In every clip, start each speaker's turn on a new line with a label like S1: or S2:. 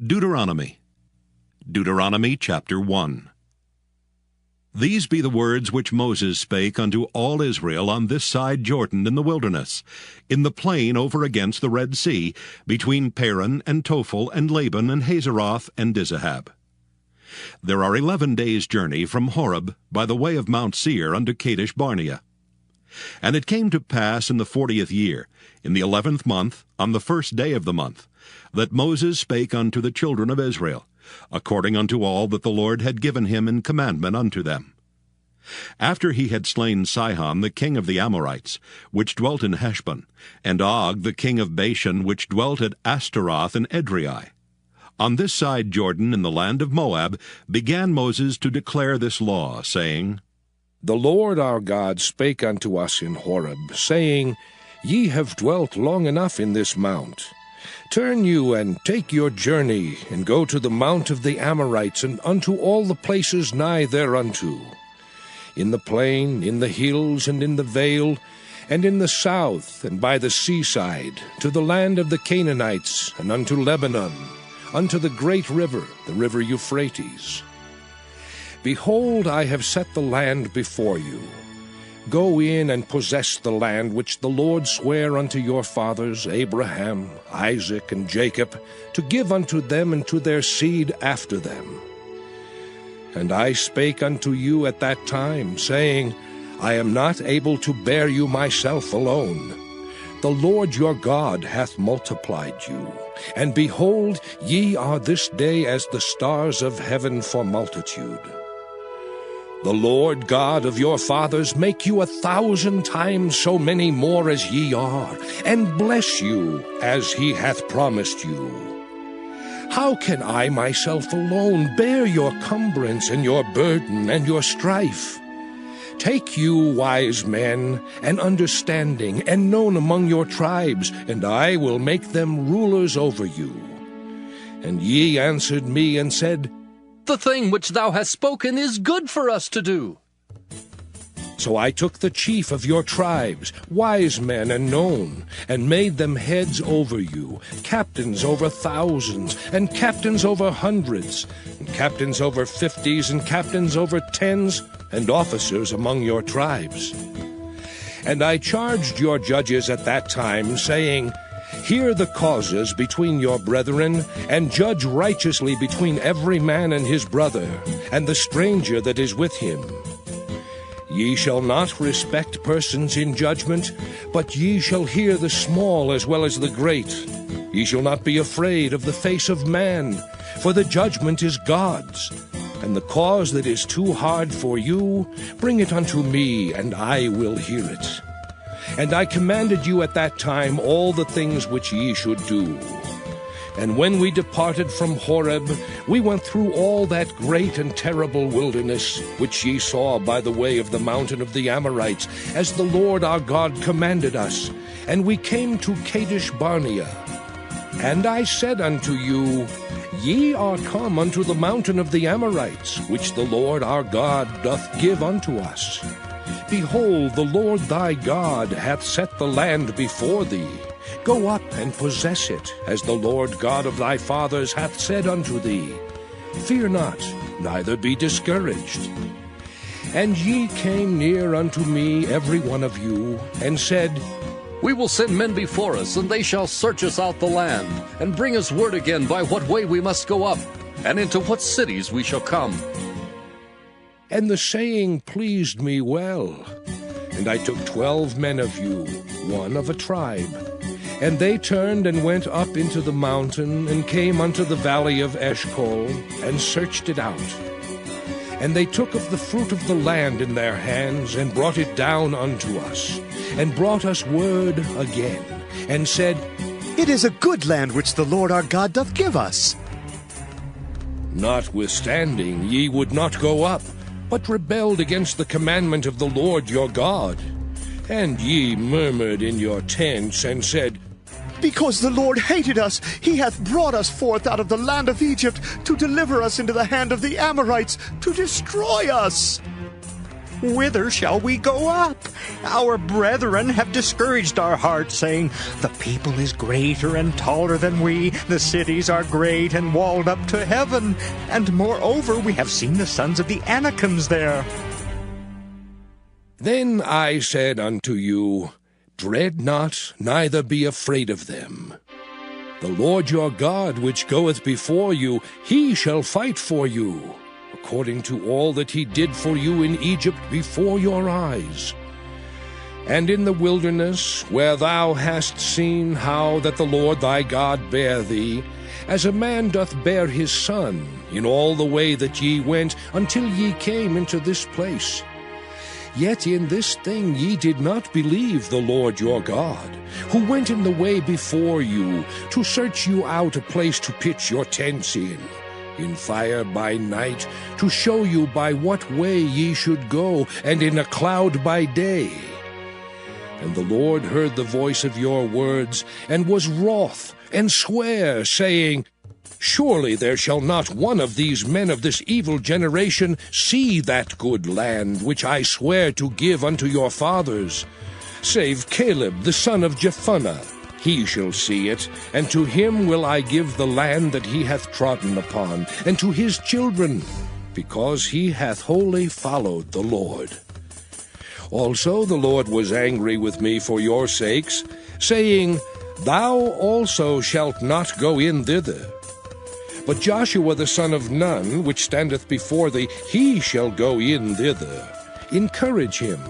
S1: Deuteronomy chapter 1. These be the words which Moses spake unto all Israel on this side Jordan in the wilderness, in the plain over against the Red Sea, between Paran and Tophel and Laban and Hazeroth and Dizahab. There are 11 days' journey from Horeb by the way of Mount Seir unto Kadesh Barnea. And it came to pass in the 40th year, in the 11th month, on the first day of the month, that Moses spake unto the children of Israel, according unto all that the Lord had given him in commandment unto them. After he had slain Sihon the king of the Amorites, which dwelt in Heshbon, and Og the king of Bashan, which dwelt at Ashtaroth and Edrei, on this side Jordan in the land of Moab, began Moses to declare this law, saying,
S2: The Lord our God spake unto us in Horeb, saying, Ye have dwelt long enough in this mount. Turn you and take your journey, and go to the mount of the Amorites, and unto all the places nigh thereunto, in the plain, in the hills, and in the vale, and in the south, and by the seaside, to the land of the Canaanites, and unto Lebanon, unto the great river, the river Euphrates. Behold, I have set the land before you. Go in and possess the land which the Lord sware unto your fathers, Abraham, Isaac, and Jacob, to give unto them and to their seed after them. And I spake unto you at that time, saying, I am not able to bear you myself alone. The Lord your God hath multiplied you. And behold, ye are this day as the stars of heaven for multitude. The Lord God of your fathers make you 1,000 times so many more as ye are, and bless you as he hath promised you. How can I myself alone bear your cumbrance and your burden and your strife? Take you wise men and understanding and known among your tribes, and I will make them rulers over you. And ye answered me and said,
S3: The thing which thou hast spoken is good for us to do.
S2: So I took the chief of your tribes, wise men and known, and made them heads over you, captains over thousands, and captains over hundreds, and captains over 50s, and captains over 10s, and officers among your tribes. And I charged your judges at that time, saying, Hear the causes between your brethren, and judge righteously between every man and his brother, and the stranger that is with him. Ye shall not respect persons in judgment, but ye shall hear the small as well as the great. Ye shall not be afraid of the face of man, for the judgment is God's. And the cause that is too hard for you, bring it unto me, and I will hear it. And I commanded you at that time all the things which ye should do. And when we departed from Horeb, we went through all that great and terrible wilderness, which ye saw by the way of the mountain of the Amorites, as the Lord our God commanded us. And we came to Kadesh Barnea. And I said unto you, Ye are come unto the mountain of the Amorites, which the Lord our God doth give unto us. Behold, the Lord thy God hath set the land before thee. Go up and possess it, as the Lord God of thy fathers hath said unto thee. Fear not, neither be discouraged. And ye came near unto me, every one of you, and said,
S3: We will send men before us, and they shall search us out the land, and bring us word again by what way we must go up, and into what cities we shall come.
S2: And the saying pleased me well. And I took 12 men of you, one of a tribe. And they turned and went up into the mountain, and came unto the valley of Eshcol, and searched it out. And they took of the fruit of the land in their hands, and brought it down unto us, and brought us word again, and said,
S4: It is a good land which the Lord our God doth give us.
S2: Notwithstanding, ye would not go up, but rebelled against the commandment of the Lord your God. And ye murmured in your tents, and said,
S4: Because the Lord hated us, he hath brought us forth out of the land of Egypt, to deliver us into the hand of the Amorites, to destroy us. Whither shall we go up? Our brethren have discouraged our hearts, saying, the people is greater and taller than we. The cities are great and walled up to heaven. And moreover, we have seen the sons of the Anakims there.
S2: Then I said unto you, dread not, neither be afraid of them. The Lord your God, which goeth before you, he shall fight for you, according to all that he did for you in Egypt before your eyes. And in the wilderness, where thou hast seen how that the Lord thy God bare thee, as a man doth bear his son, in all the way that ye went, until ye came into this place. Yet in this thing ye did not believe the Lord your God, who went in the way before you, to search you out a place to pitch your tents in fire by night, to show you by what way ye should go, and in a cloud by day. And the Lord heard the voice of your words, and was wroth, and sware, saying, surely there shall not one of these men of this evil generation see that good land which I swear to give unto your fathers, save Caleb the son of Jephunneh. He shall see it, and to him will I give the land that he hath trodden upon, and to his children, because he hath wholly followed the Lord. Also the Lord was angry with me for your sakes, saying, thou also shalt not go in thither. But Joshua the son of Nun, which standeth before thee, he shall go in thither. Encourage him,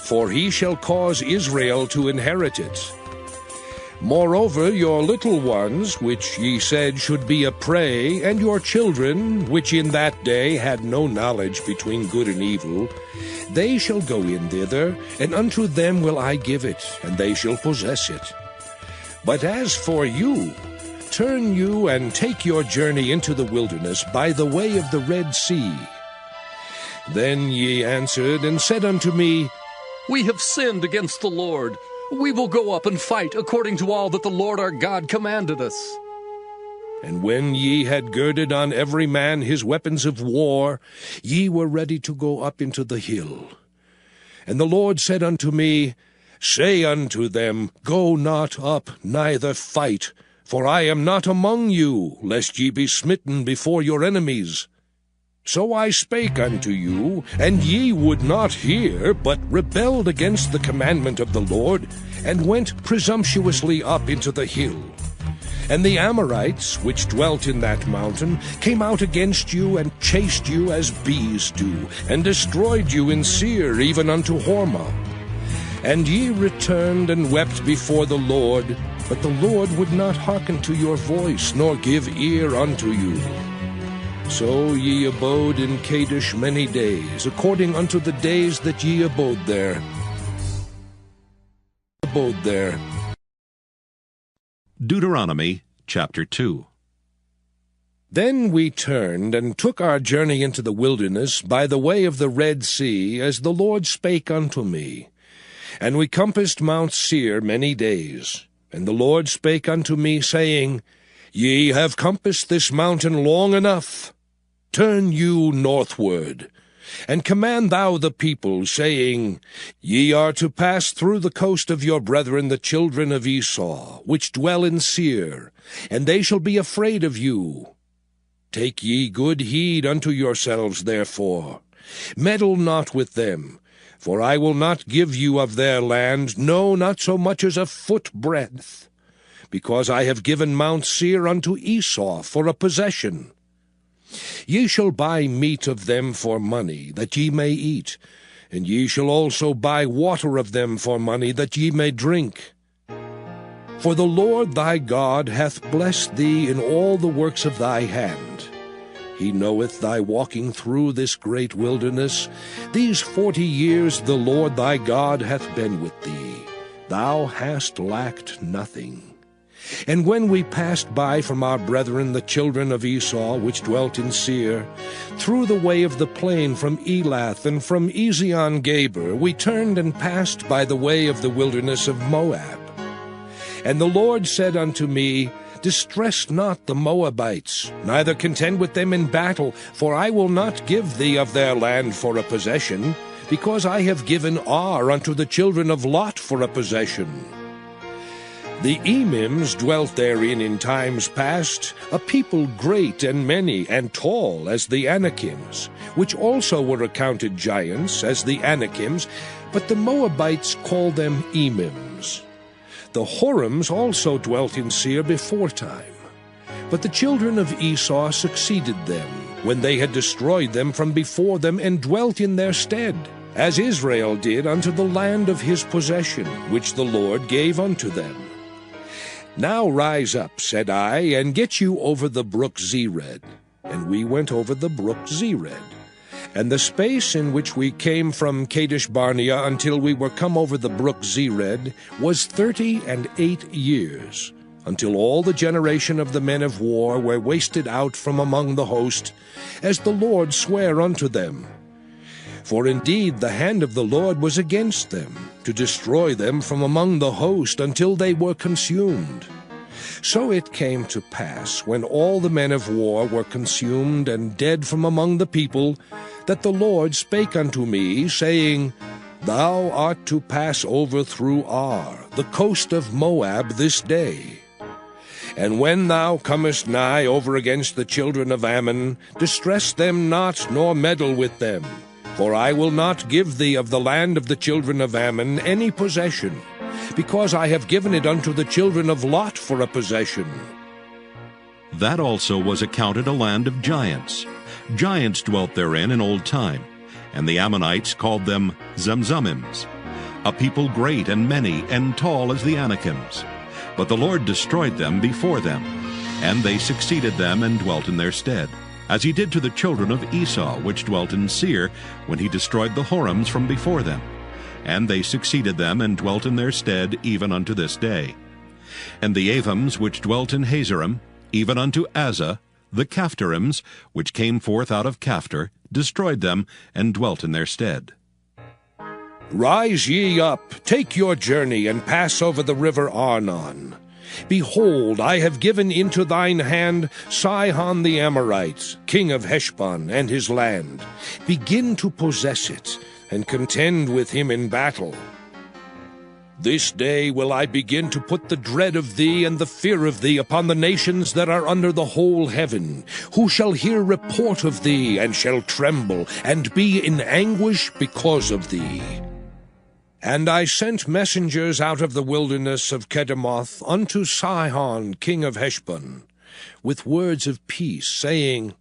S2: for he shall cause Israel to inherit it. Moreover, your little ones, which ye said should be a prey, and your children, which in that day had no knowledge between good and evil, they shall go in thither, and unto them will I give it, and they shall possess it. But as for you, turn you and take your journey into the wilderness by the way of the Red Sea. Then ye answered and said unto me,
S3: we have sinned against the Lord. We will go up and fight according to all that the Lord our God commanded us.
S2: And when ye had girded on every man his weapons of war, ye were ready to go up into the hill. And the Lord said unto me, say unto them, go not up, neither fight, for I am not among you, lest ye be smitten before your enemies. So I spake unto you, and ye would not hear, but rebelled against the commandment of the Lord, and went presumptuously up into the hill. And the Amorites, which dwelt in that mountain, came out against you, and chased you as bees do, and destroyed you in Seir, even unto Hormah. And ye returned and wept before the Lord, but the Lord would not hearken to your voice, nor give ear unto you. So ye abode in Kadesh many days, according unto the days that ye abode there.
S1: Deuteronomy chapter 2.
S2: Then we turned and took our journey into the wilderness by the way of the Red Sea, as the Lord spake unto me. And we compassed Mount Seir many days. And the Lord spake unto me, saying, ye have compassed this mountain long enough. Turn you northward, and command thou the people, saying, ye are to pass through the coast of your brethren the children of Esau, which dwell in Seir, and they shall be afraid of you. Take ye good heed unto yourselves, therefore. Meddle not with them, for I will not give you of their land, no, not so much as a foot breadth, because I have given Mount Seir unto Esau for a possession. Ye shall buy meat of them for money, that ye may eat, and ye shall also buy water of them for money, that ye may drink. For the Lord thy God hath blessed thee in all the works of thy hand. He knoweth thy walking through this great wilderness. These 40 years the Lord thy God hath been with thee. Thou hast lacked nothing. And when we passed by from our brethren the children of Esau, which dwelt in Seir, through the way of the plain from Elath and from Ezion-Geber, we turned and passed by the way of the wilderness of Moab. And the Lord said unto me, distress not the Moabites, neither contend with them in battle, for I will not give thee of their land for a possession, because I have given Ar unto the children of Lot for a possession. The Emims dwelt therein in times past, a people great and many and tall as the Anakims, which also were accounted giants as the Anakims, but the Moabites called them Emims. The Horims also dwelt in Seir beforetime, but the children of Esau succeeded them, when they had destroyed them from before them, and dwelt in their stead, as Israel did unto the land of his possession, which the Lord gave unto them. Now rise up, said I, and get you over the brook Zered. And we went over the brook Zered. And the space in which we came from Kadesh Barnea until we were come over the brook Zered was 38 years, until all the generation of the men of war were wasted out from among the host, as the Lord sware unto them. For indeed the hand of the Lord was against them, to destroy them from among the host until they were consumed. So it came to pass, when all the men of war were consumed and dead from among the people, that the Lord spake unto me, saying, Thou art to pass over through Ar, the coast of Moab, this day. And when thou comest nigh over against the children of Ammon, distress them not, nor meddle with them. For I will not give thee of the land of the children of Ammon any possession, because I have given it unto the children of Lot for a possession.
S1: That also was accounted a land of giants. Giants dwelt therein in old time, and the Ammonites called them Zamzummims, a people great and many and tall as the Anakims. But the Lord destroyed them before them, and they succeeded them and dwelt in their stead, as he did to the children of Esau, which dwelt in Seir, when he destroyed the Horims from before them. And they succeeded them and dwelt in their stead even unto this day. And the Avims, which dwelt in Hazerim, even unto Azza, the Caphtorims, which came forth out of Caphtor, destroyed them and dwelt in their stead.
S2: Rise ye up, take your journey, and pass over the river Arnon. Behold, I have given into thine hand Sihon the Amorite, king of Heshbon, and his land. Begin to possess it, and contend with him in battle. This day will I begin to put the dread of thee and the fear of thee upon the nations that are under the whole heaven, who shall hear report of thee, and shall tremble, and be in anguish because of thee. And I sent messengers out of the wilderness of Kedemoth unto Sihon king of Heshbon, with words of peace, saying,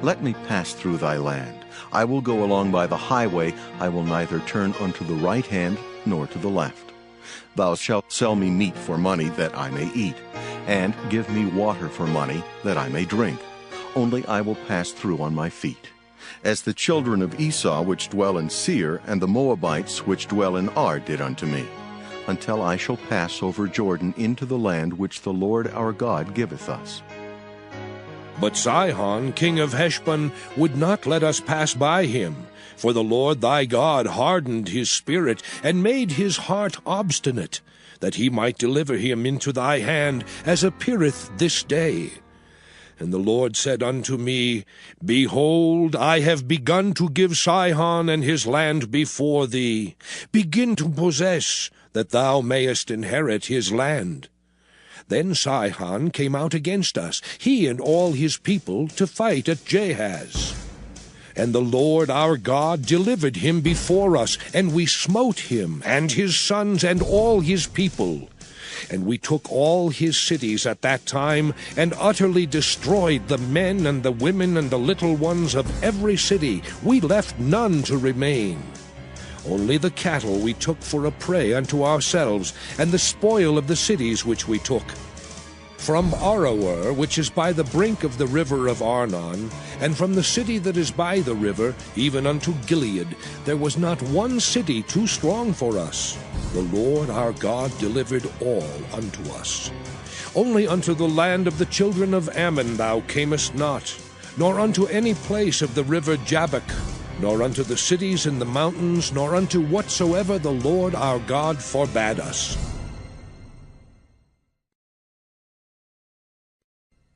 S5: Let me pass through thy land. I will go along by the highway. I will neither turn unto the right hand nor to the left. Thou shalt sell me meat for money, that I may eat, and give me water for money, that I may drink. Only I will pass through on my feet. As the children of Esau which dwell in Seir, and the Moabites which dwell in Ar did unto me, until I shall pass over Jordan into the land which the Lord our God giveth us.
S2: But Sihon king of Heshbon would not let us pass by him, for the Lord thy God hardened his spirit, and made his heart obstinate, that he might deliver him into thy hand, as appeareth this day. And the Lord said unto me, Behold, I have begun to give Sihon and his land before thee. Begin to possess, that thou mayest inherit his land. Then Sihon came out against us, he and all his people, to fight at Jahaz. And the Lord our God delivered him before us, and we smote him, and his sons, and all his people. And we took all his cities at that time, and utterly destroyed the men and the women and the little ones of every city. We left none to remain. Only the cattle we took for a prey unto ourselves, and the spoil of the cities which we took. From Aroer, which is by the brink of the river of Arnon, and from the city that is by the river, even unto Gilead, there was not one city too strong for us. The Lord our God delivered all unto us. Only unto the land of the children of Ammon thou camest not, nor unto any place of the river Jabbok, nor unto the cities in the mountains, nor unto whatsoever the Lord our God forbade us.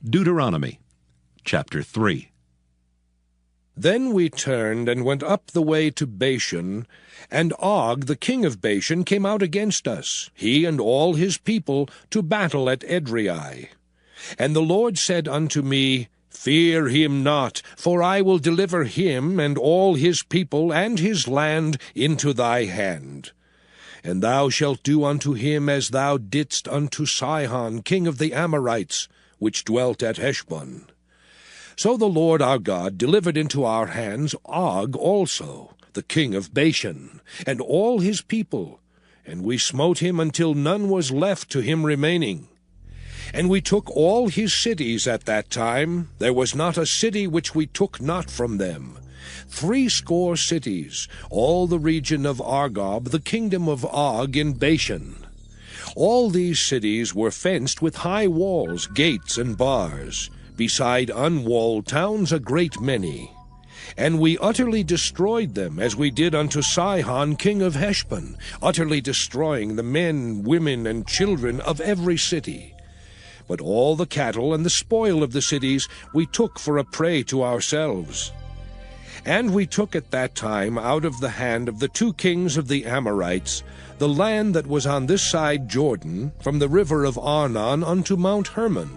S1: Deuteronomy chapter 3.
S2: Then we turned and went up the way to Bashan, and Og the king of Bashan came out against us, he and all his people, to battle at Edrei. And the Lord said unto me, Fear him not, for I will deliver him and all his people and his land into thy hand. And thou shalt do unto him as thou didst unto Sihon king of the Amorites, which dwelt at Heshbon. So the Lord our God delivered into our hands Og also, the king of Bashan, and all his people, and we smote him until none was left to him remaining. And we took all his cities at that time. There was not a city which we took not from them. 80 cities, all the region of Argob, the kingdom of Og in Bashan. All these cities were fenced with high walls, gates, and bars, beside unwalled towns a great many. And we utterly destroyed them, as we did unto Sihon king of Heshbon, utterly destroying the men, women, and children of every city. But all the cattle and the spoil of the cities we took for a prey to ourselves. And we took at that time out of the hand of the 2 kings of the Amorites the land that was on this side Jordan, from the river of Arnon unto Mount Hermon,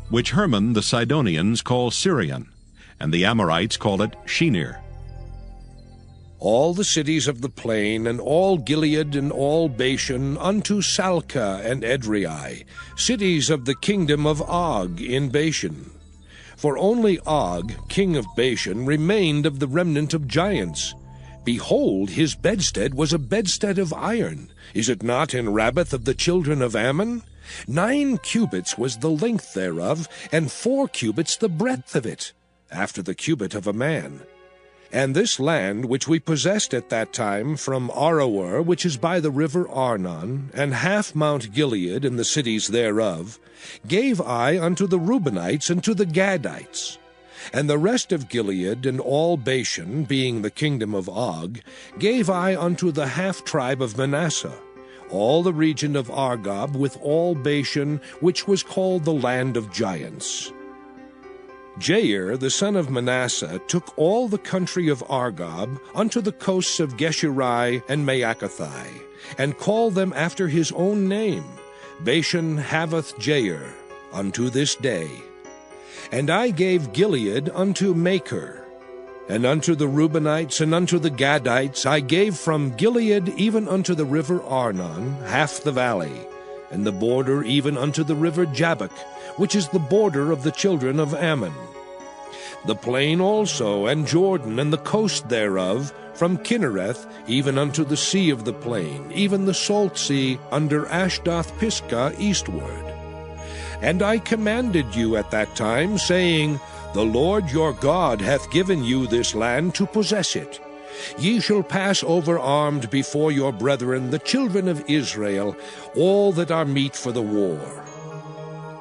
S1: which Hermon the Sidonians call Syrian, and the Amorites call it Shinir.
S2: All the cities of the plain, and all Gilead, and all Bashan, unto Salcah and Edrei, cities of the kingdom of Og in Bashan. For only Og, king of Bashan, remained of the remnant of giants. Behold, his bedstead was a bedstead of iron. Is it not in Rabbath of the children of Ammon? 9 cubits was the length thereof, and 4 cubits the breadth of it, after the cubit of a man. And this land which we possessed at that time from Aroer, which is by the river Arnon, and half Mount Gilead and the cities thereof, gave I unto the Reubenites and to the Gadites. And the rest of Gilead and all Bashan, being the kingdom of Og, gave I unto the half-tribe of Manasseh, all the region of Argob with all Bashan, which was called the land of giants. Jair, the son of Manasseh, took all the country of Argob unto the coasts of Geshuri and Maacathai, and called them after his own name, Bashan Havoth Jair, unto this day. And I gave Gilead unto Machir. And unto the Reubenites and unto the Gadites I gave from Gilead even unto the river Arnon half the valley, and the border even unto the river Jabbok, which is the border of the children of Ammon. The plain also, and Jordan, and the coast thereof, from Kinnereth even unto the sea of the plain, even the salt sea under Ashdoth-Pisgah eastward. And I commanded you at that time, saying, The Lord your God hath given you this land to possess it. Ye shall pass over armed before your brethren, the children of Israel, all that are meet for the war.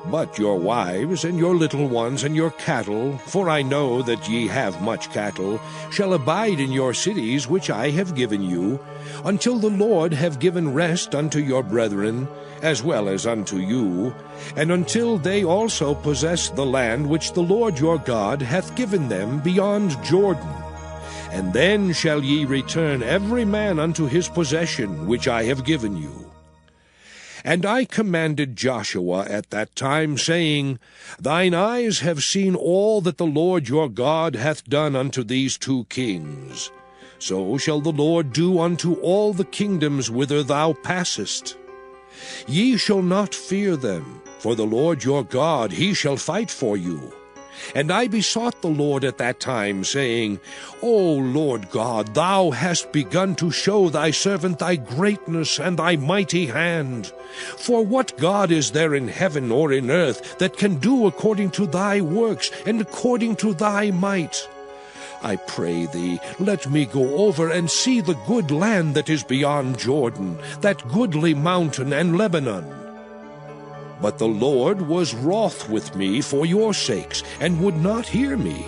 S2: But your wives, and your little ones, and your cattle, for I know that ye have much cattle, shall abide in your cities which I have given you, until the Lord have given rest unto your brethren, as well as unto you, and until they also possess the land which the Lord your God hath given them beyond Jordan. And then shall ye return every man unto his possession which I have given you. And I commanded Joshua at that time, saying, Thine eyes have seen all that the Lord your God hath done unto these 2 kings. So shall the Lord do unto all the kingdoms whither thou passest. Ye shall not fear them, for the Lord your God, he shall fight for you. And I besought the Lord at that time, saying, O Lord God, thou hast begun to show thy servant thy greatness and thy mighty hand. For what God is there in heaven or in earth that can do according to thy works and according to thy might? I pray thee, let me go over and see the good land that is beyond Jordan, that goodly mountain and Lebanon. But the Lord was wroth with me for your sakes, and would not hear me.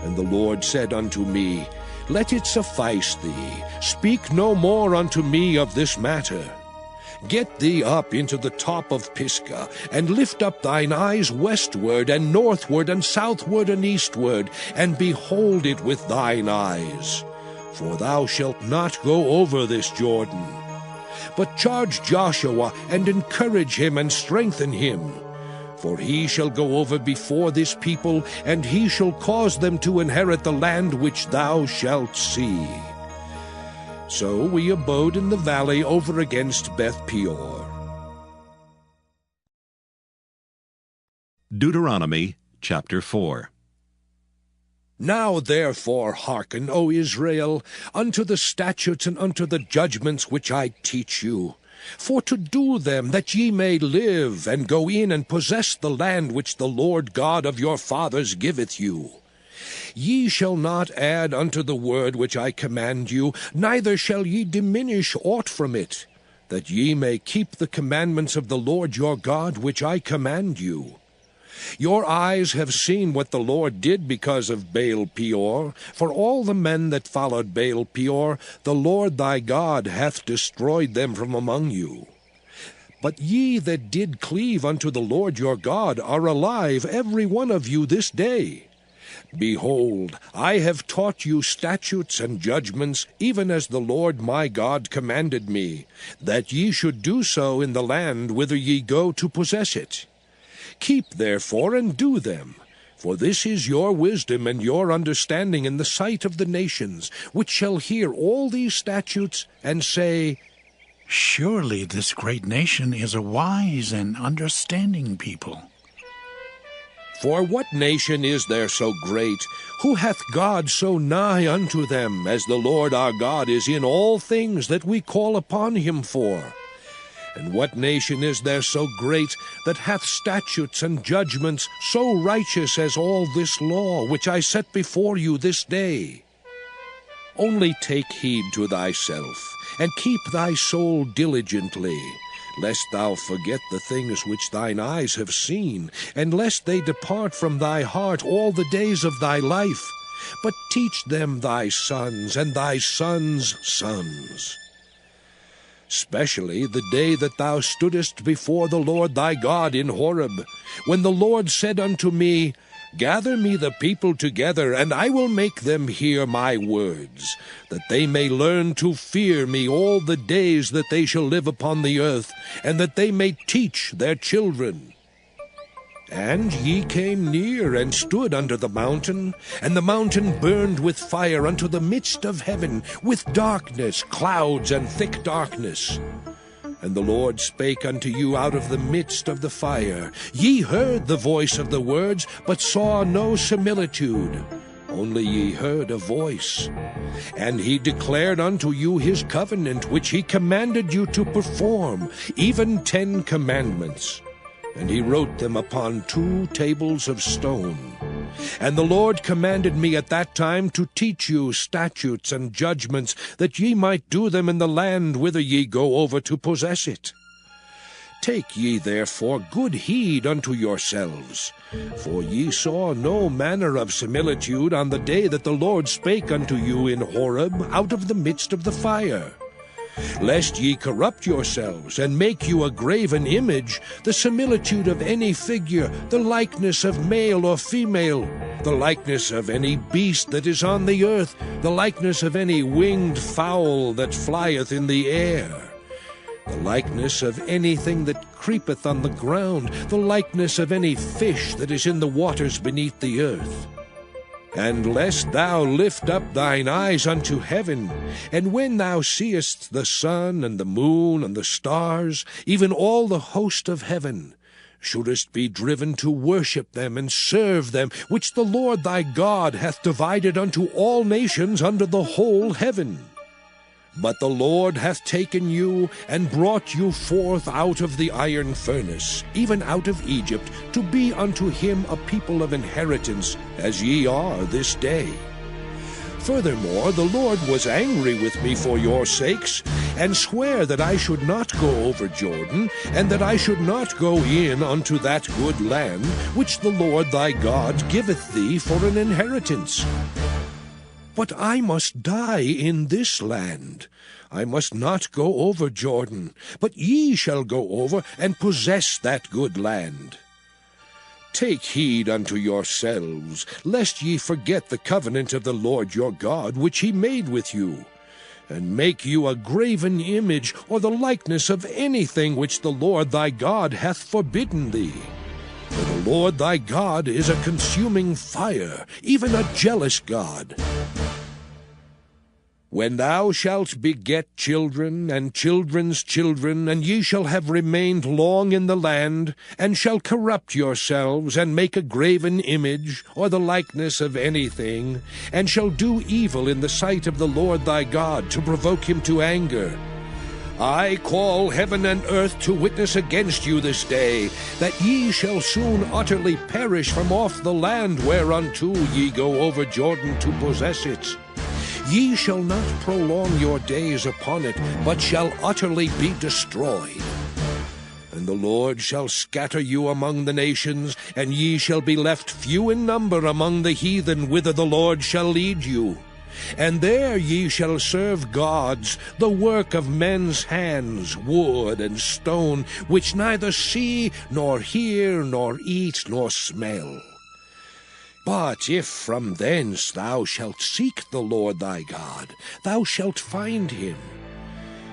S2: And the Lord said unto me, Let it suffice thee, speak no more unto me of this matter. Get thee up into the top of Pisgah, and lift up thine eyes westward, and northward, and southward, and eastward, and behold it with thine eyes. For thou shalt not go over this Jordan. But charge Joshua, and encourage him, and strengthen him. For he shall go over before this people, and he shall cause them to inherit the land which thou shalt see. So we abode in the valley over against Beth Peor.
S1: Deuteronomy chapter 4.
S2: Now therefore hearken, O Israel, unto the statutes and unto the judgments which I teach you, for to do them, that ye may live, and go in and possess the land which the Lord God of your fathers giveth you. Ye shall not add unto the word which I command you, neither shall ye diminish aught from it, that ye may keep the commandments of the Lord your God which I command you. Your eyes have seen what the Lord did because of Baal Peor. For all the men that followed Baal Peor, the Lord thy God hath destroyed them from among you. But ye that did cleave unto the Lord your God are alive, every one of you this day. Behold, I have taught you statutes and judgments, even as the Lord my God commanded me, that ye should do so in the land whither ye go to possess it. Keep therefore and do them, for this is your wisdom and your understanding in the sight of the nations, which shall hear all these statutes, and say,
S6: Surely this great nation is a wise and understanding people.
S2: For what nation is there so great? Who hath God so nigh unto them, as the Lord our God is in all things that we call upon him for? And what nation is there so great, that hath statutes and judgments so righteous as all this law, which I set before you this day? Only take heed to thyself, and keep thy soul diligently, lest thou forget the things which thine eyes have seen, and lest they depart from thy heart all the days of thy life. But teach them thy sons, and thy sons' sons. Specially the day that thou stoodest before the Lord thy God in Horeb, when the Lord said unto me, Gather me the people together, and I will make them hear my words, that they may learn to fear me all the days that they shall live upon the earth, and that they may teach their children. And ye came near and stood under the mountain, and the mountain burned with fire unto the midst of heaven, with darkness, clouds, and thick darkness. And the Lord spake unto you out of the midst of the fire. Ye heard the voice of the words, but saw no similitude, only ye heard a voice. And he declared unto you his covenant, which he commanded you to perform, even 10 commandments. And he wrote them upon 2 tables of stone. And the Lord commanded me at that time to teach you statutes and judgments, that ye might do them in the land whither ye go over to possess it. Take ye therefore good heed unto yourselves, for ye saw no manner of similitude on the day that the Lord spake unto you in Horeb out of the midst of the fire. Lest ye corrupt yourselves, and make you a graven image, the similitude of any figure, the likeness of male or female, the likeness of any beast that is on the earth, the likeness of any winged fowl that flieth in the air, the likeness of anything that creepeth on the ground, the likeness of any fish that is in the waters beneath the earth. And lest thou lift up thine eyes unto heaven, and when thou seest the sun and the moon and the stars, even all the host of heaven, shouldest be driven to worship them and serve them, which the Lord thy God hath divided unto all nations under the whole heaven. But the Lord hath taken you, and brought you forth out of the iron furnace, even out of Egypt, to be unto him a people of inheritance, as ye are this day. Furthermore, the Lord was angry with me for your sakes, and sware that I should not go over Jordan, and that I should not go in unto that good land, which the Lord thy God giveth thee for an inheritance. But I must die in this land. I must not go over Jordan, but ye shall go over and possess that good land. Take heed unto yourselves, lest ye forget the covenant of the Lord your God, which he made with you, and make you a graven image, or the likeness of anything which the Lord thy God hath forbidden thee. For the Lord thy God is a consuming fire, even a jealous God. When thou shalt beget children, and children's children, and ye shall have remained long in the land, and shall corrupt yourselves, and make a graven image, or the likeness of anything, and shall do evil in the sight of the Lord thy God, to provoke him to anger, I call heaven and earth to witness against you this day, that ye shall soon utterly perish from off the land whereunto ye go over Jordan to possess it. Ye shall not prolong your days upon it, but shall utterly be destroyed. And the Lord shall scatter you among the nations, and ye shall be left few in number among the heathen whither the Lord shall lead you. And there ye shall serve gods, the work of men's hands, wood and stone, which neither see, nor hear, nor eat, nor smell. But if from thence thou shalt seek the Lord thy God, thou shalt find him.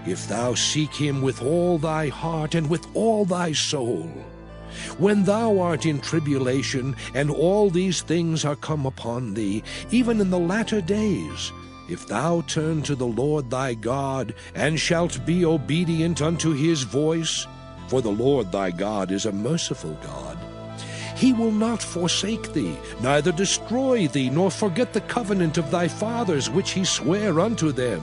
S2: If thou seek him with all thy heart and with all thy soul. When thou art in tribulation, and all these things are come upon thee, even in the latter days, if thou turn to the Lord thy God, and shalt be obedient unto his voice, for the Lord thy God is a merciful God, he will not forsake thee, neither destroy thee, nor forget the covenant of thy fathers which he sware unto them.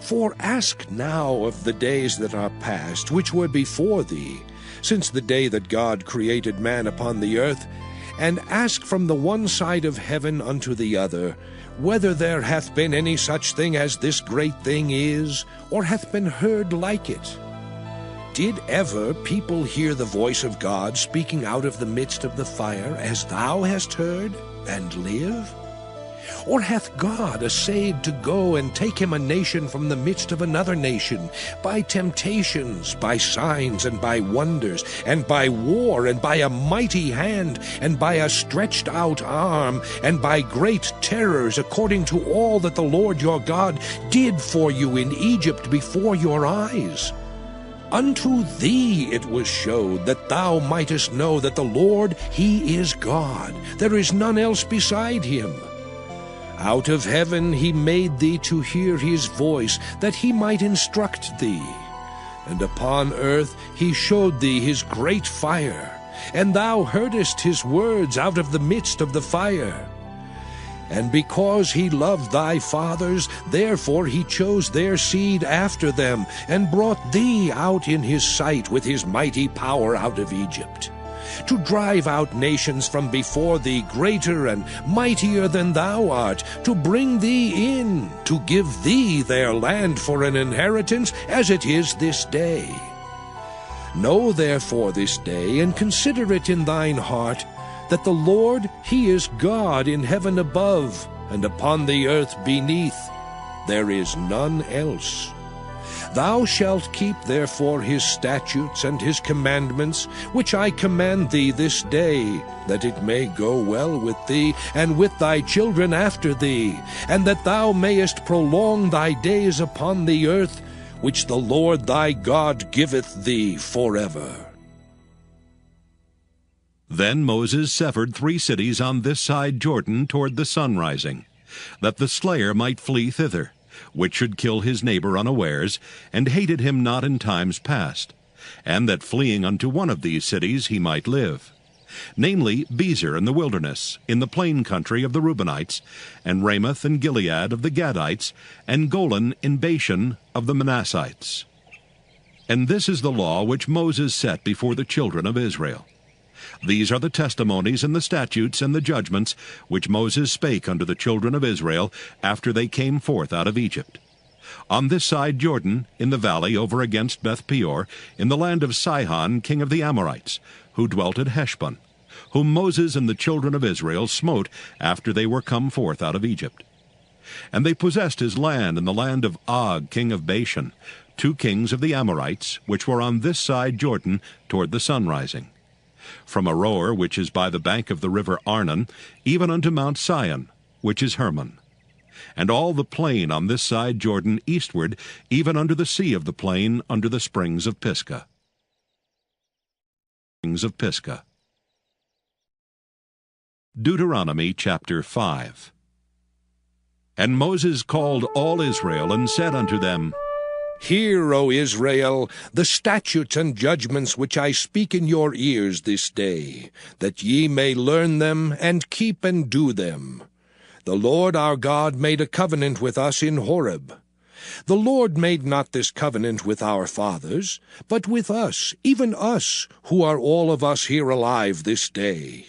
S2: For ask now of the days that are past, which were before thee, since the day that God created man upon the earth, and ask from the one side of heaven unto the other, whether there hath been any such thing as this great thing is, or hath been heard like it. Did ever people hear the voice of God speaking out of the midst of the fire, as thou hast heard, and live? Or hath God essayed to go and take him a nation from the midst of another nation, by temptations, by signs, and by wonders, and by war, and by a mighty hand, and by a stretched out arm, and by great terrors, according to all that the Lord your God did for you in Egypt before your eyes? Unto thee it was showed, that thou mightest know that the Lord, he is God. There is none else beside him. Out of heaven he made thee to hear his voice, that he might instruct thee. And upon earth he showed thee his great fire, and thou heardest his words out of the midst of the fire. And because he loved thy fathers, therefore he chose their seed after them, and brought thee out in his sight with his mighty power out of Egypt, to drive out nations from before thee greater and mightier than thou art, to bring thee in, to give thee their land for an inheritance, as it is this day. Know therefore this day, and consider it in thine heart, that the Lord, he is God in heaven above, and upon the earth beneath. There is none else. Thou shalt keep therefore his statutes and his commandments, which I command thee this day, that it may go well with thee, and with thy children after thee, and that thou mayest prolong thy days upon the earth, which the Lord thy God giveth thee forever.
S1: Then Moses severed 3 cities on this side Jordan toward the sun rising, that the slayer might flee thither, which should kill his neighbor unawares, and hated him not in times past, and that fleeing unto one of these cities he might live, namely Bezer in the wilderness, in the plain country of the Reubenites, and Ramoth and Gilead of the Gadites, and Golan in Bashan of the Manassites. And this is the law which Moses set before the children of Israel. These are the testimonies and the statutes and the judgments which Moses spake unto the children of Israel after they came forth out of Egypt. On this side Jordan, in the valley over against Beth Peor, in the land of Sihon king of the Amorites, who dwelt at Heshbon, whom Moses and the children of Israel smote after they were come forth out of Egypt. And they possessed his land and the land of Og, king of Bashan, 2 kings of the Amorites, which were on this side Jordan toward the sunrising, from Aroer, which is by the bank of the river Arnon, even unto Mount Sion, which is Hermon, and all the plain on this side Jordan eastward, even unto the sea of the plain, under the springs of Pisgah. Deuteronomy chapter 5. And Moses called all Israel, and said unto them,
S2: Hear, O Israel, the statutes and judgments which I speak in your ears this day, that ye may learn them, and keep and do them. The Lord our God made a covenant with us in Horeb. The Lord made not this covenant with our fathers, but with us, even us, who are all of us here alive this day.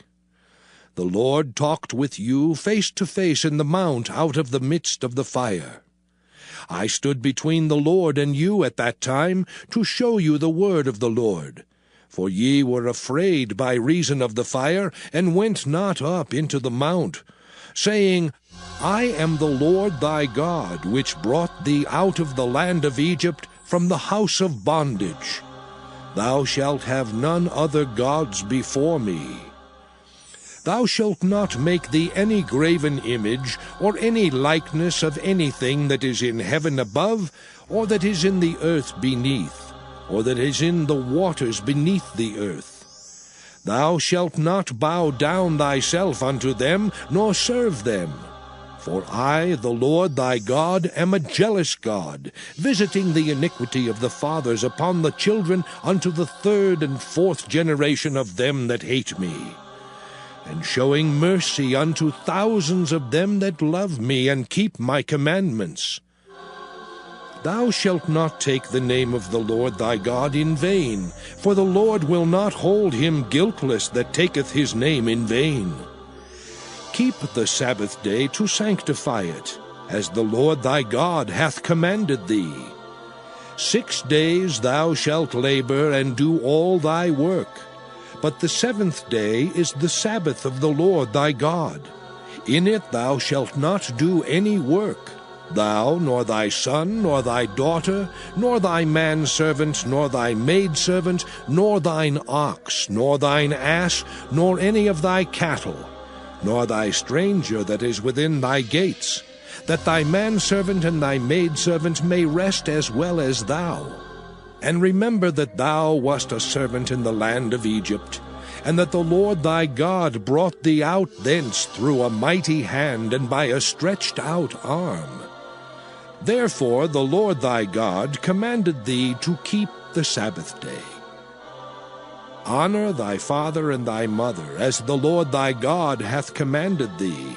S2: The Lord talked with you face to face in the mount out of the midst of the fire. I stood between the Lord and you at that time, to show you the word of the Lord. For ye were afraid by reason of the fire, and went not up into the mount, saying, I am the Lord thy God, which brought thee out of the land of Egypt, from the house of bondage. Thou shalt have none other gods before me. Thou shalt not make thee any graven image, or any likeness of anything that is in heaven above, or that is in the earth beneath, or that is in the waters beneath the earth. Thou shalt not bow down thyself unto them, nor serve them. For I, the Lord thy God, am a jealous God, visiting the iniquity of the fathers upon the children unto the 3rd and 4th generation of them that hate me, and showing mercy unto thousands of them that love me and keep my commandments. Thou shalt not take the name of the Lord thy God in vain, for the Lord will not hold him guiltless that taketh his name in vain. Keep the Sabbath day to sanctify it, as the Lord thy God hath commanded thee. 6 days thou shalt labor and do all thy work, but the 7th day is the Sabbath of the Lord thy God. In it thou shalt not do any work, thou, nor thy son, nor thy daughter, nor thy manservant, nor thy maidservant, nor thine ox, nor thine ass, nor any of thy cattle, nor thy stranger that is within thy gates, that thy manservant and thy maidservant may rest as well as thou. And remember that thou wast a servant in the land of Egypt, and that the Lord thy God brought thee out thence through a mighty hand and by a stretched out arm. Therefore the Lord thy God commanded thee to keep the Sabbath day. Honor thy father and thy mother, as the Lord thy God hath commanded thee,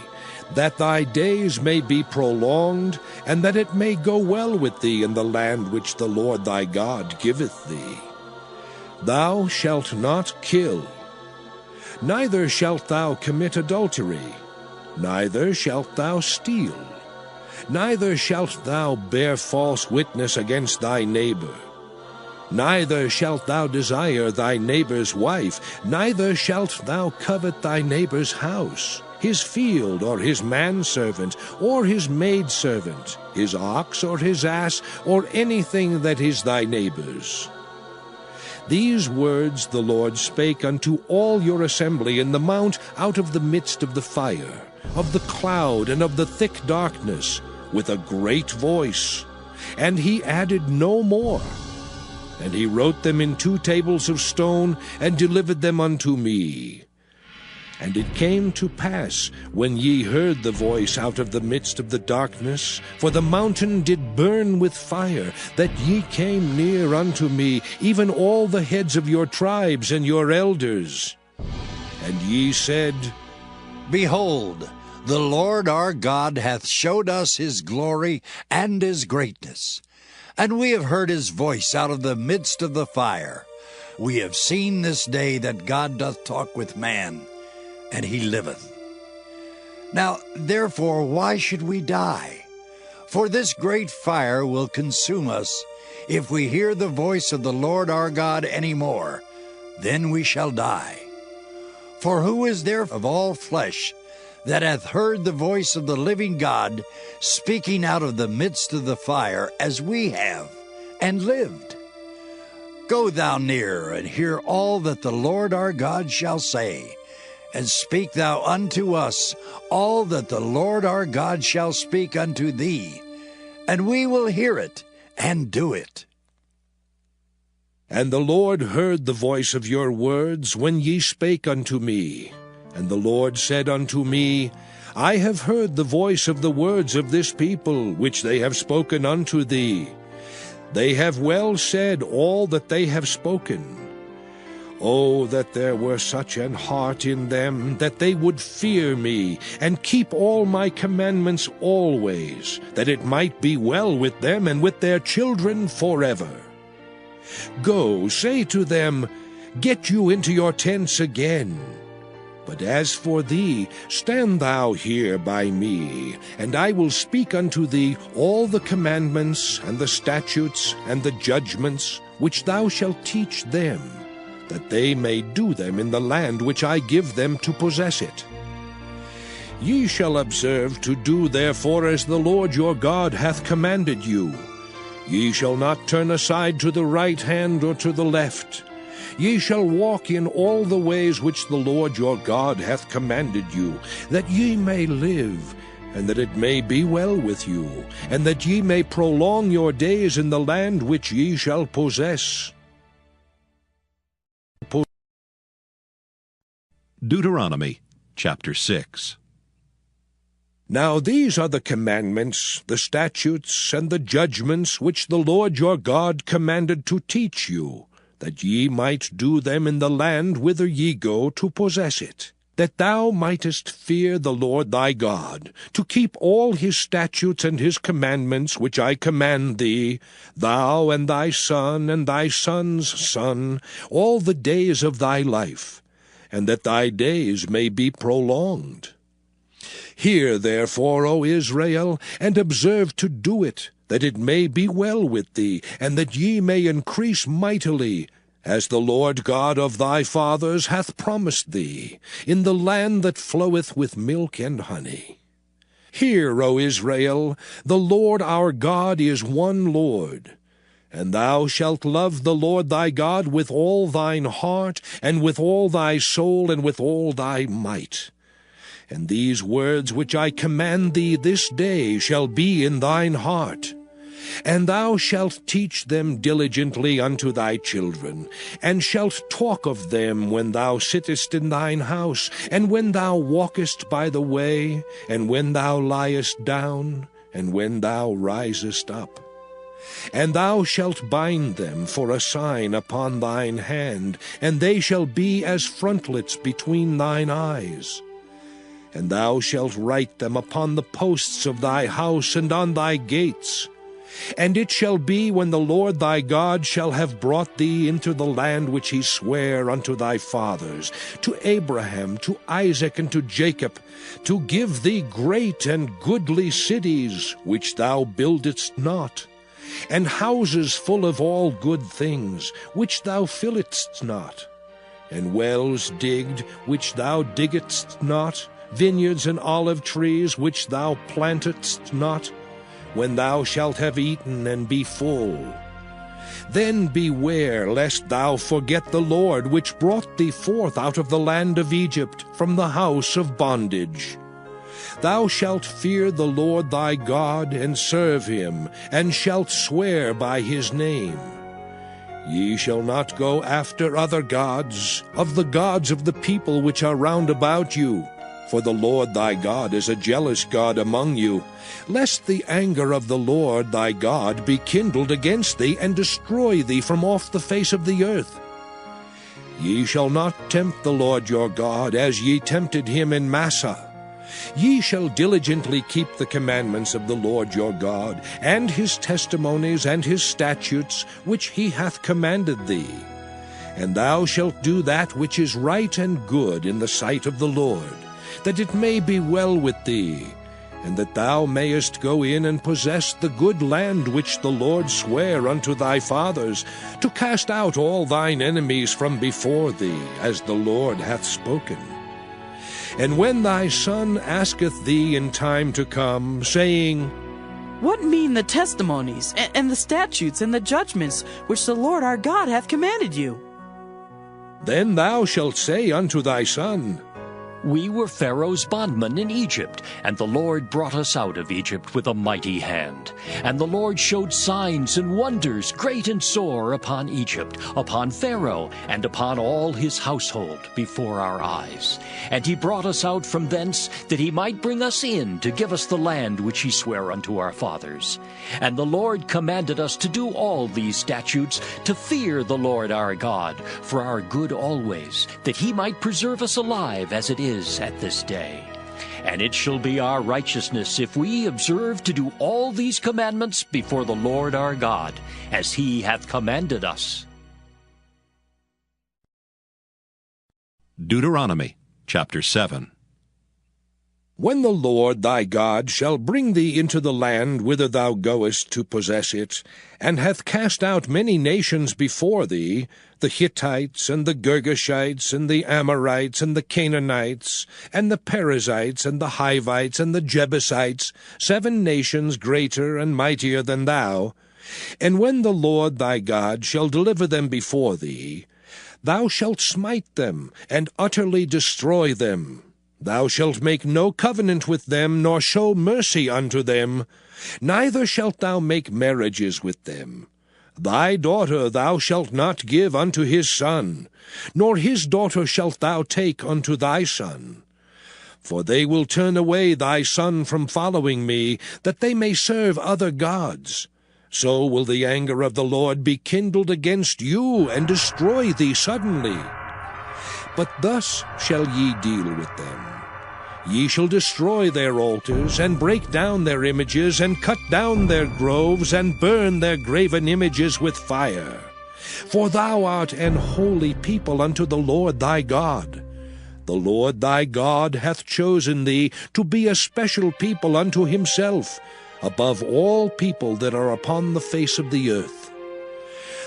S2: that thy days may be prolonged, and that it may go well with thee in the land which the Lord thy God giveth thee. Thou shalt not kill, neither shalt thou commit adultery, neither shalt thou steal, neither shalt thou bear false witness against thy neighbor. Neither shalt thou desire thy neighbor's wife, neither shalt thou covet thy neighbor's house, his field, or his manservant, or his maidservant, his ox, or his ass, or anything that is thy neighbor's. These words the Lord spake unto all your assembly in the mount out of the midst of the fire, of the cloud, and of the thick darkness, with a great voice. And he added no more. And he wrote them in 2 tables of stone, and delivered them unto me. And it came to pass, when ye heard the voice out of the midst of the darkness, for the mountain did burn with fire, that ye came near unto me, even all the heads of your tribes and your elders. And ye said,
S7: Behold, the Lord our God hath showed us his glory and his greatness. And we have heard his voice out of the midst of the fire. We have seen this day that God doth talk with man, and he liveth. Now, therefore, why should we die? For this great fire will consume us. If we hear the voice of the Lord our God any more, then we shall die. For who is there of all flesh that hath heard the voice of the living God speaking out of the midst of the fire, as we have, and lived. Go thou near, and hear all that the Lord our God shall say, and speak thou unto us all that the Lord our God shall speak unto thee, and we will hear it, and do it.
S2: And the Lord heard the voice of your words when ye spake unto me. And the Lord said unto me, I have heard the voice of the words of this people, which they have spoken unto thee. They have well said all that they have spoken. Oh, that there were such an heart in them, that they would fear me, and keep all my commandments always, that it might be well with them and with their children forever. Go, say to them, Get you into your tents again. But as for thee, stand thou here by me, and I will speak unto thee all the commandments, and the statutes, and the judgments, which thou shalt teach them, that they may do them in the land which I give them to possess it. Ye shall observe to do therefore as the Lord your God hath commanded you. Ye shall not turn aside to the right hand or to the left. Ye shall walk in all the ways which the Lord your God hath commanded you, that ye may live, and that it may be well with you, and that ye may prolong your days in the land which ye shall possess.
S1: Deuteronomy chapter 6.
S2: Now these are the commandments, the statutes, and the judgments which the Lord your God commanded to teach you, that ye might do them in the land whither ye go to possess it, that thou mightest fear the Lord thy God, to keep all his statutes and his commandments which I command thee, thou and thy son and thy son's son, all the days of thy life, and that thy days may be prolonged. Hear therefore, O Israel, and observe to do it, that it may be well with thee, and that ye may increase mightily, as the Lord God of thy fathers hath promised thee, in the land that floweth with milk and honey. Hear, O Israel, the Lord our God is one Lord. And thou shalt love the Lord thy God with all thine heart, and with all thy soul, and with all thy might. And these words which I command thee this day shall be in thine heart. And thou shalt teach them diligently unto thy children, and shalt talk of them when thou sittest in thine house, and when thou walkest by the way, and when thou liest down, and when thou risest up. And thou shalt bind them for a sign upon thine hand, and they shall be as frontlets between thine eyes. And thou shalt write them upon the posts of thy house and on thy gates. And it shall be, when the Lord thy God shall have brought thee into the land which he sware unto thy fathers, to Abraham, to Isaac, and to Jacob, to give thee great and goodly cities, which thou buildedst not, and houses full of all good things, which thou filledst not, and wells digged, which thou diggedst not, vineyards and olive trees, which thou plantedst not, when thou shalt have eaten and be full. Then beware lest thou forget the Lord, which brought thee forth out of the land of Egypt, from the house of bondage. Thou shalt fear the Lord thy God, and serve him, and shalt swear by his name. Ye shall not go after other gods, of the gods of the people which are round about you, for the Lord thy God is a jealous God among you, lest the anger of the Lord thy God be kindled against thee, and destroy thee from off the face of the earth. Ye shall not tempt the Lord your God, as ye tempted him in Massah. Ye shall diligently keep the commandments of the Lord your God, and his testimonies and his statutes, which he hath commanded thee. And thou shalt do that which is right and good in the sight of the Lord, that it may be well with thee, and that thou mayest go in and possess the good land which the Lord sware unto thy fathers, to cast out all thine enemies from before thee, as the Lord hath spoken. And when thy son asketh thee in time to come, saying,
S8: What mean the testimonies, and the statutes, and the judgments, which the Lord our God hath commanded you?
S2: Then thou shalt say unto thy son,
S9: We were Pharaoh's bondmen in Egypt, and the Lord brought us out of Egypt with a mighty hand. And the Lord showed signs and wonders great and sore upon Egypt, upon Pharaoh, and upon all his household before our eyes. And he brought us out from thence, that he might bring us in to give us the land which he sware unto our fathers. And the Lord commanded us to do all these statutes, to fear the Lord our God, for our good always, that he might preserve us alive as it is at this day. And it shall be our righteousness if we observe to do all these commandments before the Lord our God, as he hath commanded us.
S1: Deuteronomy chapter 7.
S2: When the Lord thy God shall bring thee into the land whither thou goest to possess it, and hath cast out many nations before thee, the Hittites, and the Girgashites, and the Amorites, and the Canaanites, and the Perizzites, and the Hivites, and the Jebusites, 7 nations greater and mightier than thou, and when the Lord thy God shall deliver them before thee, thou shalt smite them, and utterly destroy them. Thou shalt make no covenant with them, nor show mercy unto them, neither shalt thou make marriages with them. Thy daughter thou shalt not give unto his son, nor his daughter shalt thou take unto thy son. For they will turn away thy son from following me, that they may serve other gods. So will the anger of the Lord be kindled against you, and destroy thee suddenly. But thus shall ye deal with them. Ye shall destroy their altars, and break down their images, and cut down their groves, and burn their graven images with fire. For thou art an holy people unto the Lord thy God. The Lord thy God hath chosen thee to be a special people unto himself, above all people that are upon the face of the earth.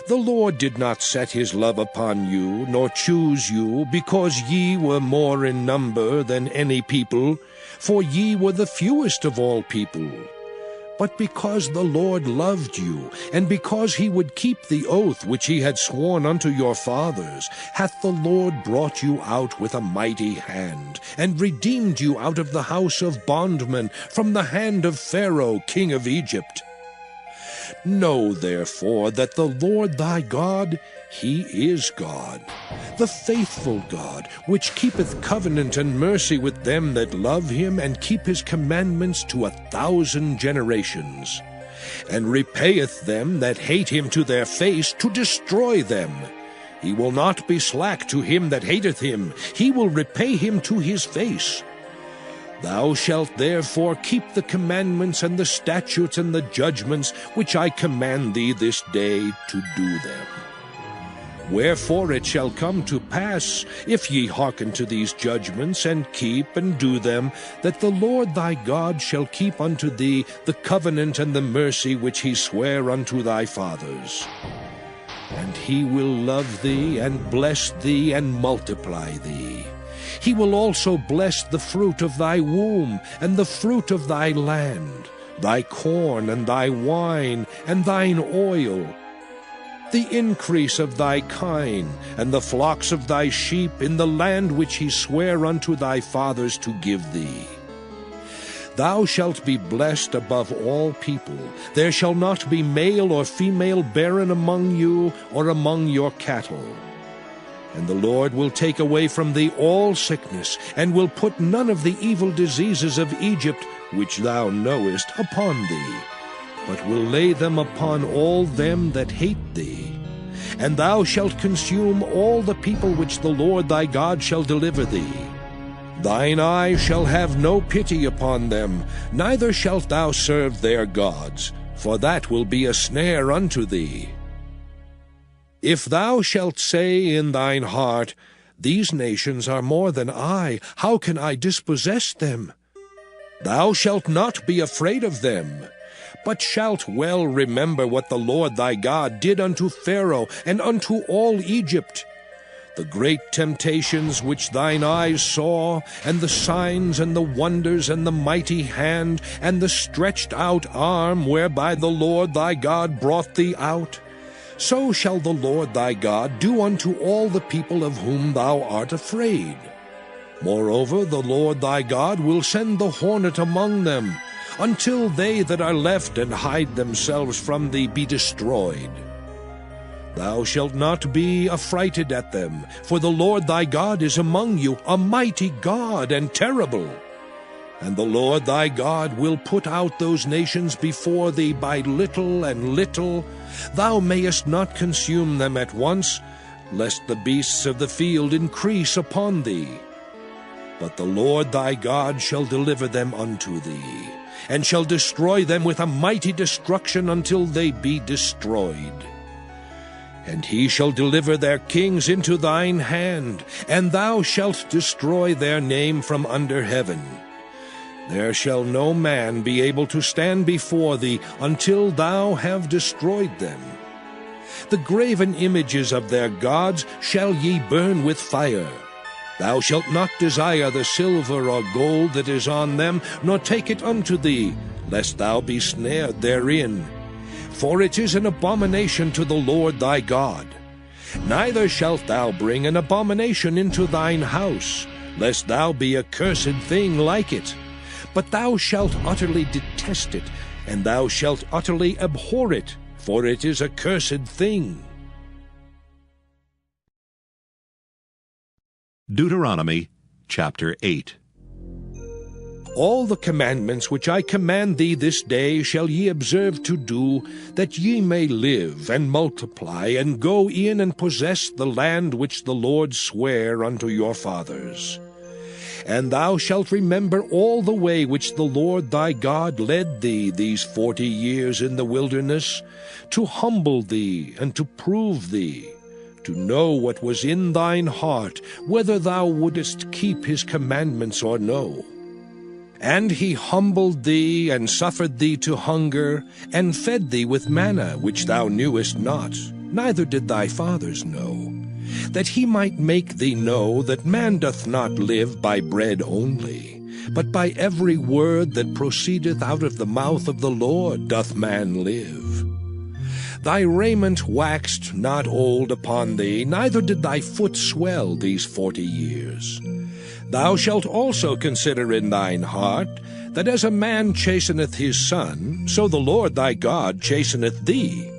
S2: The Lord did not set his love upon you, nor choose you, because ye were more in number than any people, for ye were the fewest of all people. But because the Lord loved you, and because he would keep the oath which he had sworn unto your fathers, hath the Lord brought you out with a mighty hand, and redeemed you out of the house of bondmen, from the hand of Pharaoh king of Egypt. Know therefore that the Lord thy God, he is God, the faithful God, which keepeth covenant and mercy with them that love him, and keep his commandments to 1,000 generations, and repayeth them that hate him to their face, to destroy them. He will not be slack to him that hateth him, he will repay him to his face. Thou shalt therefore keep the commandments and the statutes and the judgments which I command thee this day to do them. Wherefore it shall come to pass, if ye hearken to these judgments, and keep and do them, that the Lord thy God shall keep unto thee the covenant and the mercy which he sware unto thy fathers. And he will love thee, and bless thee, and multiply thee. He will also bless the fruit of thy womb, and the fruit of thy land, thy corn, and thy wine, and thine oil, the increase of thy kine, and the flocks of thy sheep, in the land which he sware unto thy fathers to give thee. Thou shalt be blessed above all people. There shall not be male or female barren among you, or among your cattle. And the Lord will take away from thee all sickness, and will put none of the evil diseases of Egypt, which thou knowest, upon thee, but will lay them upon all them that hate thee. And thou shalt consume all the people which the Lord thy God shall deliver thee. Thine eye shall have no pity upon them, neither shalt thou serve their gods, for that will be a snare unto thee. If thou shalt say in thine heart, These nations are more than I, how can I dispossess them? Thou shalt not be afraid of them, but shalt well remember what the Lord thy God did unto Pharaoh and unto all Egypt. The great temptations which thine eyes saw, and the signs and the wonders and the mighty hand, and the stretched out arm whereby the Lord thy God brought thee out, so shall the Lord thy God do unto all the people of whom thou art afraid. Moreover, the Lord thy God will send the hornet among them, until they that are left and hide themselves from thee be destroyed. Thou shalt not be affrighted at them, for the Lord thy God is among you, a mighty God and terrible. And the Lord thy God will put out those nations before thee by little and little. Thou mayest not consume them at once, lest the beasts of the field increase upon thee. But the Lord thy God shall deliver them unto thee, and shall destroy them with a mighty destruction until they be destroyed. And he shall deliver their kings into thine hand, and thou shalt destroy their name from under heaven. There shall no man be able to stand before thee until thou have destroyed them. The graven images of their gods shall ye burn with fire. Thou shalt not desire the silver or gold that is on them, nor take it unto thee, lest thou be snared therein. For it is an abomination to the Lord thy God. Neither shalt thou bring an abomination into thine house, lest thou be a cursed thing like it. But thou shalt utterly detest it, and thou shalt utterly abhor it, for it is a cursed thing.
S1: Deuteronomy chapter 8.
S2: All the commandments which I command thee this day shall ye observe to do, that ye may live and multiply, and go in and possess the land which the Lord sware unto your fathers. And thou shalt remember all the way which the Lord thy God led thee these 40 years in the wilderness, to humble thee and to prove thee, to know what was in thine heart, whether thou wouldest keep his commandments or no. And he humbled thee, and suffered thee to hunger, and fed thee with manna, which thou knewest not, neither did thy fathers know, that he might make thee know that man doth not live by bread only, but by every word that proceedeth out of the mouth of the Lord doth man live. Thy raiment waxed not old upon thee, neither did thy foot swell these 40 years. Thou shalt also consider in thine heart, that as a man chasteneth his son, so the Lord thy God chasteneth thee.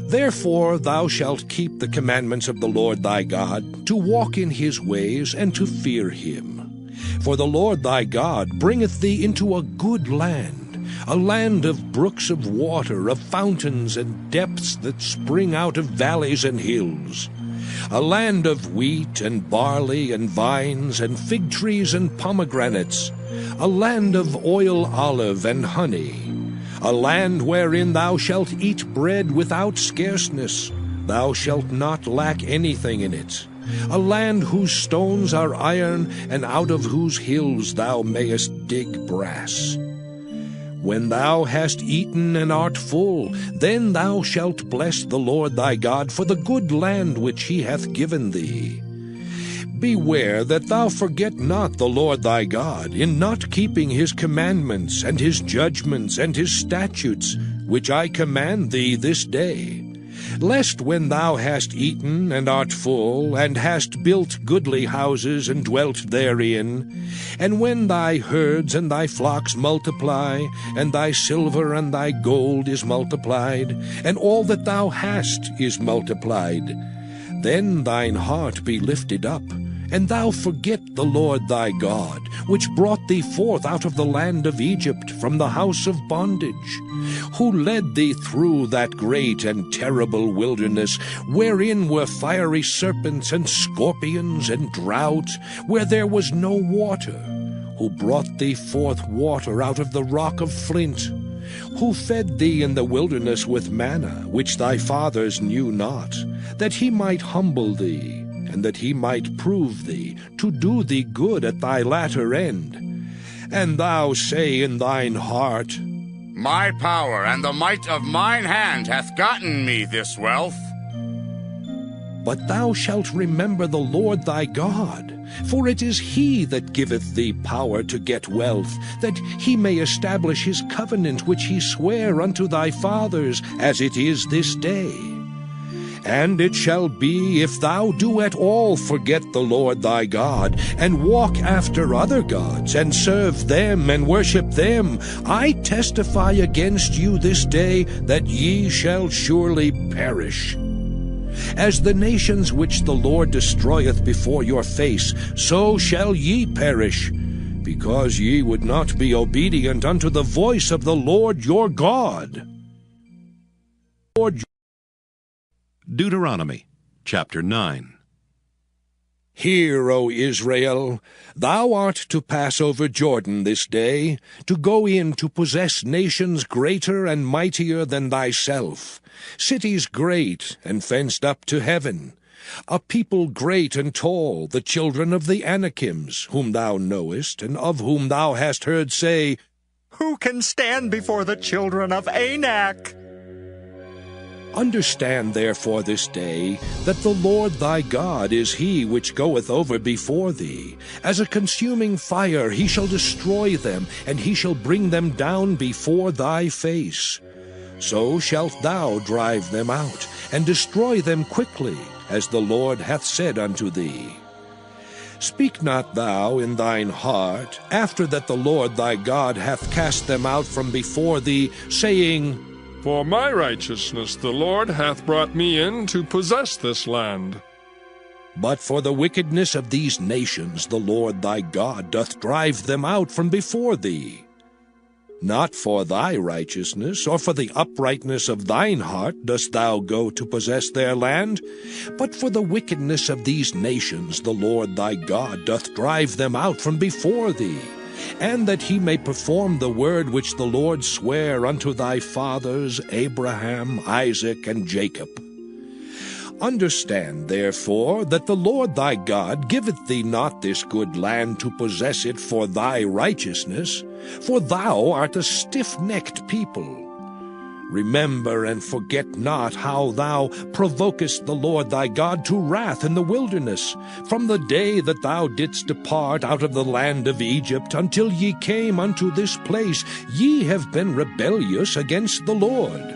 S2: Therefore thou shalt keep the commandments of the Lord thy God, to walk in his ways, and to fear him. For the Lord thy God bringeth thee into a good land, a land of brooks of water, of fountains and depths that spring out of valleys and hills, a land of wheat and barley and vines and fig trees and pomegranates, a land of oil, olive, and honey, a land wherein thou shalt eat bread without scarceness, thou shalt not lack anything in it, a land whose stones are iron, and out of whose hills thou mayest dig brass. When thou hast eaten and art full, then thou shalt bless the Lord thy God for the good land which he hath given thee. Beware that thou forget not the Lord thy God, in not keeping his commandments, and his judgments, and his statutes, which I command thee this day, lest when thou hast eaten and art full, and hast built goodly houses and dwelt therein, and when thy herds and thy flocks multiply, and thy silver and thy gold is multiplied, and all that thou hast is multiplied, then thine heart be lifted up, and thou forget the Lord thy God, which brought thee forth out of the land of Egypt from the house of bondage, who led thee through that great and terrible wilderness, wherein were fiery serpents and scorpions and drought, where there was no water, who brought thee forth water out of the rock of flint, who fed thee in the wilderness with manna, which thy fathers knew not, that he might humble thee, and that he might prove thee, to do thee good at thy latter end. And thou say in thine heart,
S10: My power and the might of mine hand hath gotten me this wealth.
S2: But thou shalt remember the Lord thy God, for it is he that giveth thee power to get wealth, that he may establish his covenant which he sware unto thy fathers, as it is this day. And it shall be, if thou do at all forget the Lord thy God, and walk after other gods, and serve them, and worship them, I testify against you this day that ye shall surely perish. As the nations which the Lord destroyeth before your face, so shall ye perish, because ye would not be obedient unto the voice of the Lord your God.
S1: Deuteronomy chapter 9.
S2: Hear, O Israel, thou art to pass over Jordan this day, to go in to possess nations greater and mightier than thyself, cities great and fenced up to heaven, a people great and tall, the children of the Anakims, whom thou knowest, and of whom thou hast heard say,
S4: Who can stand before the children of Anak?
S2: Understand therefore this day that the Lord thy God is he which goeth over before thee. As a consuming fire he shall destroy them, and he shall bring them down before thy face. So shalt thou drive them out, and destroy them quickly, as the Lord hath said unto thee. Speak not thou in thine heart, after that the Lord thy God hath cast them out from before thee, saying,
S10: For my righteousness the Lord hath brought me in to possess this land.
S2: But for the wickedness of these nations the Lord thy God doth drive them out from before thee. Not for thy righteousness, or for the uprightness of thine heart dost thou go to possess their land, but for the wickedness of these nations the Lord thy God doth drive them out from before thee, and that he may perform the word which the Lord sware unto thy fathers Abraham, Isaac, and Jacob. Understand, therefore, that the Lord thy God giveth thee not this good land to possess it for thy righteousness, for thou art a stiff-necked people. Remember and forget not how thou provokest the Lord thy God to wrath in the wilderness, from the day that thou didst depart out of the land of Egypt until ye came unto this place. Ye have been rebellious against the Lord.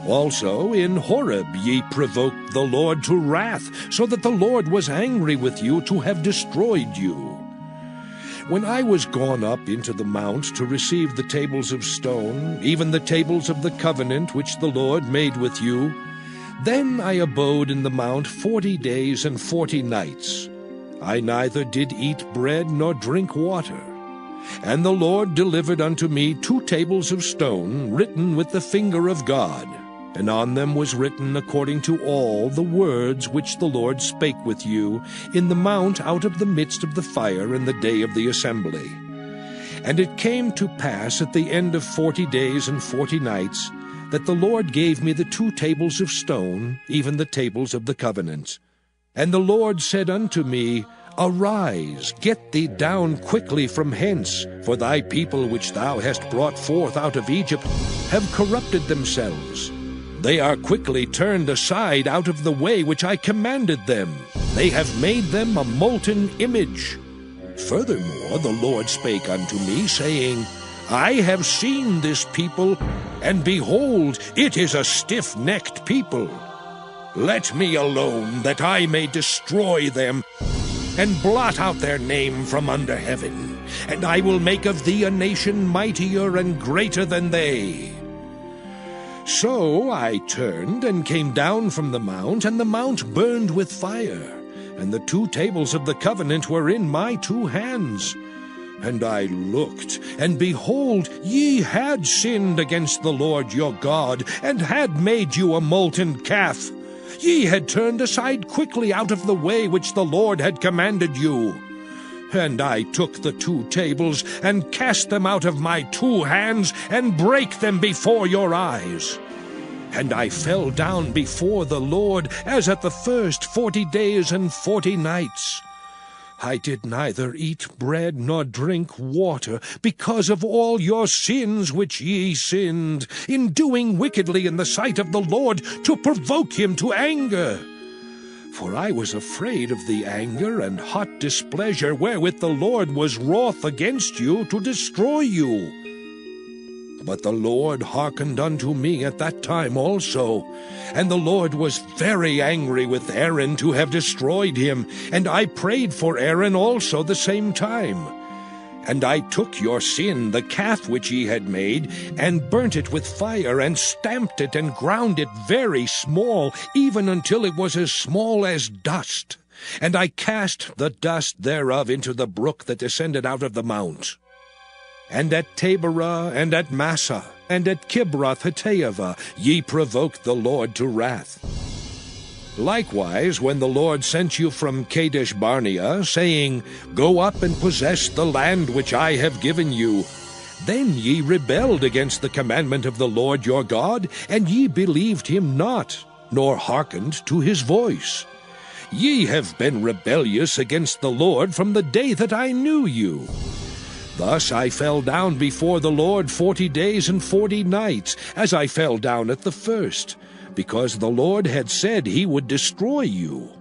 S2: Also in Horeb ye provoked the Lord to wrath, so that the Lord was angry with you to have destroyed you. When I was gone up into the mount to receive the tables of stone, even the tables of the covenant which the Lord made with you, then I abode in the mount 40 days and 40 nights. I neither did eat bread nor drink water. And the Lord delivered unto me 2 tables of stone, written with the finger of God, and on them was written according to all the words which the Lord spake with you in the mount out of the midst of the fire in the day of the assembly. And it came to pass at the end of 40 days and 40 nights that the Lord gave me the 2 tables of stone, even the tables of the covenant. And the Lord said unto me, Arise, get thee down quickly from hence, for thy people which thou hast brought forth out of Egypt have corrupted themselves. They are quickly turned aside out of the way which I commanded them. They have made them a molten image. Furthermore the Lord spake unto me, saying, I have seen this people, and behold, it is a stiff-necked people. Let me alone, that I may destroy them, and blot out their name from under heaven, and I will make of thee a nation mightier and greater than they. So I turned and came down from the mount, and the mount burned with fire, and the 2 tables of the covenant were in my 2 hands. And I looked, and behold, ye had sinned against the Lord your God, and had made you a molten calf. Ye had turned aside quickly out of the way which the Lord had commanded you. And I took the 2 tables, and cast them out of my 2 hands, and brake them before your eyes. And I fell down before the Lord, as at the first 40 days and 40 nights. I did neither eat bread nor drink water, because of all your sins which ye sinned, in doing wickedly in the sight of the Lord, to provoke him to anger. For I was afraid of the anger and hot displeasure wherewith the Lord was wroth against you to destroy you. But the Lord hearkened unto me at that time also, and the Lord was very angry with Aaron to have destroyed him, and I prayed for Aaron also the same time. And I took your sin, the calf which ye had made, and burnt it with fire, and stamped it, and ground it very small, even until it was as small as dust. And I cast the dust thereof into the brook that descended out of the mount. And at Taberah, and at Massah, and at Kibroth-Hattaavah ye provoked the Lord to wrath. Likewise, when the Lord sent you from Kadesh-barnea, saying, Go up and possess the land which I have given you, then ye rebelled against the commandment of the Lord your God, and ye believed him not, nor hearkened to his voice. Ye have been rebellious against the Lord from the day that I knew you. Thus I fell down before the Lord 40 days and 40 nights, as I fell down at the first, because the Lord had said he would destroy you.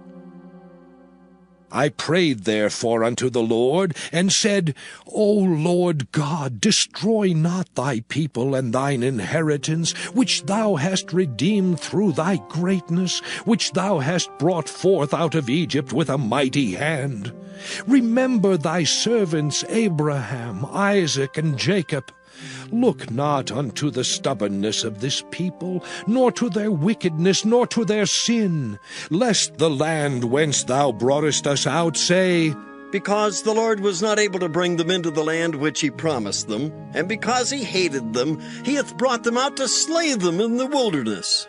S2: I prayed therefore unto the Lord, and said, O Lord God, destroy not thy people and thine inheritance, which thou hast redeemed through thy greatness, which thou hast brought forth out of Egypt with a mighty hand. Remember thy servants Abraham, Isaac, and Jacob. Look not unto the stubbornness of this people, nor to their wickedness, nor to their sin, lest the land whence thou broughtest us out say,
S11: Because the Lord was not able to bring them into the land which he promised them, and because he hated them, he hath brought them out to slay them in the wilderness.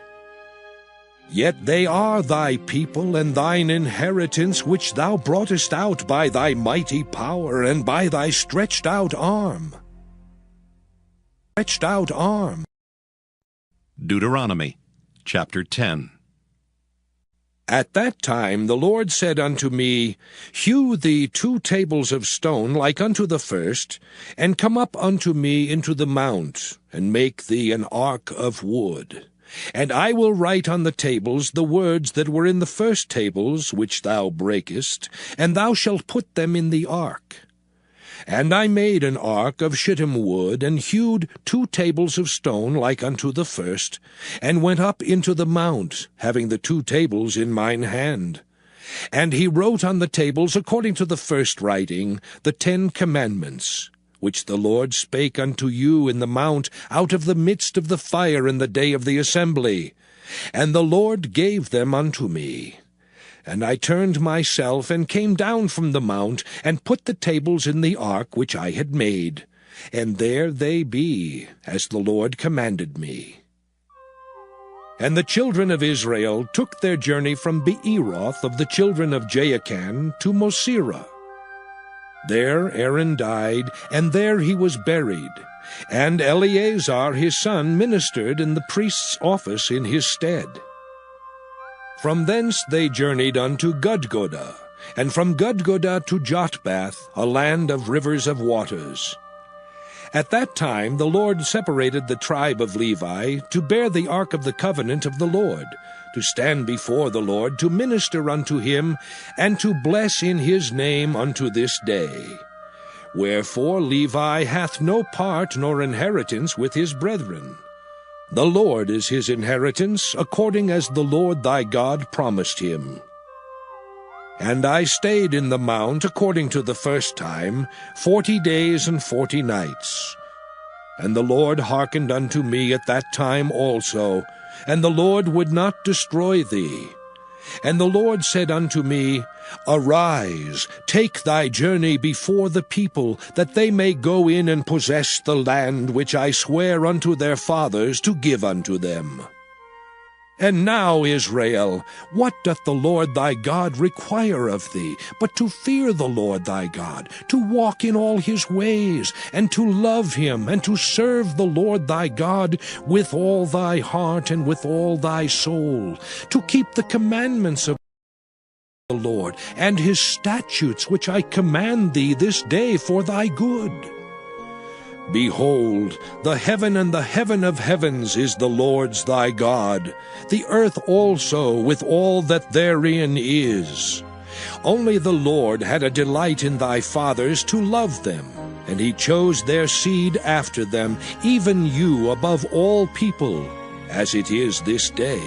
S2: Yet they are thy people and thine inheritance, which thou broughtest out by thy mighty power and by thy stretched out arm.
S1: Deuteronomy chapter 10.
S2: At that time the Lord said unto me, Hew thee 2 tables of stone like unto the first, and come up unto me into the mount, and make thee an ark of wood. And I will write on the tables the words that were in the first tables which thou breakest, and thou shalt put them in the ark. And I made an ark of shittim wood, and hewed 2 tables of stone like unto the first, and went up into the mount, having the 2 tables in mine hand. And he wrote on the tables, according to the first writing, the 10 commandments, which the Lord spake unto you in the mount out of the midst of the fire in the day of the assembly. And the Lord gave them unto me. And I turned myself, and came down from the mount, and put the tables in the ark which I had made. And there they be, as the Lord commanded me. And the children of Israel took their journey from Beeroth of the children of Jaakan to Mosera. There Aaron died, and there he was buried. And Eleazar his son ministered in the priest's office in his stead. From thence they journeyed unto Gudgodah, and from Gudgodah to Jotbath, a land of rivers of waters. At that time the Lord separated the tribe of Levi to bear the ark of the covenant of the Lord, to stand before the Lord, to minister unto him, and to bless in his name unto this day. Wherefore Levi hath no part nor inheritance with his brethren. The Lord is his inheritance, according as the Lord thy God promised him. And I stayed in the mount, according to the first time, 40 days and 40 nights. And the Lord hearkened unto me at that time also, and the Lord would not destroy thee. And the Lord said unto me, Arise, take thy journey before the people, that they may go in and possess the land which I swear unto their fathers to give unto them. And now, Israel, what doth the Lord thy God require of thee, but to fear the Lord thy God, to walk in all his ways, and to love him, and to serve the Lord thy God with all thy heart and with all thy soul, to keep the commandments of the Lord, and his statutes which I command thee this day for thy good? Behold, the heaven and the heaven of heavens is the Lord's thy God, the earth also with all that therein is. Only the Lord had a delight in thy fathers to love them, and he chose their seed after them, even you above all people, as it is this day.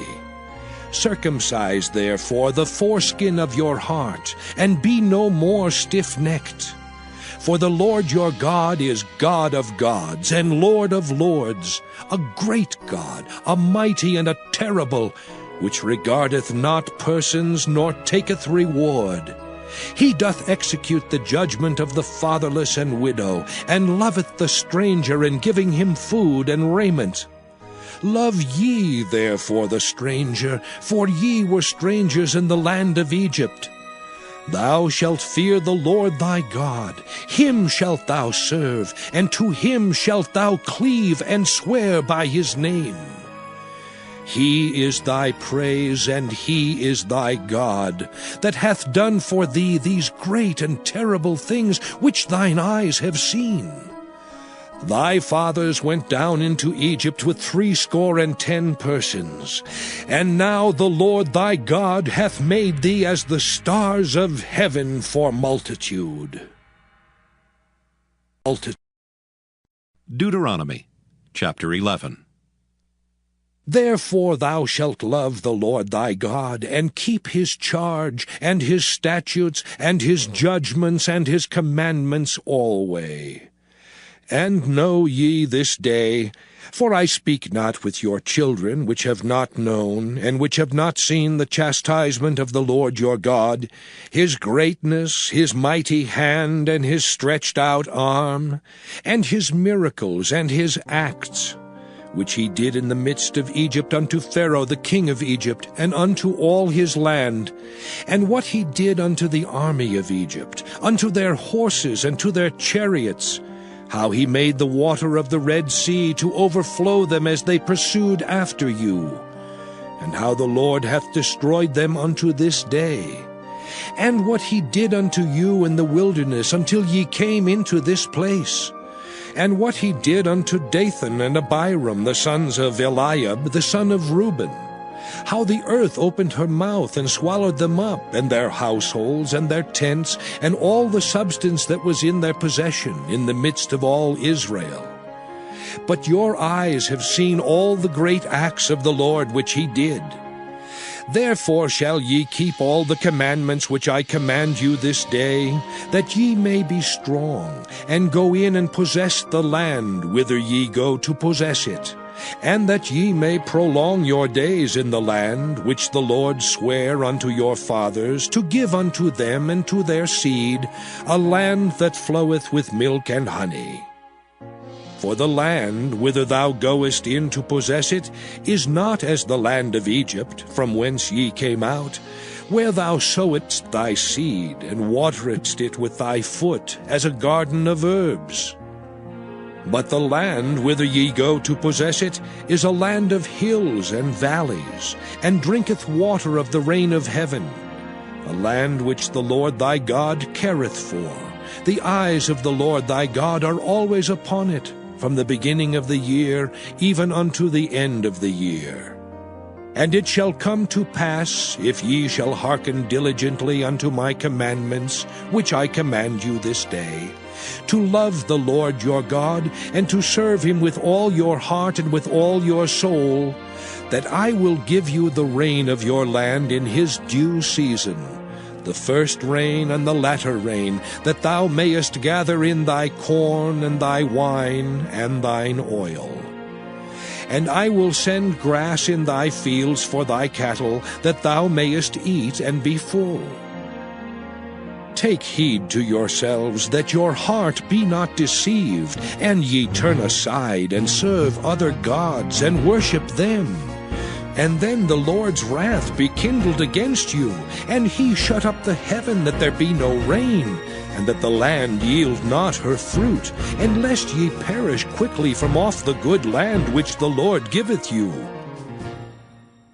S2: Circumcise therefore the foreskin of your heart, and be no more stiff-necked. For the Lord your God is God of gods and Lord of lords, a great God, a mighty and a terrible, which regardeth not persons nor taketh reward. He doth execute the judgment of the fatherless and widow, and loveth the stranger in giving him food and raiment. Love ye therefore the stranger, for ye were strangers in the land of Egypt. Thou shalt fear the Lord thy God, him shalt thou serve, and to him shalt thou cleave and swear by his name. He is thy praise, and he is thy God, that hath done for thee these great and terrible things which thine eyes have seen. Thy fathers went down into Egypt with 70 persons, and now the Lord thy God hath made thee as the stars of heaven for multitude.
S1: Deuteronomy chapter 11.
S2: Therefore thou shalt love the Lord thy God, and keep his charge, and his statutes, and his judgments, and his commandments alway. And know ye this day, for I speak not with your children, which have not known, and which have not seen the chastisement of the Lord your God, his greatness, his mighty hand, and his stretched out arm, and his miracles, and his acts, which he did in the midst of Egypt unto Pharaoh the king of Egypt, and unto all his land, and what he did unto the army of Egypt, unto their horses, and to their chariots, how he made the water of the Red Sea to overflow them as they pursued after you, and how the Lord hath destroyed them unto this day, and what he did unto you in the wilderness until ye came into this place, and what he did unto Dathan and Abiram, the sons of Eliab, the son of Reuben, how the earth opened her mouth and swallowed them up, and their households, and their tents, and all the substance that was in their possession, in the midst of all Israel. But your eyes have seen all the great acts of the Lord which he did. Therefore shall ye keep all the commandments which I command you this day, that ye may be strong, and go in and possess the land whither ye go to possess it, and that ye may prolong your days in the land which the Lord sware unto your fathers to give unto them and to their seed, a land that floweth with milk and honey. For the land whither thou goest in to possess it is not as the land of Egypt, from whence ye came out, where thou sowedst thy seed, and wateredst it with thy foot, as a garden of herbs. But the land whither ye go to possess it is a land of hills and valleys, and drinketh water of the rain of heaven, a land which the Lord thy God careth for. The eyes of the Lord thy God are always upon it, from the beginning of the year even unto the end of the year. And it shall come to pass, if ye shall hearken diligently unto my commandments, which I command you this day, to love the Lord your God, and to serve him with all your heart and with all your soul, that I will give you the rain of your land in his due season, the first rain and the latter rain, that thou mayest gather in thy corn and thy wine and thine oil. And I will send grass in thy fields for thy cattle, that thou mayest eat and be full. Take heed to yourselves, that your heart be not deceived, and ye turn aside and serve other gods and worship them. And then the Lord's wrath be kindled against you, and he shut up the heaven that there be no rain, and that the land yield not her fruit, and lest ye perish quickly from off the good land which the Lord giveth you.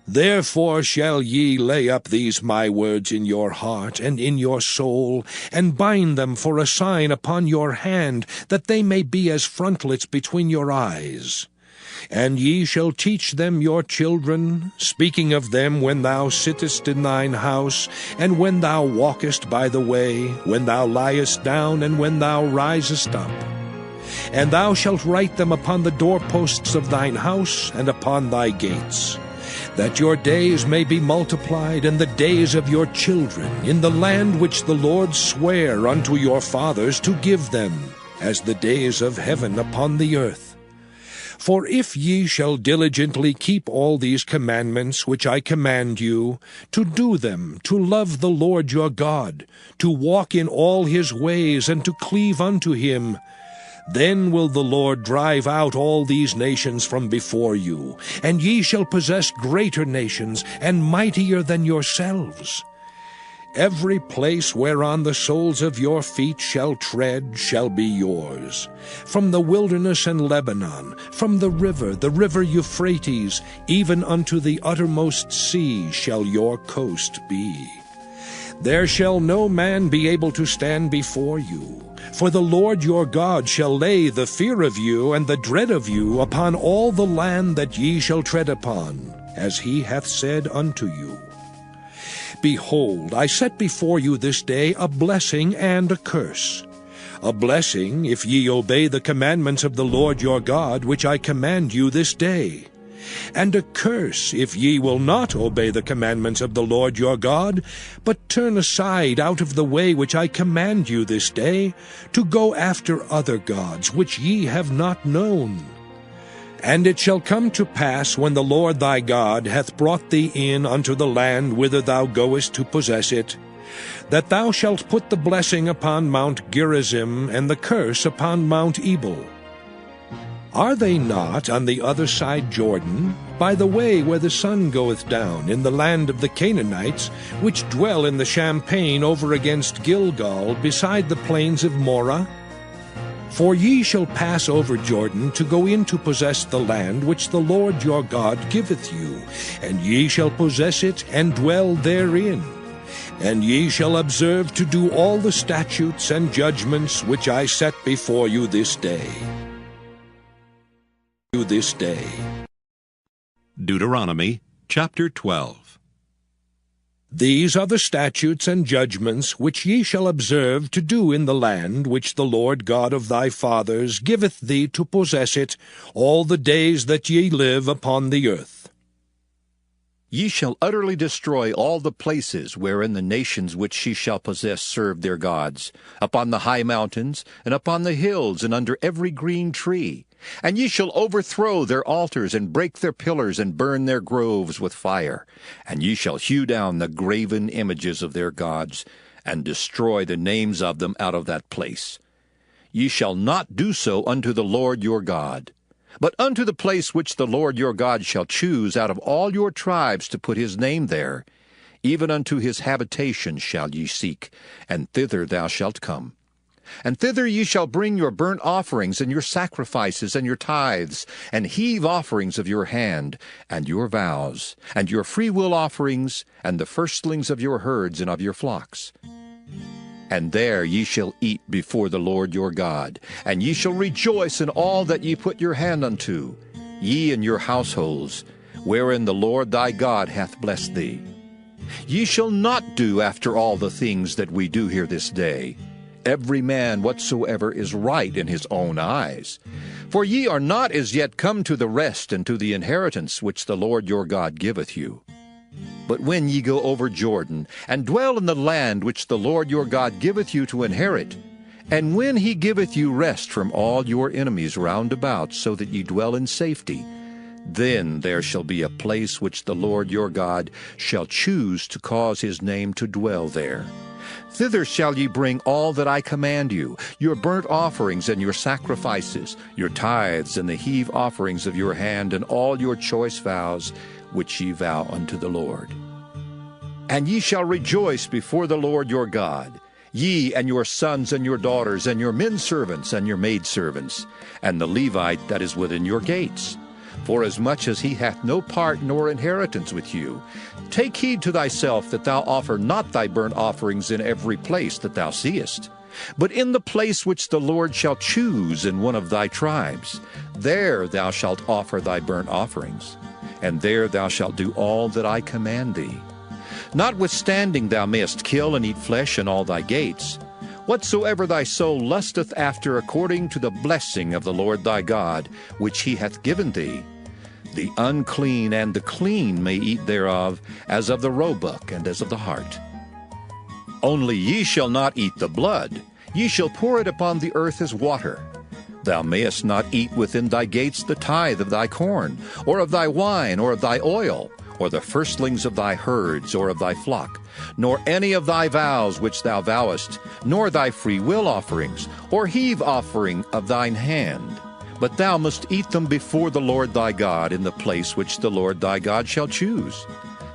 S2: Therefore shall ye lay up these my words in your heart and in your soul, and bind them for a sign upon your hand, that they may be as frontlets between your eyes. And ye shall teach them your children, speaking of them when thou sittest in thine house, and when thou walkest by the way, when thou liest down, and when thou risest up. And thou shalt write them upon the doorposts of thine house, and upon thy gates, that your days may be multiplied, and the days of your children, in the land which the Lord sware unto your fathers to give them, as the days of heaven upon the earth. For if ye shall diligently keep all these commandments which I command you, to do them, to love the Lord your God, to walk in all his ways, and to cleave unto him, then will the Lord drive out all these nations from before you, and ye shall possess greater nations, and mightier than yourselves. Every place whereon the soles of your feet shall tread shall be yours. From the wilderness and Lebanon, from the river Euphrates, even unto the uttermost sea shall your coast be. There shall no man be able to stand before you. For the Lord your God shall lay the fear of you and the dread of you upon all the land that ye shall tread upon, as he hath said unto you. Behold, I set before you this day a blessing and a curse. A blessing, if ye obey the commandments of the Lord your God, which I command you this day. And a curse, if ye will not obey the commandments of the Lord your God, but turn aside out of the way which I command you this day, to go after other gods, which ye have not known. And it shall come to pass, when the Lord thy God hath brought thee in unto the land whither thou goest to possess it, that thou shalt put the blessing upon Mount Gerizim, and the curse upon Mount Ebal. Are they not on the other side Jordan, by the way where the sun goeth down, in the land of the Canaanites, which dwell in the champaign over against Gilgal, beside the plains of Morah? For ye shall pass over Jordan to go in to possess the land which the Lord your God giveth you, and ye shall possess it and dwell therein. And ye shall observe to do all the statutes and judgments which I set before you this day.
S1: Deuteronomy chapter 12.
S2: These are the statutes and judgments which ye shall observe to do in the land which the Lord God of thy fathers giveth thee to possess it all the days that ye live upon the earth.
S12: Ye shall utterly destroy all the places wherein the nations which ye shall possess serve their gods, upon the high mountains, and upon the hills, and under every green tree. And ye shall overthrow their altars, and break their pillars, and burn their groves with fire. And ye shall hew down the graven images of their gods, and destroy the names of them out of that place. Ye shall not do so unto the Lord your God, but unto the place which the Lord your God shall choose out of all your tribes to put his name there, even unto his habitation shall ye seek, and thither thou shalt come. And thither ye shall bring your burnt offerings, and your sacrifices, and your tithes, and heave offerings of your hand, and your vows, and your freewill offerings, and the firstlings of your herds and of your flocks. And there ye shall eat before the Lord your God, and ye shall rejoice in all that ye put your hand unto, ye and your households, wherein the Lord thy God hath blessed thee. Ye shall not do after all the things that we do here this day, every man whatsoever is right in his own eyes. For ye are not as yet come to the rest and to the inheritance which the Lord your God giveth you. But when ye go over Jordan, and dwell in the land which the Lord your God giveth you to inherit, and when he giveth you rest from all your enemies round about, so that ye dwell in safety, then there shall be a place which the Lord your God shall choose to cause his name to dwell there. Thither shall ye bring all that I command you, your burnt offerings and your sacrifices, your tithes and the heave offerings of your hand, and all your choice vows, which ye vow unto the Lord. And ye shall rejoice before the Lord your God, ye and your sons and your daughters, and your men servants and your maidservants, and the Levite that is within your gates. forasmuch as he hath no part nor inheritance with you. Take heed to thyself that thou offer not thy burnt offerings in every place that thou seest, but in the place which the Lord shall choose in one of thy tribes. There thou shalt offer thy burnt offerings, and there thou shalt do all that I command thee. Notwithstanding thou mayest kill and eat flesh in all thy gates. Whatsoever thy soul lusteth after according to the blessing of the Lord thy God, which he hath given thee, the unclean and the clean may eat thereof, as of the roebuck and as of the hart. Only ye shall not eat the blood, ye shall pour it upon the earth as water. Thou mayest not eat within thy gates the tithe of thy corn, or of thy wine, or of thy oil, or the firstlings of thy herds, or of thy flock, nor any of thy vows which thou vowest, nor thy freewill offerings, or heave offering of thine hand. But thou must eat them before the Lord thy God in the place which the Lord thy God shall choose.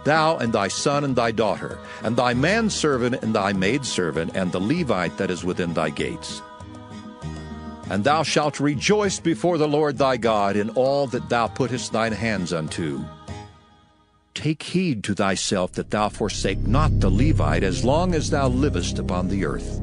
S12: Thou and thy son and thy daughter, and thy manservant and thy maidservant, and the Levite that is within thy gates. And thou shalt rejoice before the Lord thy God in all that thou puttest thine hands unto. Take heed to thyself that thou forsake not the Levite as long as thou livest upon the earth.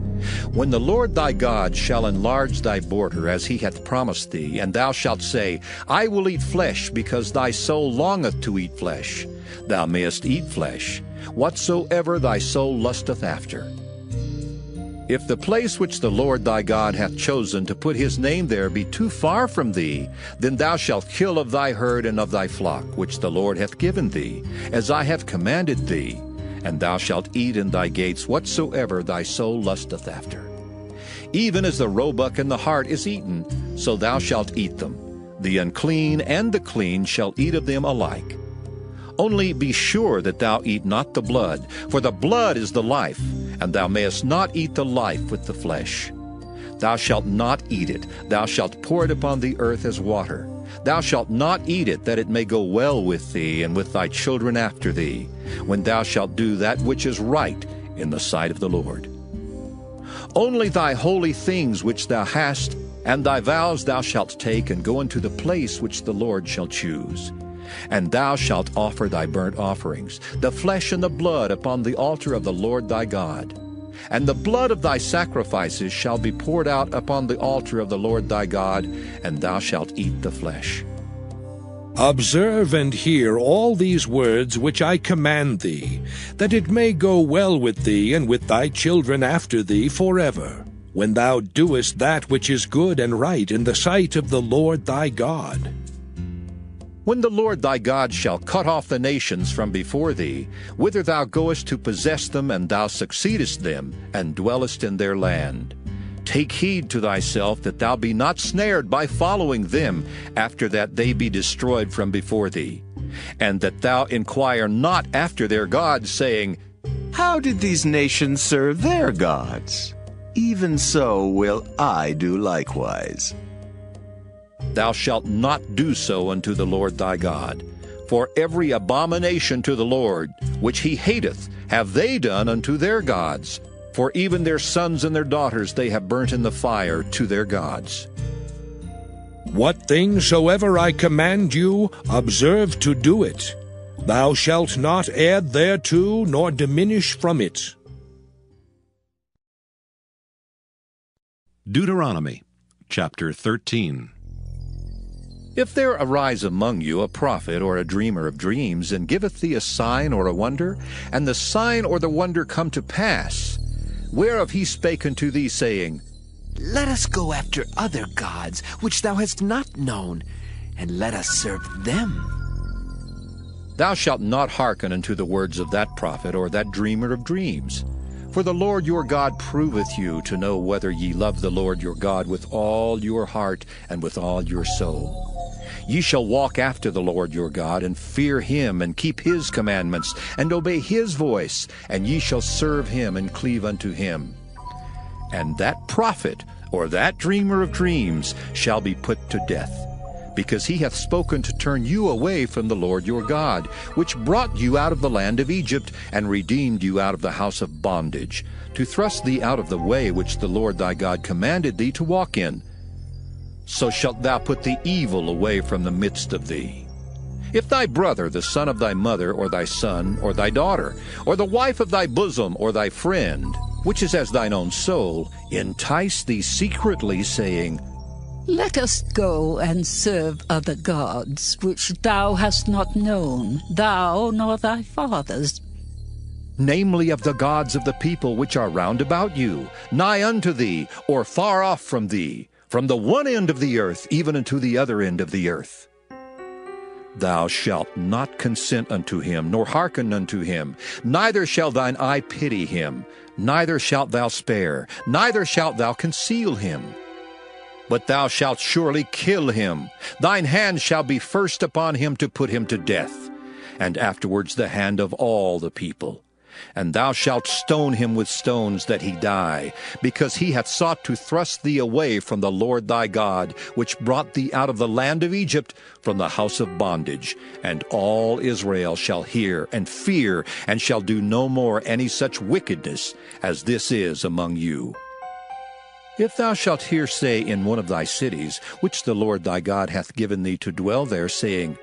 S12: When the Lord thy God shall enlarge thy border as he hath promised thee, and thou shalt say, I will eat flesh, because thy soul longeth to eat flesh, thou mayest eat flesh, whatsoever thy soul lusteth after. If the place which the Lord thy God hath chosen to put his name there be too far from thee, then thou shalt kill of thy herd and of thy flock, which the Lord hath given thee, as I have commanded thee, and thou shalt eat in thy gates whatsoever thy soul lusteth after. Even as the roebuck and the hart is eaten, so thou shalt eat them. The unclean and the clean shall eat of them alike. Only be sure that thou eat not the blood, for the blood is the life, and thou mayest not eat the life with the flesh. Thou shalt not eat it, thou shalt pour it upon the earth as water. Thou shalt not eat it, that it may go well with thee and with thy children after thee, when thou shalt do that which is right in the sight of the Lord. Only thy holy things which thou hast, and thy vows thou shalt take, and go into the place which the Lord shall choose. And thou shalt offer thy burnt offerings, the flesh and the blood, upon the altar of the Lord thy God. And the blood of thy sacrifices shall be poured out upon the altar of the Lord thy God, and thou shalt eat the flesh.
S2: Observe and hear all these words which I command thee, that it may go well with thee and with thy children after thee forever, when thou doest that which is good and right in the sight of the Lord thy God.
S12: When the Lord thy God shall cut off the nations from before thee, whither thou goest to possess them, and thou succeedest them, and dwellest in their land, take heed to thyself that thou be not snared by following them, after that they be destroyed from before thee, and that thou inquire not after their gods, saying,
S13: How did these nations serve their gods? Even so will I do likewise.
S12: Thou shalt not do so unto the Lord thy God. For every abomination to the Lord, which he hateth, have they done unto their gods. For even their sons and their daughters they have burnt in the fire to their gods.
S2: What things soever I command you, observe to do it. Thou shalt not add thereto, nor diminish from it.
S1: Deuteronomy chapter 13.
S12: If there arise among you a prophet or a dreamer of dreams, and giveth thee a sign or a wonder, and the sign or the wonder come to pass, whereof he spake unto thee, saying,
S14: Let us go after other gods, which thou hast not known, and let us serve them.
S12: Thou shalt not hearken unto the words of that prophet or that dreamer of dreams. For the Lord your God proveth you to know whether ye love the Lord your God with all your heart and with all your soul. Ye shall walk after the Lord your God, and fear him, and keep his commandments, and obey his voice, and ye shall serve him, and cleave unto him. And that prophet, or that dreamer of dreams, shall be put to death, because he hath spoken to turn you away from the Lord your God, which brought you out of the land of Egypt, and redeemed you out of the house of bondage, to thrust thee out of the way which the Lord thy God commanded thee to walk in. so shalt thou put the evil away from the midst of thee. If thy brother, the son of thy mother, or thy son, or thy daughter, or the wife of thy bosom, or thy friend, which is as thine own soul, entice thee secretly, saying,
S15: Let us go and serve other gods, which thou hast not known, thou nor thy fathers,
S12: namely of the gods of the people which are round about you, nigh unto thee, or far off from thee, from the one end of the earth even unto the other end of the earth. Thou shalt not consent unto him, nor hearken unto him, neither shall thine eye pity him, neither shalt thou spare, neither shalt thou conceal him. But thou shalt surely kill him. Thine hand shall be first upon him to put him to death, and afterwards the hand of all the people. And thou shalt stone him with stones that he die, because he hath sought to thrust thee away from the Lord thy God, which brought thee out of the land of Egypt, from the house of bondage. And all Israel shall hear and fear, and shall do no more any such wickedness as this is among you. If thou shalt hear say in one of thy cities, which the Lord thy God hath given thee to dwell there, saying,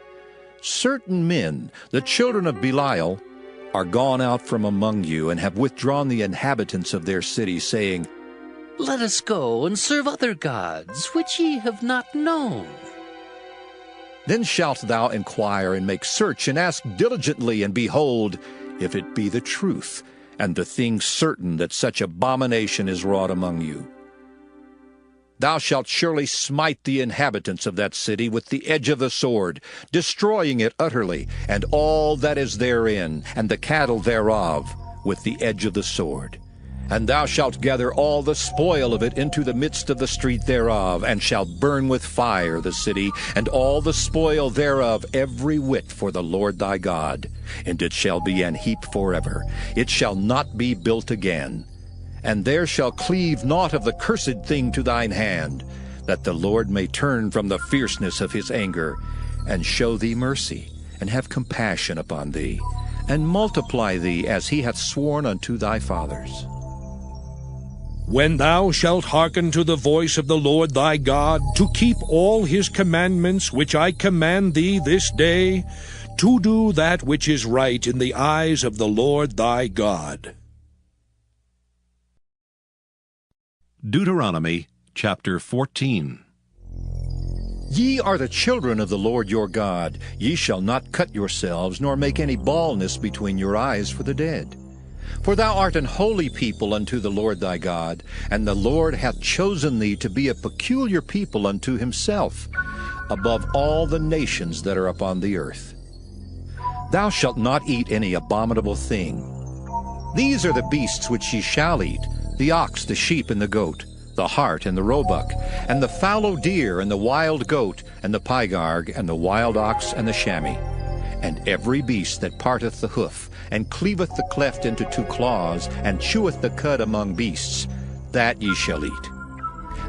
S12: Certain men, the children of Belial, are gone out from among you, and have withdrawn the inhabitants of their city, saying,
S3: Let us go and serve other gods, which ye have not known.
S12: Then shalt thou inquire and make search, and ask diligently, and behold, if it be the truth, and the thing certain that such abomination is wrought among you. Thou shalt surely smite the inhabitants of that city with the edge of the sword, destroying it utterly, and all that is therein, and the cattle thereof, with the edge of the sword. And thou shalt gather all the spoil of it into the midst of the street thereof, and shalt burn with fire the city, and all the spoil thereof every whit for the Lord thy God. And it shall be an heap forever. It shall not be built again. And there shall cleave naught of the cursed thing to thine hand, that the Lord may turn from the fierceness of his anger, and show thee mercy, and have compassion upon thee, and multiply thee as he hath sworn unto thy fathers.
S2: When thou shalt hearken to the voice of the Lord thy God, to keep all his commandments which I command thee this day, to do that which is right in the eyes of the Lord thy God.
S1: Deuteronomy chapter 14.
S12: Ye are the children of the Lord your God. Ye shall not cut yourselves, nor make any baldness between your eyes for the dead. For thou art an holy people unto the Lord thy God, and the Lord hath chosen thee to be a peculiar people unto himself, above all the nations that are upon the earth. Thou shalt not eat any abominable thing. These are the beasts which ye shall eat, the ox, the sheep, and the goat, the hart, and the roebuck, and the fallow deer, and the wild goat, and the pygarg, and the wild ox, and the chamois, and every beast that parteth the hoof, and cleaveth the cleft into two claws, and cheweth the cud among beasts, that ye shall eat.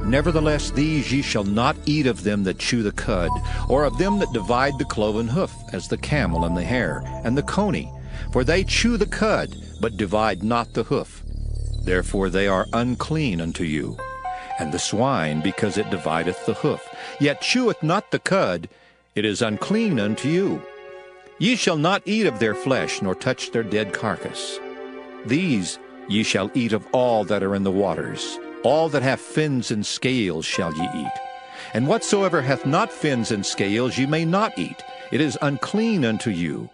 S12: Nevertheless these ye shall not eat of them that chew the cud, or of them that divide the cloven hoof, as the camel, and the hare, and the coney, for they chew the cud, but divide not the hoof. Therefore they are unclean unto you. And the swine, because it divideth the hoof, yet cheweth not the cud, it is unclean unto you. Ye shall not eat of their flesh, nor touch their dead carcass. These ye shall eat of all that are in the waters. All that have fins and scales shall ye eat. And whatsoever hath not fins and scales ye may not eat. It is unclean unto you.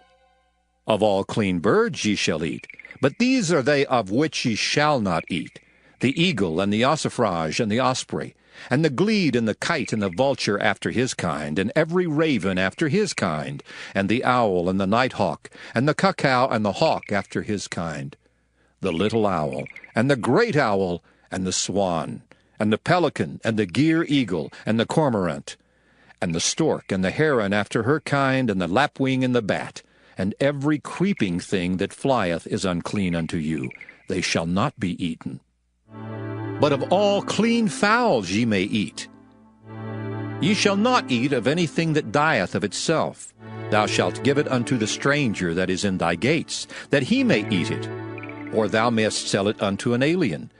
S12: Of all clean birds ye shall eat. But these are they of which ye shall not eat, the eagle, and the ossifrage, and the osprey, and the glede, and the kite, and the vulture after his kind, and every raven after his kind, and the owl, and the nighthawk, and the cuckoo, and the hawk after his kind, the little owl, and the great owl, and the swan, and the pelican, and the gier eagle, and the cormorant, and the stork, and the heron after her kind, and the lapwing, and the bat, and every creeping thing that flieth is unclean unto you. They shall not be eaten. But of all clean fowls ye may eat. Ye shall not eat of anything that dieth of itself. Thou shalt give it unto the stranger that is in thy gates, that he may eat it. Or thou mayest sell it unto an alien.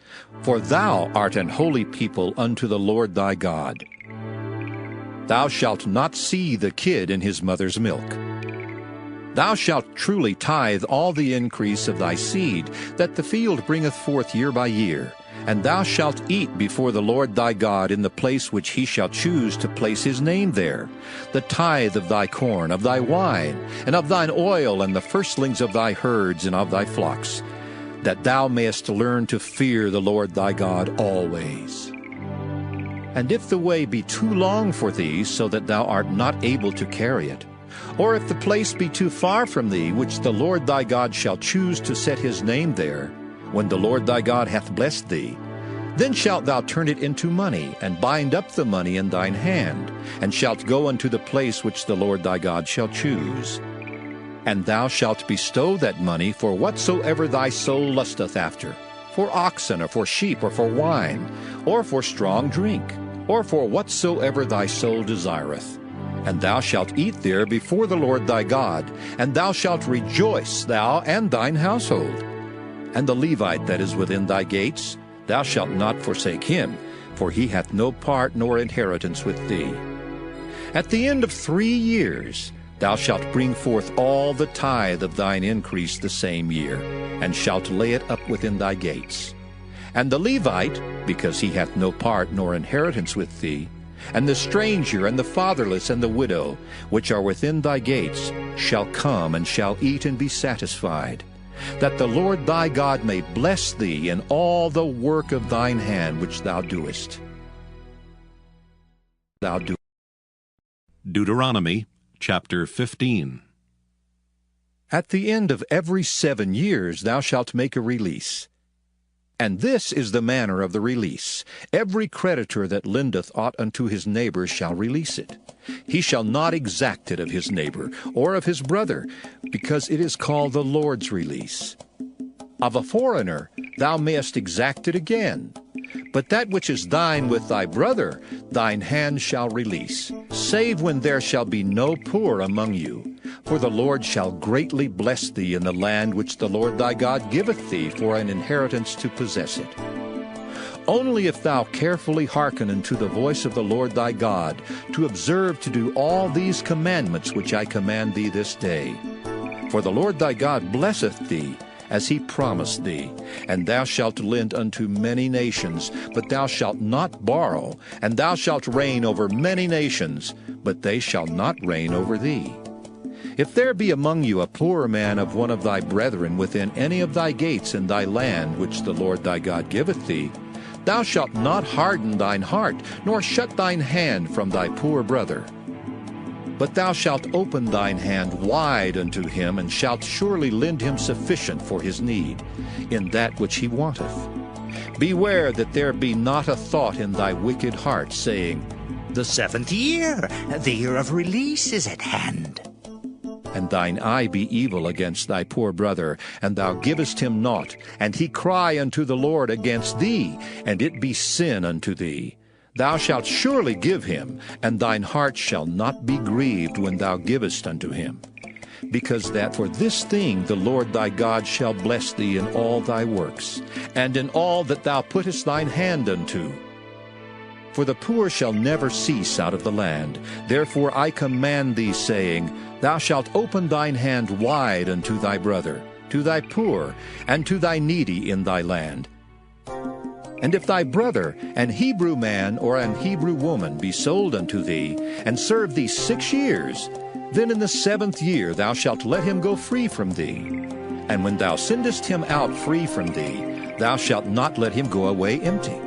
S12: For thou art an holy people unto the Lord thy God. Thou shalt not see the kid in his mother's milk. Thou shalt truly tithe all the increase of thy seed, that the field bringeth forth year by year. And thou shalt eat before the Lord thy God in the place which he shall choose to place his name there, the tithe of thy corn, of thy wine, and of thine oil, and the firstlings of thy herds and of thy flocks, that thou mayest learn to fear the Lord thy God always. And if the way be too long for thee, so that thou art not able to carry it, or if the place be too far from thee, which the Lord thy God shall choose to set his name there, when the Lord thy God hath blessed thee, then shalt thou turn it into money, and bind up the money in thine hand, and shalt go unto the place which the Lord thy God shall choose. And thou shalt bestow that money for whatsoever thy soul lusteth after, for oxen, or for sheep, or for wine, or for strong drink, or for whatsoever thy soul desireth. And thou shalt eat there before the Lord thy God, and thou shalt rejoice, thou and thine household. And the Levite that is within thy gates, thou shalt not forsake him, for he hath no part nor inheritance with thee. At the end of 3 years thou shalt bring forth all the tithe of thine increase the same year, and shalt lay it up within thy gates. And the Levite, because he hath no part nor inheritance with thee, and the stranger, and the fatherless, and the widow, which are within thy gates, shall come and shall eat and be satisfied, that the Lord thy God may bless thee in all the work of thine hand which thou doest.
S1: Deuteronomy chapter 15.
S12: At the end of every 7 years thou shalt make a release. And this is the manner of the release. Every creditor that lendeth aught unto his neighbor shall release it. He shall not exact it of his neighbor, or of his brother, because it is called the Lord's release. Of a foreigner thou mayest exact it again. But that which is thine with thy brother, thine hand shall release, save when there shall be no poor among you. For the Lord shall greatly bless thee in the land which the Lord thy God giveth thee for an inheritance to possess it. Only if thou carefully hearken unto the voice of the Lord thy God, to observe to do all these commandments which I command thee this day. For the Lord thy God blesseth thee, as he promised thee, and thou shalt lend unto many nations, but thou shalt not borrow, and thou shalt reign over many nations, but they shall not reign over thee. If there be among you a poor man of one of thy brethren within any of thy gates in thy land which the Lord thy God giveth thee, thou shalt not harden thine heart, nor shut thine hand from thy poor brother. But thou shalt open thine hand wide unto him, and shalt surely lend him sufficient for his need, in that which he wanteth. Beware that there be not a thought in thy wicked heart, saying,
S4: The 7th year, the year of release, is at hand.
S12: And thine eye be evil against thy poor brother, and thou givest him naught, and he cry unto the Lord against thee, and it be sin unto thee. Thou shalt surely give him, and thine heart shall not be grieved when thou givest unto him. Because that for this thing the Lord thy God shall bless thee in all thy works, and in all that thou puttest thine hand unto. For the poor shall never cease out of the land. Therefore I command thee, saying, Thou shalt open thine hand wide unto thy brother, to thy poor, and to thy needy in thy land. And if thy brother, an Hebrew man or an Hebrew woman, be sold unto thee, and serve thee 6 years, then in the 7th year thou shalt let him go free from thee. And when thou sendest him out free from thee, thou shalt not let him go away empty.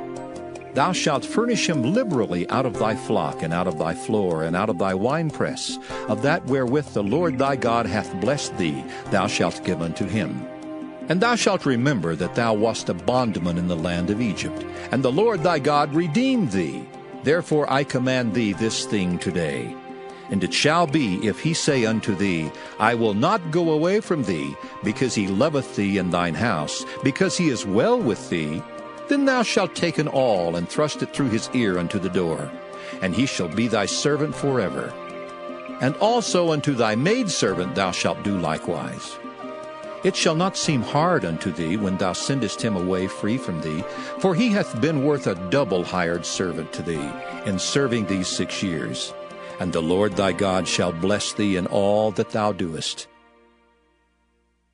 S12: Thou shalt furnish him liberally out of thy flock, and out of thy floor, and out of thy winepress, of that wherewith the Lord thy God hath blessed thee, thou shalt give unto him. And thou shalt remember that thou wast a bondman in the land of Egypt, and the Lord thy God redeemed thee. Therefore I command thee this thing today. And it shall be, if he say unto thee, I will not go away from thee, because he loveth thee in thine house, because he is well with thee, then thou shalt take an awl, and thrust it through his ear unto the door, and he shall be thy servant forever. And also unto thy maidservant thou shalt do likewise. It shall not seem hard unto thee when thou sendest him away free from thee, for he hath been worth a double hired servant to thee, in serving these 6 years. and the Lord thy God shall bless thee in all that thou doest.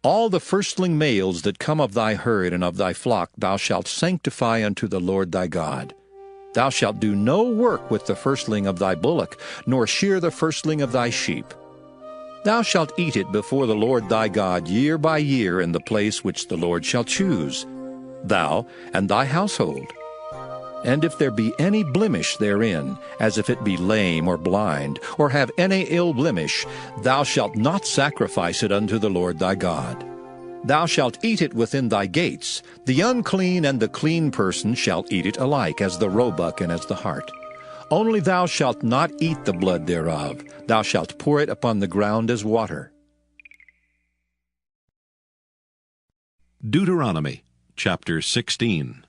S12: All the firstling males that come of thy herd and of thy flock thou shalt sanctify unto the Lord thy God. Thou shalt do no work with the firstling of thy bullock, nor shear the firstling of thy sheep. Thou shalt eat it before the Lord thy God year by year in the place which the Lord shall choose, thou and thy household. And if there be any blemish therein, as if it be lame or blind, or have any ill blemish, thou shalt not sacrifice it unto the Lord thy God. Thou shalt eat it within thy gates. The unclean and the clean person shall eat it alike, as the roebuck and as the hart. Only thou shalt not eat the blood thereof. Thou shalt pour it upon the ground as water.
S1: Deuteronomy chapter 16.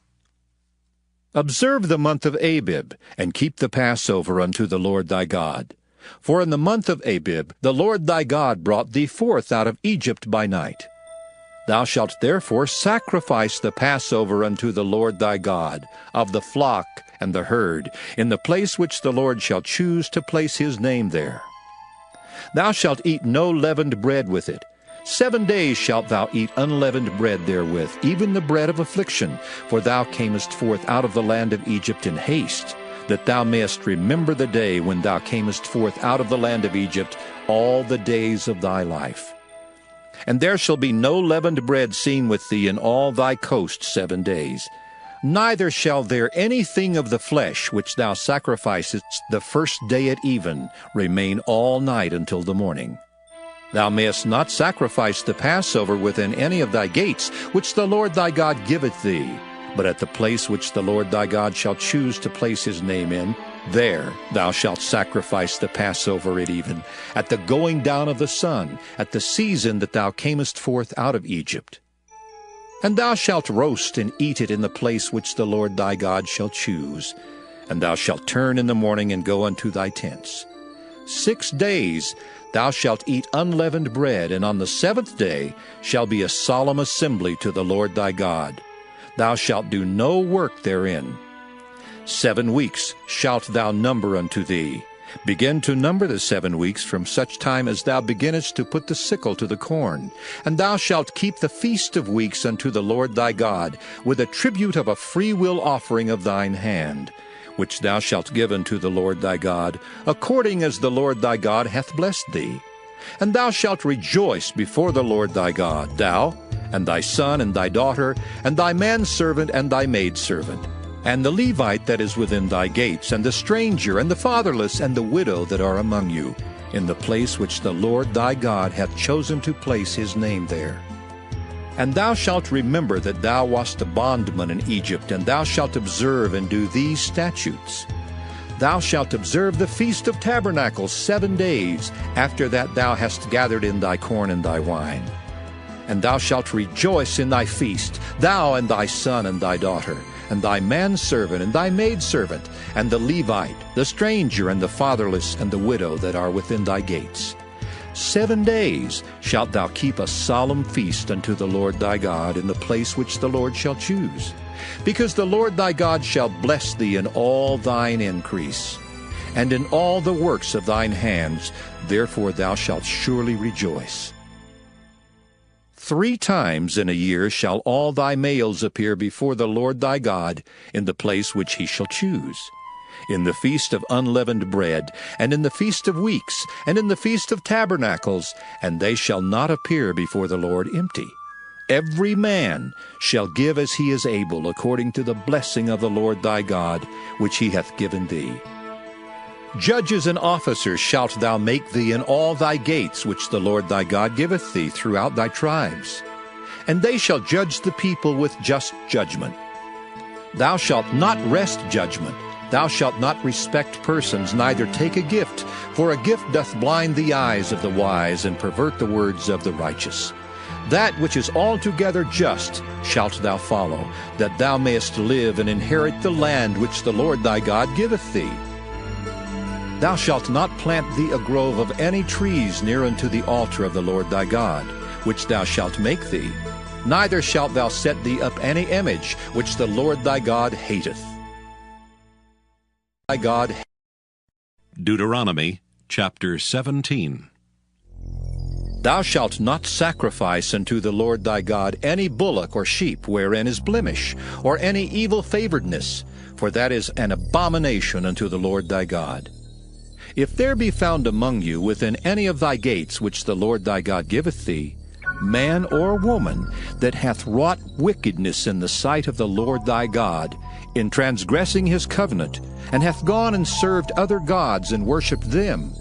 S12: Observe the month of Abib, and keep the Passover unto the Lord thy God. For in the month of Abib the Lord thy God brought thee forth out of Egypt by night. Thou shalt therefore sacrifice the Passover unto the Lord thy God, of the flock and the herd, in the place which the Lord shall choose to place his name there. Thou shalt eat no leavened bread with it. 7 days shalt thou eat unleavened bread therewith, even the bread of affliction, for thou camest forth out of the land of Egypt in haste, that thou mayest remember the day when thou camest forth out of the land of Egypt all the days of thy life. And there shall be no leavened bread seen with thee in all thy coast 7 days. Neither shall there anything of the flesh which thou sacrificest the first day at even remain all night until the morning. Thou mayest not sacrifice the Passover within any of thy gates, which the Lord thy God giveth thee, but at the place which the Lord thy God shall choose to place his name in, there thou shalt sacrifice the Passover at even, at the going down of the sun, at the season that thou camest forth out of Egypt. And thou shalt roast and eat it in the place which the Lord thy God shall choose, and thou shalt turn in the morning and go unto thy tents. 6 days thou shalt eat unleavened bread, and on the 7th day shall be a solemn assembly to the Lord thy God. Thou shalt do no work therein. 7 weeks shalt thou number unto thee. Begin to number the 7 weeks from such time as thou beginnest to put the sickle to the corn. And thou shalt keep the feast of weeks unto the Lord thy God, with a tribute of a freewill offering of thine hand, which thou shalt give unto the Lord thy God, according as the Lord thy God hath blessed thee. And thou shalt rejoice before the Lord thy God, thou, and thy son, and thy daughter, and thy manservant, and thy maidservant, and the Levite that is within thy gates, and the stranger, and the fatherless, and the widow that are among you, in the place which the Lord thy God hath chosen to place his name there. And thou shalt remember that thou wast a bondman in Egypt, and thou shalt observe and do these statutes. Thou shalt observe the Feast of Tabernacles 7 days, after that thou hast gathered in thy corn and thy wine. And thou shalt rejoice in thy feast, thou and thy son and thy daughter, and thy manservant and thy maidservant, and the Levite, the stranger, and the fatherless, and the widow that are within thy gates. 7 days shalt thou keep a solemn feast unto the Lord thy God in the place which the Lord shall choose, because the Lord thy God shall bless thee in all thine increase, and in all the works of thine hands, therefore thou shalt surely rejoice. 3 times in a year shall all thy males appear before the Lord thy God in the place which he shall choose, in the feast of unleavened bread, and in the feast of weeks, and in the feast of tabernacles, and they shall not appear before the Lord empty. Every man shall give as he is able, according to the blessing of the Lord thy God, which he hath given thee. Judges and officers shalt thou make thee in all thy gates, which the Lord thy God giveth thee throughout thy tribes. And they shall judge the people with just judgment. Thou shalt not wrest judgment. Thou shalt not respect persons, neither take a gift, for a gift doth blind the eyes of the wise, and pervert the words of the righteous. That which is altogether just shalt thou follow, that thou mayest live and inherit the land which the Lord thy God giveth thee. Thou shalt not plant thee a grove of any trees near unto the altar of the Lord thy God, which thou shalt make thee, neither shalt thou set thee up any image, which the Lord thy God hateth. Thy God
S1: Deuteronomy chapter 17.
S12: Thou shalt not sacrifice unto the Lord thy God any bullock or sheep wherein is blemish, or any evil favoredness, for that is an abomination unto the Lord thy God. If there be found among you within any of thy gates which the Lord thy God giveth thee, man or woman that hath wrought wickedness in the sight of the Lord thy God, in transgressing his covenant, and hath gone and served other gods and worshipped them,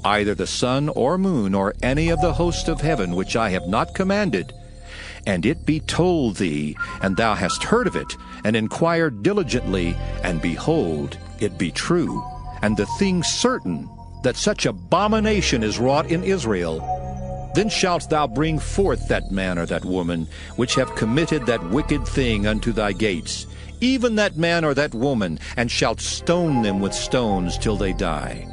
S12: either the sun or moon or any of the host of heaven which I have not commanded, and it be told thee, and thou hast heard of it, and inquired diligently, and behold, it be true, and the thing certain, that such abomination is wrought in Israel, then shalt thou bring forth that man or that woman, which have committed that wicked thing unto thy gates, even that man or that woman, and shalt stone them with stones till they die.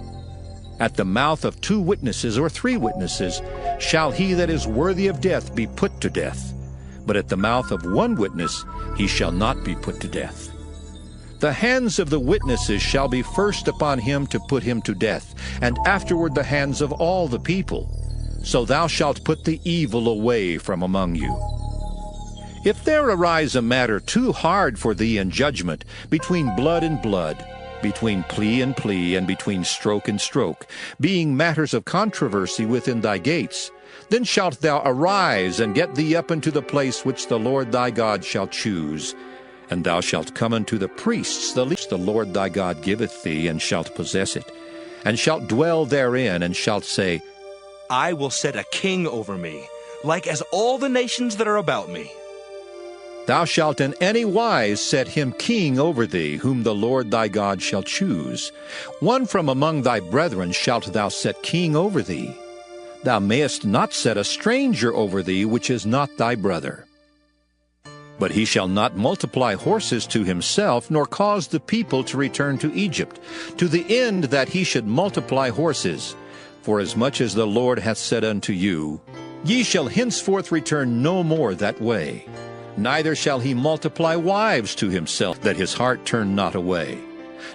S12: At the mouth of 2 witnesses or 3 witnesses shall he that is worthy of death be put to death, but at the mouth of 1 witness he shall not be put to death. The hands of the witnesses shall be first upon him to put him to death, and afterward the hands of all the people. So thou shalt put the evil away from among you. If there arise a matter too hard for thee in judgment, between blood and blood, between plea and plea, and between stroke and stroke, being matters of controversy within thy gates, then shalt thou arise and get thee up into the place which the Lord thy God shall choose. And thou shalt come unto the priests, the least the Lord thy God giveth thee, and shalt possess it, and shalt dwell therein, and shalt say,
S16: I will set a king over me, like as all the nations that are about me.
S12: Thou shalt in any wise set him king over thee, whom the Lord thy God shall choose. One from among thy brethren shalt thou set king over thee. Thou mayest not set a stranger over thee, which is not thy brother. But he shall not multiply horses to himself, nor cause the people to return to Egypt, to the end that he should multiply horses. For as much as the Lord hath said unto you, ye shall henceforth return no more that way. Neither shall he multiply wives to himself, that his heart turn not away.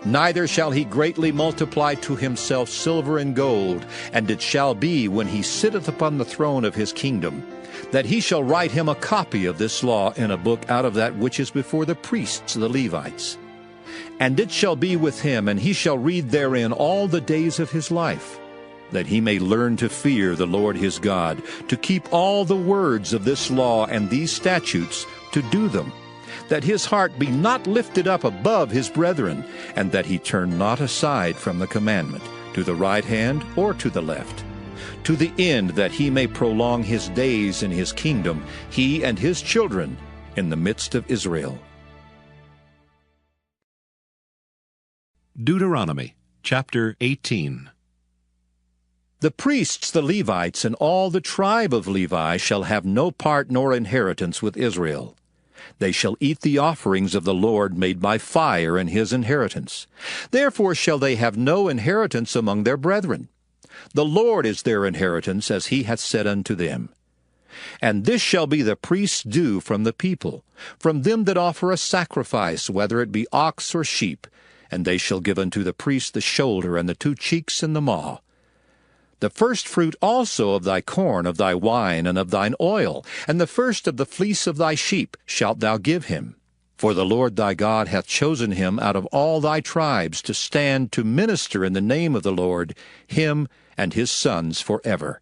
S12: Neither shall he greatly multiply to himself silver and gold. And it shall be, when he sitteth upon the throne of his kingdom, that he shall write him a copy of this law in a book out of that which is before the priests, the Levites. And it shall be with him, and he shall read therein all the days of his life, that he may learn to fear the Lord his God, to keep all the words of this law and these statutes, to do them, that his heart be not lifted up above his brethren, and that he turn not aside from the commandment, to the right hand or to the left, to the end that he may prolong his days in his kingdom, he and his children, in the midst of Israel.
S1: Deuteronomy chapter 18.
S12: The priests, the Levites, and all the tribe of Levi shall have no part nor inheritance with Israel. They shall eat the offerings of the Lord made by fire in his inheritance. Therefore shall they have no inheritance among their brethren. The Lord is their inheritance, as he hath said unto them. And this shall be the priest's due from the people, from them that offer a sacrifice, whether it be ox or sheep, and they shall give unto the priest the shoulder, and the 2 cheeks, and the maw. The first fruit also of thy corn, of thy wine, and of thine oil, and the first of the fleece of thy sheep shalt thou give him. For the Lord thy God hath chosen him out of all thy tribes to stand to minister in the name of the Lord, him and his sons forever.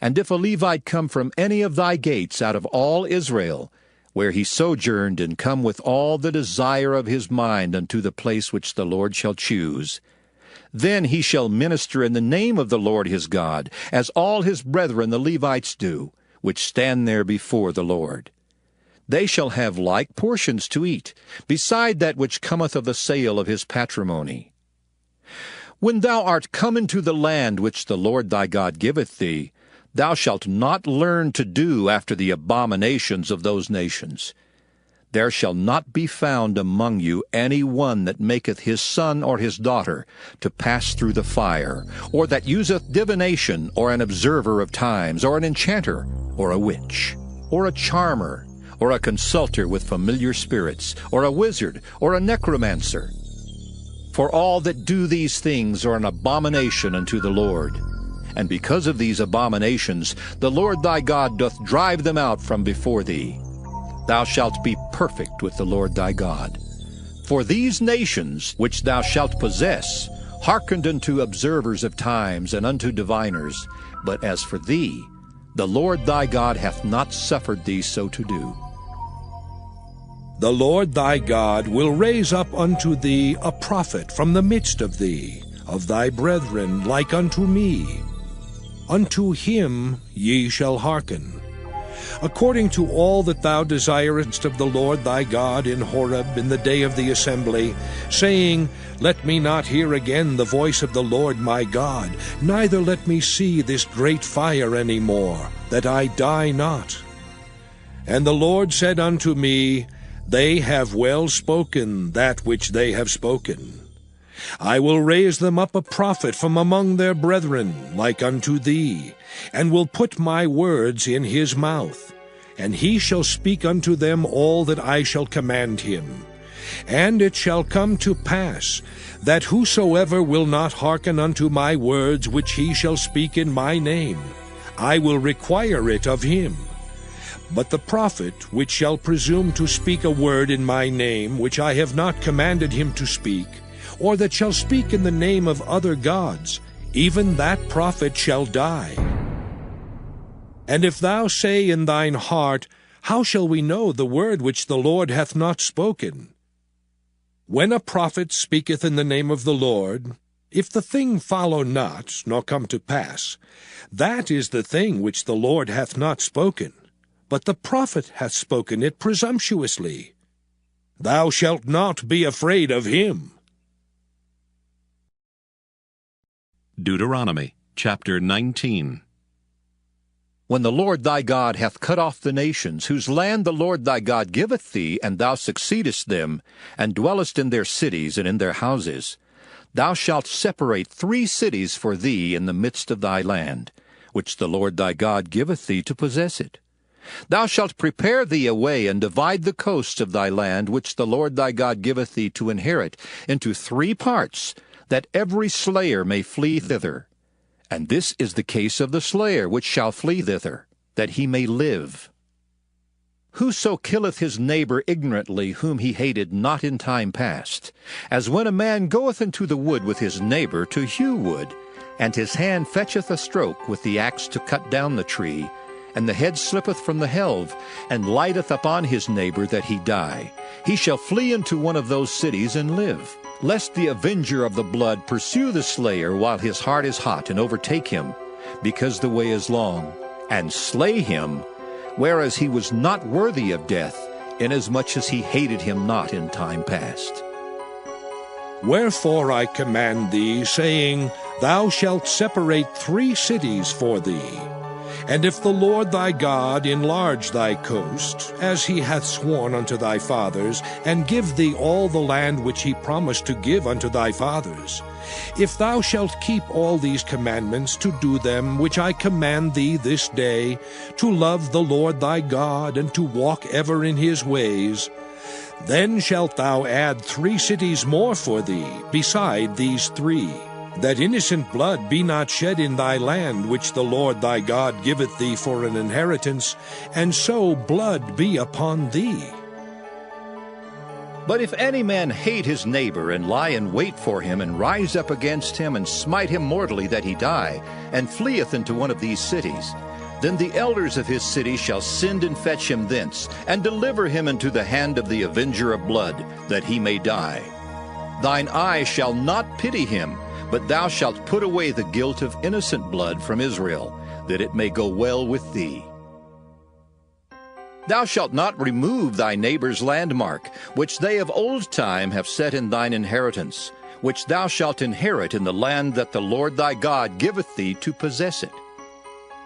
S12: And if a Levite come from any of thy gates out of all Israel, where he sojourned, and come with all the desire of his mind unto the place which the Lord shall choose, then he shall minister in the name of the Lord his God, as all his brethren the Levites do, which stand there before the Lord. They shall have like portions to eat, beside that which cometh of the sale of his patrimony. When thou art come into the land which the Lord thy God giveth thee, thou shalt not learn to do after the abominations of those nations. There shall not be found among you any one that maketh his son or his daughter to pass through the fire, or that useth divination, or an observer of times, or an enchanter, or a witch, or a charmer, or a consulter with familiar spirits, or a wizard, or a necromancer. For all that do these things are an abomination unto the Lord. And because of these abominations, the Lord thy God doth drive them out from before thee. Thou shalt be perfect with the Lord thy God. For these nations which thou shalt possess hearkened unto observers of times and unto diviners. But as for thee, the Lord thy God hath not suffered thee so to do.
S2: The Lord thy God will raise up unto thee a prophet from the midst of thee, of thy brethren, like unto me. Unto him ye shall hearken. According to all that thou desirest of the Lord thy God in Horeb in the day of the assembly, saying, Let me not hear again the voice of the Lord my God, neither let me see this great fire any more, that I die not. And the Lord said unto me, They have well spoken that which they have spoken. I will raise them up a prophet from among their brethren, like unto thee, and will put my words in his mouth. And he shall speak unto them all that I shall command him. And it shall come to pass, that whosoever will not hearken unto my words which he shall speak in my name, I will require it of him. But the prophet which shall presume to speak a word in my name which I have not commanded him to speak, or that shall speak in the name of other gods, even that prophet shall die. And if thou say in thine heart, How shall we know the word which the Lord hath not spoken? When a prophet speaketh in the name of the Lord, if the thing follow not, nor come to pass, that is the thing which the Lord hath not spoken. But the prophet hath spoken it presumptuously. Thou shalt not be afraid of him.
S1: Deuteronomy chapter 19.
S12: When the Lord thy God hath cut off the nations, whose land the Lord thy God giveth thee, and thou succeedest them, and dwellest in their cities and in their houses, thou shalt separate 3 cities for thee in the midst of thy land, which the Lord thy God giveth thee to possess it. Thou shalt prepare thee a way, and divide the coasts of thy land, which the Lord thy God giveth thee to inherit, into 3 parts, that every slayer may flee thither. And this is the case of the slayer which shall flee thither, that he may live. Whoso killeth his neighbor ignorantly, whom he hated not in time past, as when a man goeth into the wood with his neighbor to hew wood, and his hand fetcheth a stroke with the axe to cut down the tree, and the head slippeth from the helve, and lighteth upon his neighbor that he die, he shall flee into one of those cities and live, lest the avenger of the blood pursue the slayer while his heart is hot, and overtake him, because the way is long, and slay him, whereas he was not worthy of death, inasmuch as he hated him not in time past.
S2: Wherefore I command thee, saying, Thou shalt separate 3 cities for thee. And if the Lord thy God enlarge thy coast, as he hath sworn unto thy fathers, and give thee all the land which he promised to give unto thy fathers, if thou shalt keep all these commandments to do them which I command thee this day, to love the Lord thy God, and to walk ever in his ways, then shalt thou add 3 cities more for thee, beside these 3, that innocent blood be not shed in thy land, which the Lord thy God giveth thee for an inheritance, and so blood be upon thee.
S12: But if any man hate his neighbor, and lie in wait for him, and rise up against him, and smite him mortally that he die, and fleeth into one of these cities, then the elders of his city shall send and fetch him thence, and deliver him into the hand of the avenger of blood, that he may die. Thine eye shall not pity him, but thou shalt put away the guilt of innocent blood from Israel, that it may go well with thee. Thou shalt not remove thy neighbor's landmark, which they of old time have set in thine inheritance, which thou shalt inherit in the land that the Lord thy God giveth thee to possess it.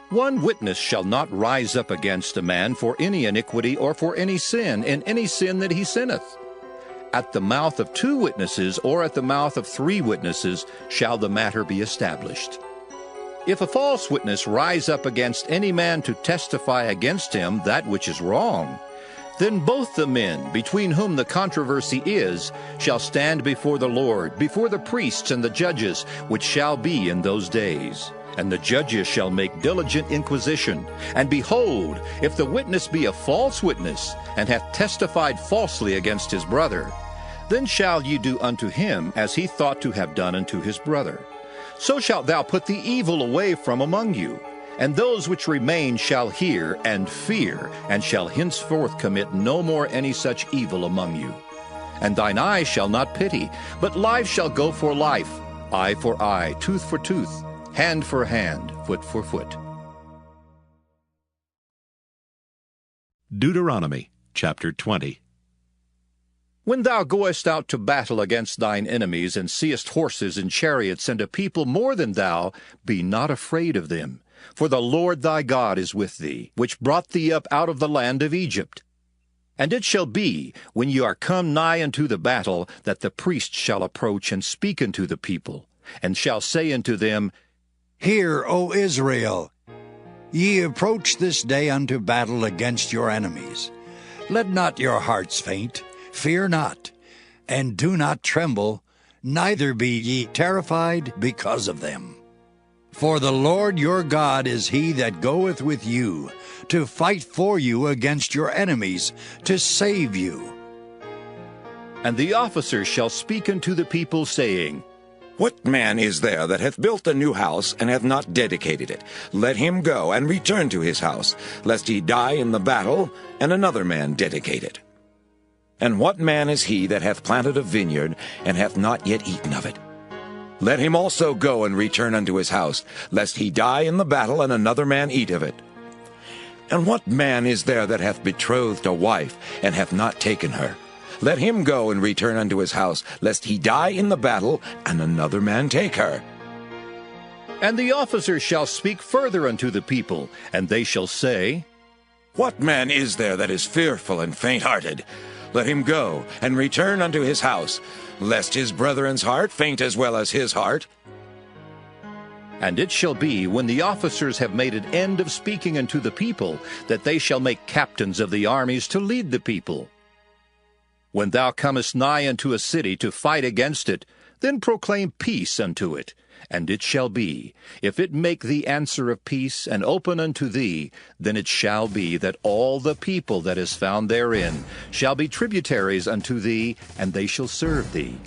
S12: One witness shall not rise up against a man for any iniquity or for any sin, in any sin that he sinneth. At the mouth of 2 witnesses, or at the mouth of 3 witnesses, shall the matter be established. If a false witness rise up against any man to testify against him that which is wrong, Then both the men, between whom the controversy is, shall stand before the Lord, before the priests and the judges, which shall be in those days. And the judges shall make diligent inquisition. And behold, if the witness be a false witness, and hath testified falsely against his brother, then shall ye do unto him as he thought to have done unto his brother. So shalt thou put the evil away from among you. And those which remain shall hear and fear, and shall henceforth commit no more any such evil among you. And thine eye shall not pity, but life shall go for life, eye for eye, tooth for tooth, hand for hand, foot for foot.
S1: Deuteronomy chapter 20.
S12: When thou goest out to battle against thine enemies, and seest horses and chariots, and a people more than thou, be not afraid of them. For the Lord thy God is with thee, which brought thee up out of the land of Egypt. And it shall be, when ye are come nigh unto the battle, that the priest shall approach and speak unto the people, and shall say unto them,
S7: Hear, O Israel, ye approach this day unto battle against your enemies. Let not your hearts faint, fear not, and do not tremble, neither be ye terrified because of them. For the Lord your God is he that goeth with you, to fight for you against your enemies, to save you.
S12: And the officers shall speak unto the people, saying,
S17: What man is there that hath built a new house, and hath not dedicated it? Let him go and return to his house, lest he die in the battle, and another man dedicate it. And what man is he that hath planted a vineyard, and hath not yet eaten of it? Let him also go and return unto his house, lest he die in the battle, and another man eat of it. And what man is there that hath betrothed a wife, and hath not taken her? Let him go and return unto his house, lest he die in the battle, and another man take her.
S12: And the officers shall speak further unto the people, and they shall say,
S17: What man is there that is fearful and faint-hearted? Let him go and return unto his house, lest his brethren's heart faint as well as his heart.
S12: And it shall be, when the officers have made an end of speaking unto the people, that they shall make captains of the armies to lead the people. When thou comest nigh unto a city to fight against it, then proclaim peace unto it. And it shall be, if it make thee answer of peace, and open unto thee, then it shall be that all the people that is found therein shall be tributaries unto thee, and they shall serve thee.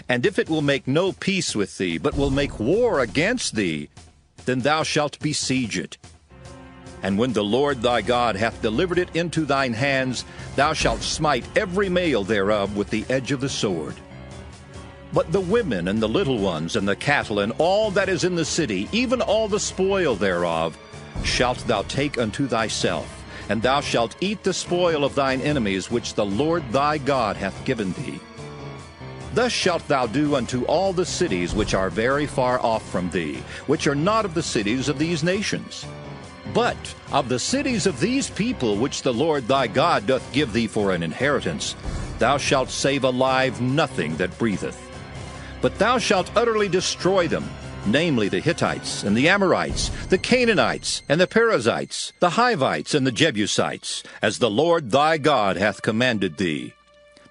S12: And if it will make no peace with thee, but will make war against thee, then thou shalt besiege it. And when the Lord thy God hath delivered it into thine hands, thou shalt smite every male thereof with the edge of the sword. But the women and the little ones and the cattle and all that is in the city, even all the spoil thereof, shalt thou take unto thyself, and thou shalt eat the spoil of thine enemies which the Lord thy God hath given thee. Thus shalt thou do unto all the cities which are very far off from thee, which are not of the cities of these nations. But of the cities of these people which the Lord thy God doth give thee for an inheritance, thou shalt save alive nothing that breatheth. But thou shalt utterly destroy them, namely the Hittites, and the Amorites, the Canaanites, and the Perizzites, the Hivites, and the Jebusites, as the Lord thy God hath commanded thee,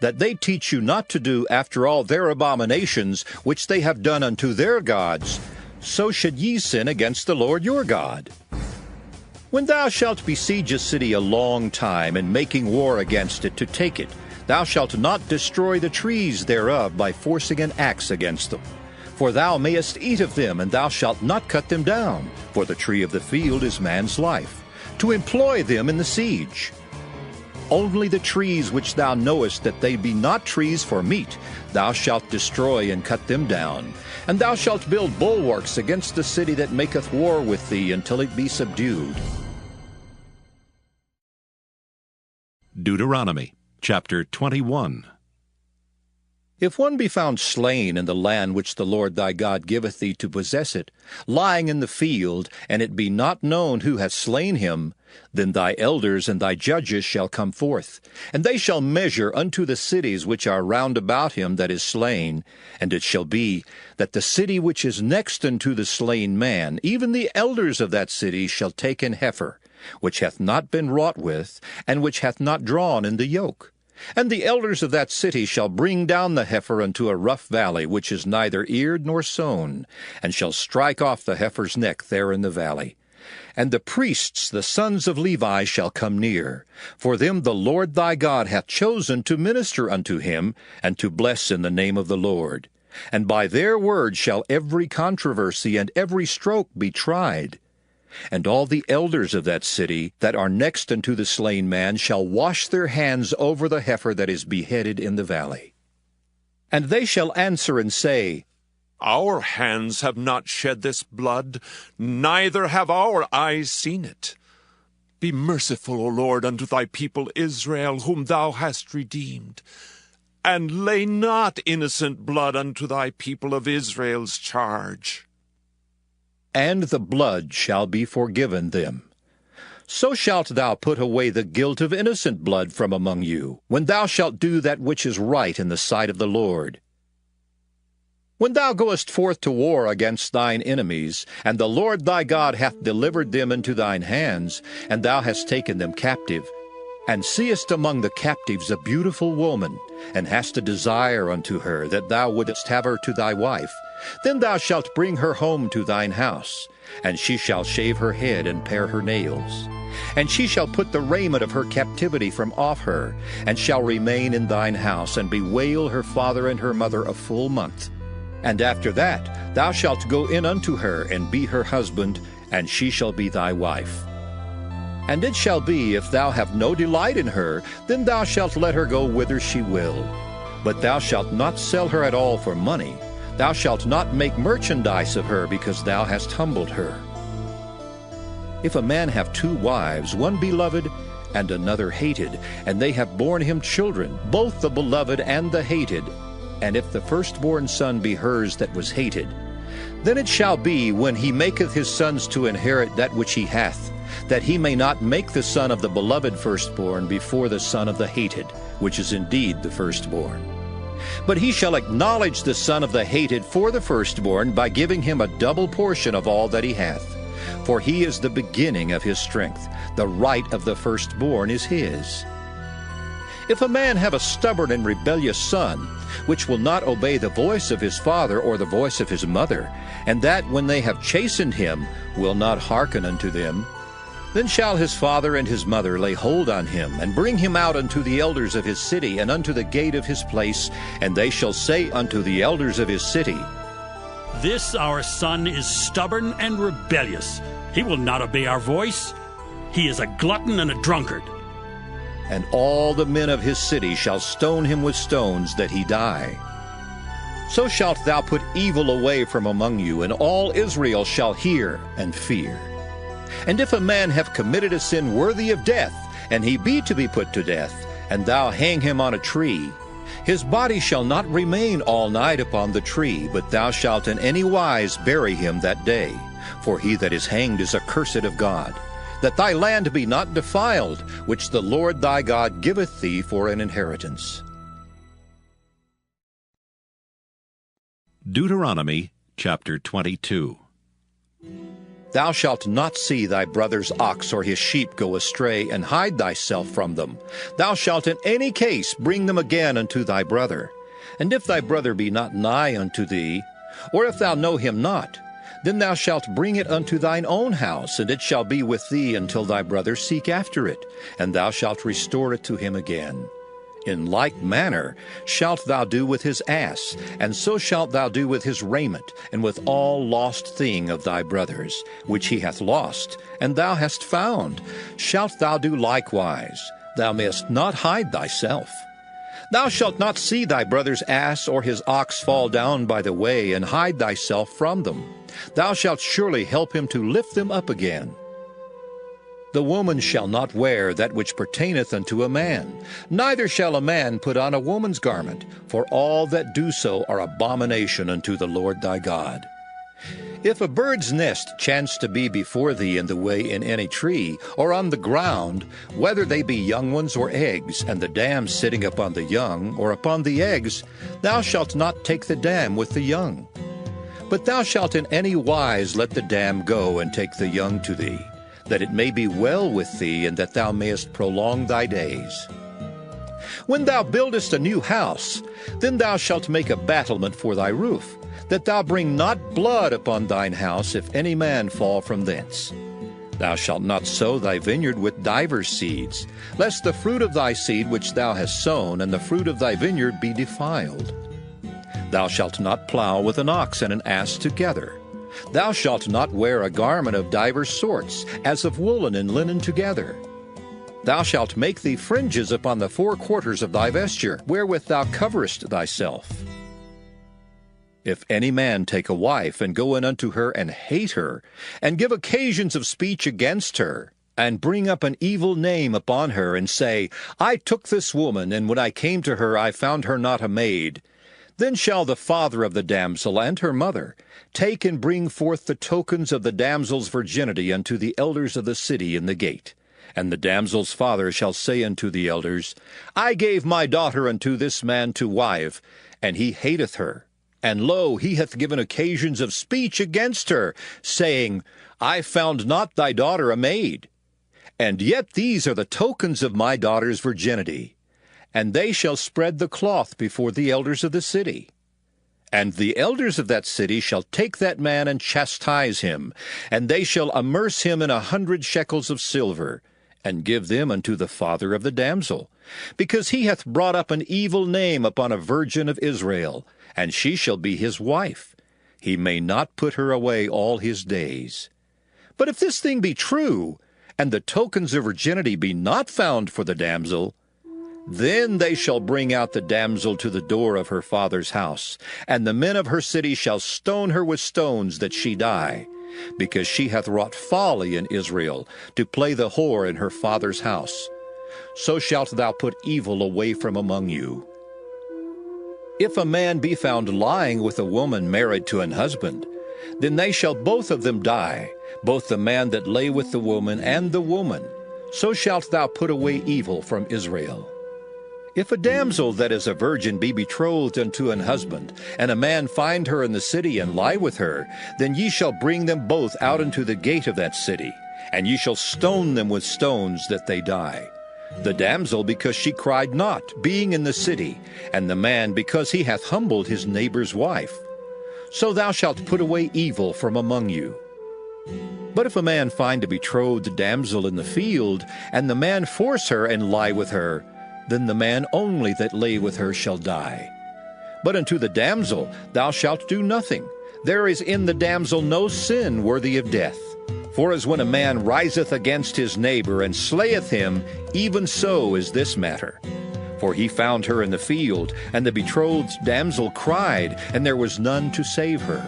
S12: that they teach you not to do after all their abominations which they have done unto their gods, so should ye sin against the Lord your God. When thou shalt besiege a city a long time, and making war against it to take it, thou shalt not destroy the trees thereof by forcing an axe against them. For thou mayest eat of them, and thou shalt not cut them down. For the tree of the field is man's life, to employ them in the siege. Only the trees which thou knowest that they be not trees for meat, thou shalt destroy and cut them down. And thou shalt build bulwarks against the city that maketh war with thee until it be subdued.
S1: Deuteronomy chapter 21.
S12: If one be found slain in the land which the Lord thy God giveth thee to possess it, lying in the field, and it be not known who hath slain him, then thy elders and thy judges shall come forth, and they shall measure unto the cities which are round about him that is slain. And it shall be that the city which is next unto the slain man, even the elders of that city shall take an heifer, which hath not been wrought with, and which hath not drawn in the yoke. And the elders of that city shall bring down the heifer unto a rough valley, which is neither eared nor sown, and shall strike off the heifer's neck there in the valley. And the priests, the sons of Levi, shall come near. For them the Lord thy God hath chosen to minister unto him, and to bless in the name of the Lord. And by their word shall every controversy and every stroke be tried. And all the elders of that city that are next unto the slain man shall wash their hands over the heifer that is beheaded in the valley. And they shall answer and say,
S18: Our hands have not shed this blood, neither have our eyes seen it. Be merciful, O Lord, unto thy people Israel, whom thou hast redeemed. And lay not innocent blood unto thy people of Israel's charge.
S12: And the blood shall be forgiven them. So shalt thou put away the guilt of innocent blood from among you, when thou shalt do that which is right in the sight of the Lord. When thou goest forth to war against thine enemies, and the Lord thy God hath delivered them into thine hands, and thou hast taken them captive, and seest among the captives a beautiful woman, and hast a desire unto her, that thou wouldest have her to thy wife, then thou shalt bring her home to thine house, and she shall shave her head and pare her nails. And she shall put the raiment of her captivity from off her, and shall remain in thine house, and bewail her father and her mother a full month. And after that thou shalt go in unto her, and be her husband, and she shall be thy wife. And it shall be, if thou have no delight in her, then thou shalt let her go whither she will. But thou shalt not sell her at all for money. Thou shalt not make merchandise of her, because thou hast humbled her. If a man have 2 wives, one beloved and another hated, and they have borne him children, both the beloved and the hated, and if the firstborn son be hers that was hated, then it shall be, when he maketh his sons to inherit that which he hath, that he may not make the son of the beloved firstborn before the son of the hated, which is indeed the firstborn. But he shall acknowledge the son of the hated for the firstborn by giving him a double portion of all that he hath. For he is the beginning of his strength. The right of the firstborn is his. If a man have a stubborn and rebellious son, which will not obey the voice of his father or the voice of his mother, and that when they have chastened him will not hearken unto them, then shall his father and his mother lay hold on him, and bring him out unto the elders of his city, and unto the gate of his place, and they shall say unto the elders of his city,
S19: This our son is stubborn and rebellious. He will not obey our voice. He is a glutton and a drunkard.
S12: And all the men of his city shall stone him with stones, that he die. So shalt thou put evil away from among you, and all Israel shall hear and fear. And if a man have committed a sin worthy of death, and he be to be put to death, and thou hang him on a tree, his body shall not remain all night upon the tree, but thou shalt in any wise bury him that day. For he that is hanged is accursed of God, that thy land be not defiled, which the Lord thy God giveth thee for an inheritance.
S1: Deuteronomy chapter 22.
S12: Thou shalt not see thy brother's ox or his sheep go astray, and hide thyself from them. Thou shalt in any case bring them again unto thy brother. And if thy brother be not nigh unto thee, or if thou know him not, then thou shalt bring it unto thine own house, and it shall be with thee until thy brother seek after it, and thou shalt restore it to him again. In like manner shalt thou do with his ass, and so shalt thou do with his raiment, and with all lost thing of thy brother's, which he hath lost, and thou hast found, shalt thou do likewise. Thou mayest not hide thyself. Thou shalt not see thy brother's ass or his ox fall down by the way, and hide thyself from them. Thou shalt surely help him to lift them up again. The woman shall not wear that which pertaineth unto a man, neither shall a man put on a woman's garment, for all that do so are abomination unto the Lord thy God. If a bird's nest chance to be before thee in the way in any tree, or on the ground, whether they be young ones or eggs, and the dam sitting upon the young, or upon the eggs, thou shalt not take the dam with the young. But thou shalt in any wise let the dam go, and take the young to thee. that it may be well with thee, and that thou mayest prolong thy days. When thou buildest a new house, then thou shalt make a battlement for thy roof, that thou bring not blood upon thine house, if any man fall from thence. Thou shalt not sow thy vineyard with divers seeds, lest the fruit of thy seed which thou hast sown and the fruit of thy vineyard be defiled. Thou shalt not plow with an ox and an ass together. Thou shalt not wear a garment of divers sorts, as of woolen and linen together. Thou shalt make thee fringes upon the four quarters of thy vesture, wherewith thou coverest thyself. If any man take a wife, and go in unto her, and hate her, and give occasions of speech against her, and bring up an evil name upon her, and say, I took this woman, and when I came to her I found her not a maid, then shall the father of the damsel and her mother take and bring forth the tokens of the damsel's virginity unto the elders of the city in the gate. And the damsel's father shall say unto the elders, I gave my daughter unto this man to wife, and he hateth her. And lo, he hath given occasions of speech against her, saying, I found not thy daughter a maid. And yet these are the tokens of my daughter's virginity. And they shall spread the cloth before the elders of the city. And the elders of that city shall take that man and chastise him, and they shall immerse him in 100 shekels of silver, and give them unto the father of the damsel, because he hath brought up an evil name upon a virgin of Israel, and she shall be his wife. He may not put her away all his days. But if this thing be true, and the tokens of virginity be not found for the damsel, then they shall bring out the damsel to the door of her father's house, and the men of her city shall stone her with stones that she die, because she hath wrought folly in Israel, to play the whore in her father's house. So shalt thou put evil away from among you. If a man be found lying with a woman married to an husband, then they shall both of them die, both the man that lay with the woman and the woman. So shalt thou put away evil from Israel. If a damsel that is a virgin be betrothed unto an husband, and a man find her in the city and lie with her, then ye shall bring them both out into the gate of that city, and ye shall stone them with stones that they die. The damsel because she cried not, being in the city, and the man because he hath humbled his neighbor's wife. So thou shalt put away evil from among you. But if a man find a betrothed damsel in the field, and the man force her and lie with her, then the man only that lay with her shall die. But unto the damsel thou shalt do nothing. There is in the damsel no sin worthy of death. For as when a man riseth against his neighbor and slayeth him, even so is this matter. For he found her in the field, and the betrothed damsel cried, and there was none to save her.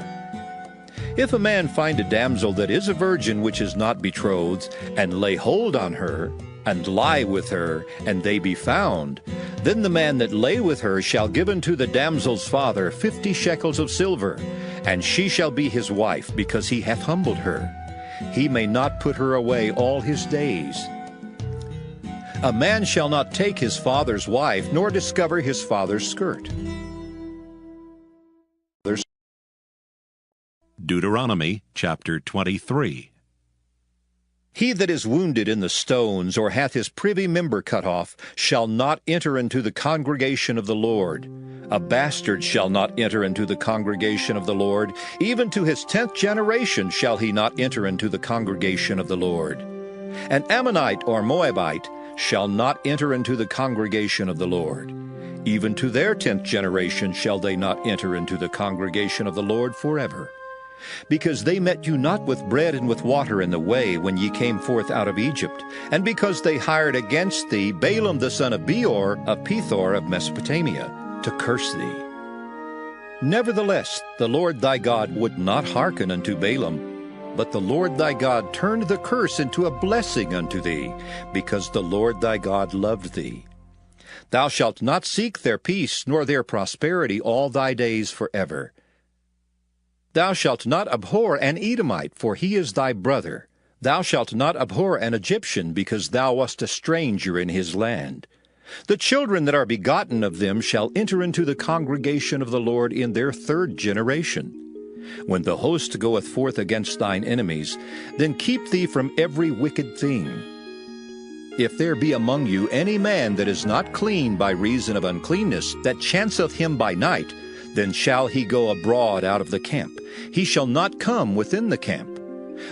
S12: If a man find a damsel that is a virgin which is not betrothed, and lay hold on her, and lie with her, and they be found, then the man that lay with her shall give unto the damsel's father 50 shekels of silver, and she shall be his wife, because he hath humbled her. He may not put her away all his days. A man shall not take his father's wife, nor discover his father's skirt.
S1: Deuteronomy chapter 23.
S12: He that is wounded in the stones, or hath his privy member cut off, shall not enter into the congregation of the Lord. A bastard shall not enter into the congregation of the Lord. Even to his 10th generation shall he not enter into the congregation of the Lord. An Ammonite or Moabite shall not enter into the congregation of the Lord. Even to their 10th generation shall they not enter into the congregation of the Lord forever. Because they met you not with bread and with water in the way when ye came forth out of Egypt, and because they hired against thee Balaam the son of Beor of Pethor of Mesopotamia, to curse thee. Nevertheless, the Lord thy God would not hearken unto Balaam, but the Lord thy God turned the curse into a blessing unto thee, because the Lord thy God loved thee. Thou shalt not seek their peace nor their prosperity all thy days forever. Thou shalt not abhor an Edomite, for he is thy brother. Thou shalt not abhor an Egyptian, because thou wast a stranger in his land. The children that are begotten of them shall enter into the congregation of the Lord in their 3rd generation. When the host goeth forth against thine enemies, then keep thee from every wicked thing. If there be among you any man that is not clean by reason of uncleanness, that chanceth him by night, then shall he go abroad out of the camp. He shall not come within the camp.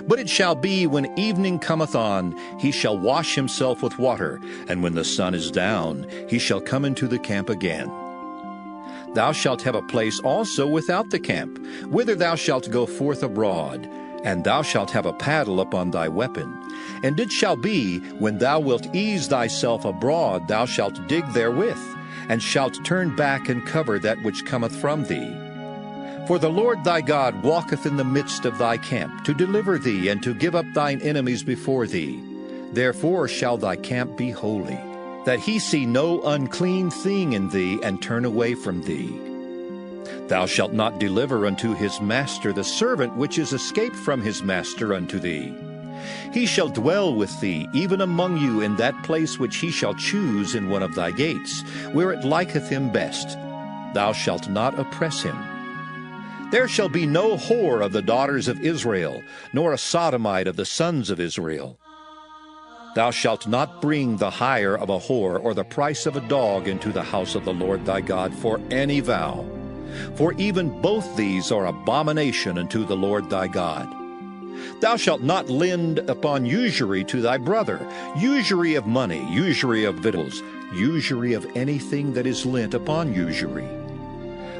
S12: But it shall be, when evening cometh on, he shall wash himself with water, and when the sun is down, he shall come into the camp again. Thou shalt have a place also without the camp, whither thou shalt go forth abroad, and thou shalt have a paddle upon thy weapon. And it shall be, when thou wilt ease thyself abroad, thou shalt dig therewith, and shalt turn back and cover that which cometh from thee. For the Lord thy God walketh in the midst of thy camp, to deliver thee, and to give up thine enemies before thee. Therefore shall thy camp be holy, that he see no unclean thing in thee, and turn away from thee. Thou shalt not deliver unto his master the servant which is escaped from his master unto thee. He shall dwell with thee, even among you, in that place which he shall choose in one of thy gates, where it liketh him best. Thou shalt not oppress him. There shall be no whore of the daughters of Israel, nor a sodomite of the sons of Israel. Thou shalt not bring the hire of a whore or the price of a dog into the house of the Lord thy God for any vow. For even both these are abomination unto the Lord thy God. Thou shalt not lend upon usury to thy brother, usury of money, usury of victuals, usury of anything that is lent upon usury.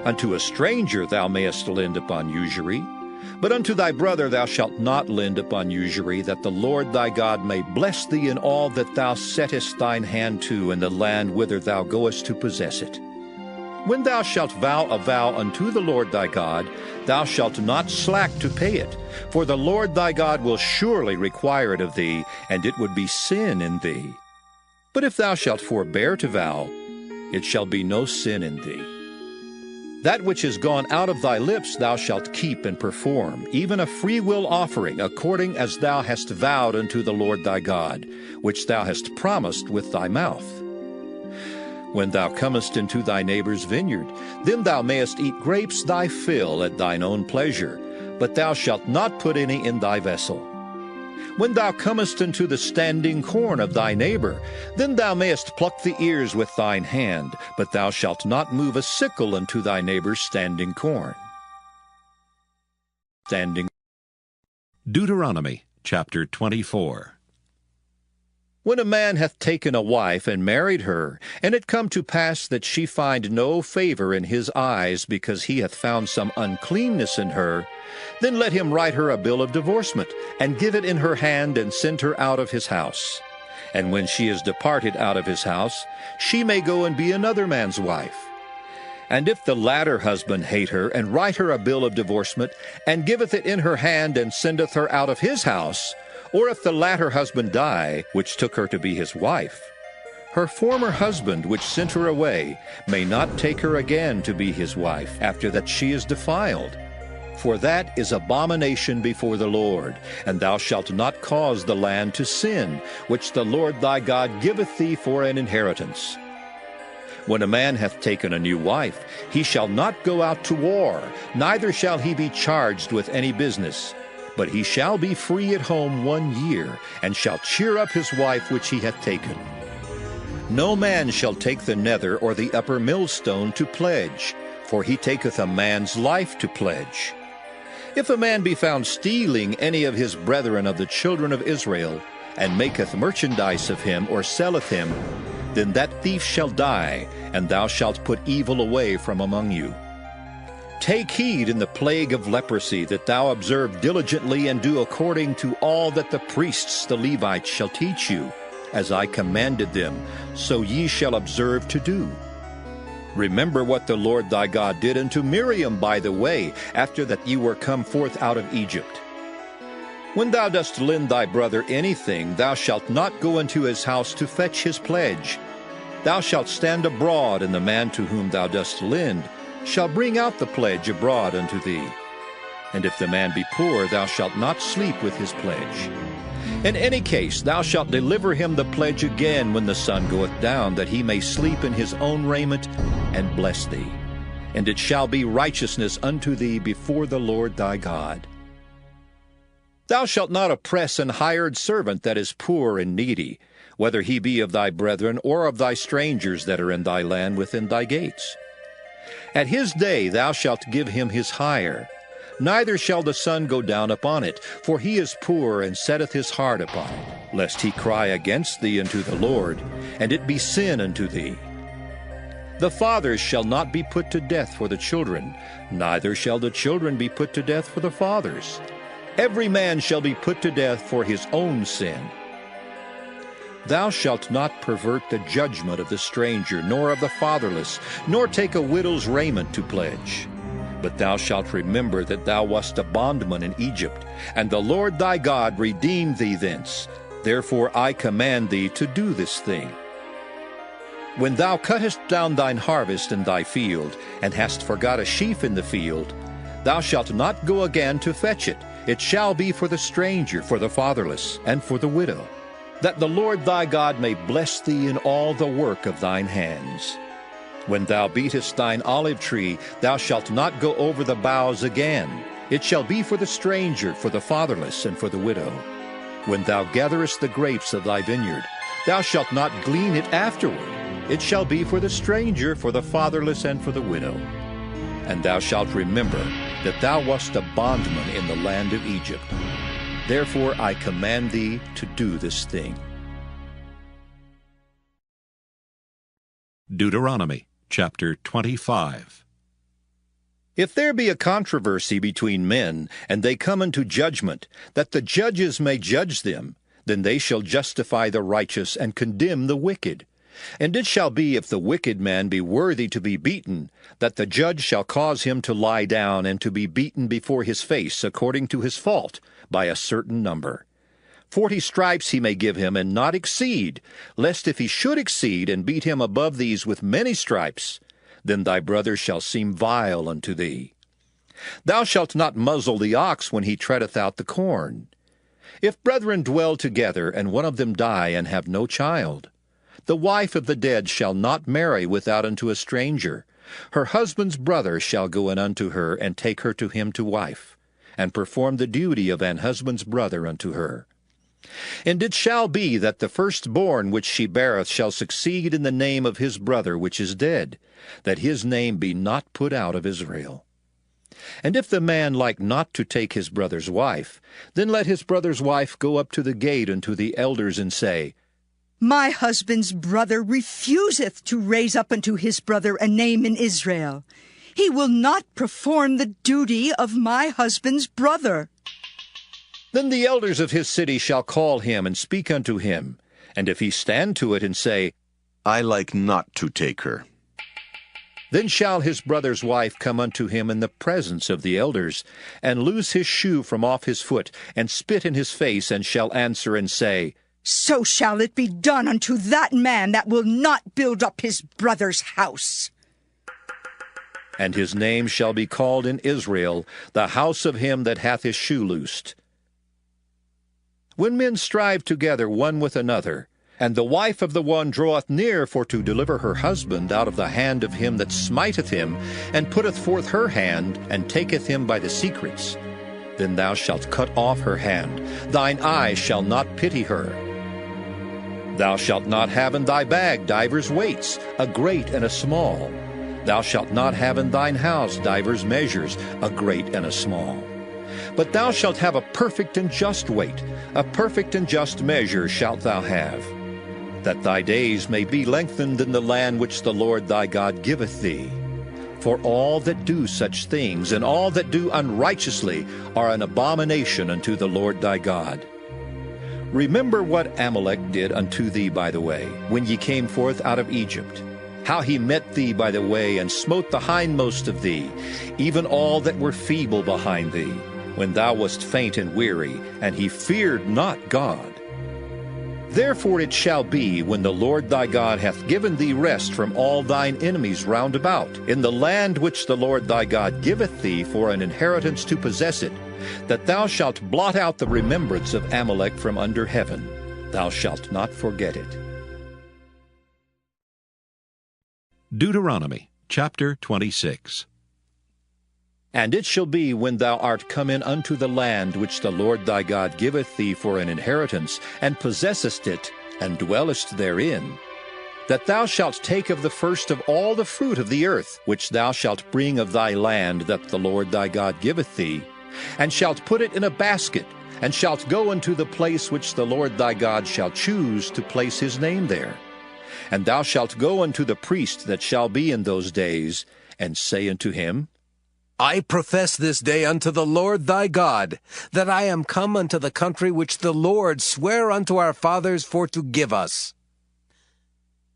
S12: Unto a stranger thou mayest lend upon usury, but unto thy brother thou shalt not lend upon usury, that the Lord thy God may bless thee in all that thou settest thine hand to in the land whither thou goest to possess it. When thou shalt vow a vow unto the Lord thy God, thou shalt not slack to pay it, for the Lord thy God will surely require it of thee, and it would be sin in thee. But if thou shalt forbear to vow, it shall be no sin in thee. That which is gone out of thy lips thou shalt keep and perform, even a freewill offering, according as thou hast vowed unto the Lord thy God, which thou hast promised with thy mouth. When thou comest into thy neighbor's vineyard, then thou mayest eat grapes thy fill at thine own pleasure, but thou shalt not put any in thy vessel. When thou comest into the standing corn of thy neighbor, then thou mayest pluck the ears with thine hand, but thou shalt not move a sickle unto thy neighbor's standing corn.
S1: Deuteronomy chapter 24.
S12: When a man hath taken a wife and married her, and it come to pass that she find no favor in his eyes, because he hath found some uncleanness in her, then let him write her a bill of divorcement, and give it in her hand, and send her out of his house. And when she is departed out of his house, she may go and be another man's wife. And if the latter husband hate her, and write her a bill of divorcement, and giveth it in her hand, and sendeth her out of his house, or if the latter husband die, which took her to be his wife, her former husband, which sent her away, may not take her again to be his wife, after that she is defiled. For that is abomination before the Lord, and thou shalt not cause the land to sin, which the Lord thy God giveth thee for an inheritance. When a man hath taken a new wife, he shall not go out to war, neither shall he be charged with any business. But he shall be free at home 1 year, and shall cheer up his wife which he hath taken. No man shall take the nether or the upper millstone to pledge, for he taketh a man's life to pledge. If a man be found stealing any of his brethren of the children of Israel, and maketh merchandise of him, or selleth him, then that thief shall die, and thou shalt put evil away from among you. Take heed in the plague of leprosy, that thou observe diligently, and do according to all that the priests the Levites shall teach you, as I commanded them, so ye shall observe to do. Remember what the Lord thy God did unto Miriam by the way, after that ye were come forth out of Egypt. When thou dost lend thy brother anything, thou shalt not go into his house to fetch his pledge. Thou shalt stand abroad, and the man to whom thou dost lend shall bring out the pledge abroad unto thee. And if the man be poor, thou shalt not sleep with his pledge. In any case, thou shalt deliver him the pledge again when the sun goeth down, that he may sleep in his own raiment, and bless thee. and it shall be righteousness unto thee before the Lord thy God. Thou shalt not oppress an hired servant that is poor and needy, whether he be of thy brethren or of thy strangers that are in thy land within thy gates. At his day thou shalt give him his hire, neither shall the sun go down upon it, for he is poor and setteth his heart upon it, lest he cry against thee unto the Lord, and it be sin unto thee. The fathers shall not be put to death for the children, neither shall the children be put to death for the fathers. Every man shall be put to death for his own sin. Thou shalt not pervert the judgment of the stranger, nor of the fatherless, nor take a widow's raiment to pledge. But thou shalt remember that thou wast a bondman in Egypt, and the Lord thy God redeemed thee thence. Therefore I command thee to do this thing. When thou cuttest down thine harvest in thy field, and hast forgot a sheaf in the field, thou shalt not go again to fetch it. It shall be for the stranger, for the fatherless, and for the widow, that the Lord thy God may bless thee in all the work of thine hands. When thou beatest thine olive tree, thou shalt not go over the boughs again. It shall be for the stranger, for the fatherless, and for the widow. When thou gatherest the grapes of thy vineyard, thou shalt not glean it afterward. It shall be for the stranger, for the fatherless, and for the widow. And thou shalt remember that thou wast a bondman in the land of Egypt. Therefore I command thee to do this thing.
S1: Deuteronomy chapter 25.
S12: If there be a controversy between men, and they come unto judgment, that the judges may judge them, then they shall justify the righteous and condemn the wicked. And it shall be, if the wicked man be worthy to be beaten, that the judge shall cause him to lie down and to be beaten before his face according to his fault, by a certain number. 40 stripes he may give him, and not exceed, lest if he should exceed, and beat him above these with many stripes, then thy brother shall seem vile unto thee. Thou shalt not muzzle the ox when he treadeth out the corn. If brethren dwell together, and one of them die, and have no child, the wife of the dead shall not marry without unto a stranger. Her husband's brother shall go in unto her, and take her to him to wife, and perform the duty of an husband's brother unto her. And it shall be that the firstborn which she beareth shall succeed in the name of his brother which is dead, that his name be not put out of Israel. And if the man like not to take his brother's wife, then let his brother's wife go up to the gate unto the elders, and say,
S20: My husband's brother refuseth to raise up unto his brother a name in Israel. He will not perform the duty of my husband's brother.
S12: Then the elders of his city shall call him, and speak unto him. And if he stand to it, and say,
S5: I like not to take her,
S12: then shall his brother's wife come unto him in the presence of the elders, and loose his shoe from off his foot, and spit in his face, and shall answer and say,
S20: So shall it be done unto that man that will not build up his brother's house.
S12: And his name shall be called in Israel, the house of him that hath his shoe loosed. When men strive together one with another, and the wife of the one draweth near for to deliver her husband out of the hand of him that smiteth him, and putteth forth her hand, and taketh him by the secrets, then thou shalt cut off her hand. Thine eye shall not pity her. Thou shalt not have in thy bag divers weights, a great and a small. Thou shalt not have in thine house divers measures, a great and a small. But thou shalt have a perfect and just weight, a perfect and just measure shalt thou have, that thy days may be lengthened in the land which the Lord thy God giveth thee. For all that do such things, and all that do unrighteously, are an abomination unto the Lord thy God. Remember what Amalek did unto thee by the way, when ye came forth out of Egypt, how he met thee by the way, and smote the hindmost of thee, even all that were feeble behind thee, when thou wast faint and weary, and he feared not God. Therefore it shall be, when the Lord thy God hath given thee rest from all thine enemies round about, in the land which the Lord thy God giveth thee for an inheritance to possess it, that thou shalt blot out the remembrance of Amalek from under heaven. Thou shalt not forget it.
S1: Deuteronomy chapter 26.
S12: And it shall be, when thou art come in unto the land which the Lord thy God giveth thee for an inheritance, and possessest it, and dwellest therein, that thou shalt take of the first of all the fruit of the earth, which thou shalt bring of thy land that the Lord thy God giveth thee, and shalt put it in a basket, and shalt go unto the place which the Lord thy God shall choose to place his name there. And thou shalt go unto the priest that shall be in those days, and say unto him,
S14: I profess this day unto the Lord thy God, that I am come unto the country which the Lord sware unto our fathers for to give us.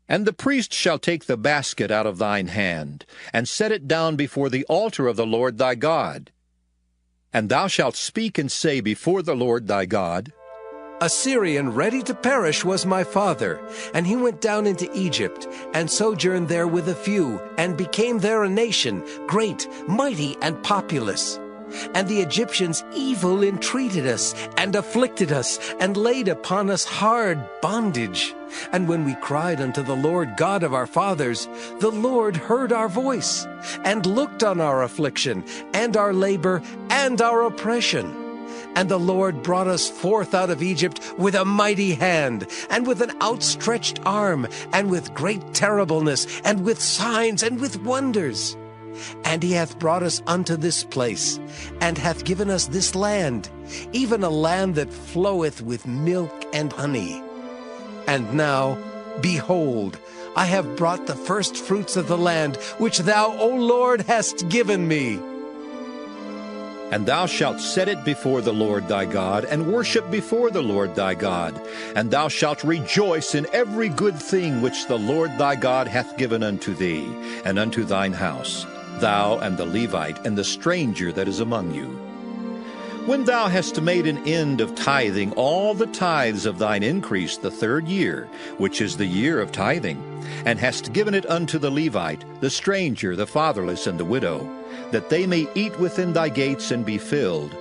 S12: And the priest shall take the basket out of thine hand, and set it down before the altar of the Lord thy God. And thou shalt speak and say before the Lord thy God,
S14: A Syrian ready to perish was my father, and he went down into Egypt, and sojourned there with a few, and became there a nation, great, mighty, and populous. And the Egyptians evil entreated us, and afflicted us, and laid upon us hard bondage. And when we cried unto the Lord God of our fathers, the Lord heard our voice, and looked on our affliction, and our labor, and our oppression. And the Lord brought us forth out of Egypt with a mighty hand, and with an outstretched arm, and with great terribleness, and with signs, and with wonders. And he hath brought us unto this place, and hath given us this land, even a land that floweth with milk and honey. And now, behold, I have brought the first fruits of the land, which thou, O Lord, hast given me.
S12: And thou shalt set it before the Lord thy God, and worship before the Lord thy God. And thou shalt rejoice in every good thing which the Lord thy God hath given unto thee, and unto thine house, thou and the Levite, and the stranger that is among you. When thou hast made an end of tithing all the tithes of thine increase the 3rd year, which is the year of tithing, and hast given it unto the Levite, the stranger, the fatherless, and the widow, that they may eat within thy gates and be filled,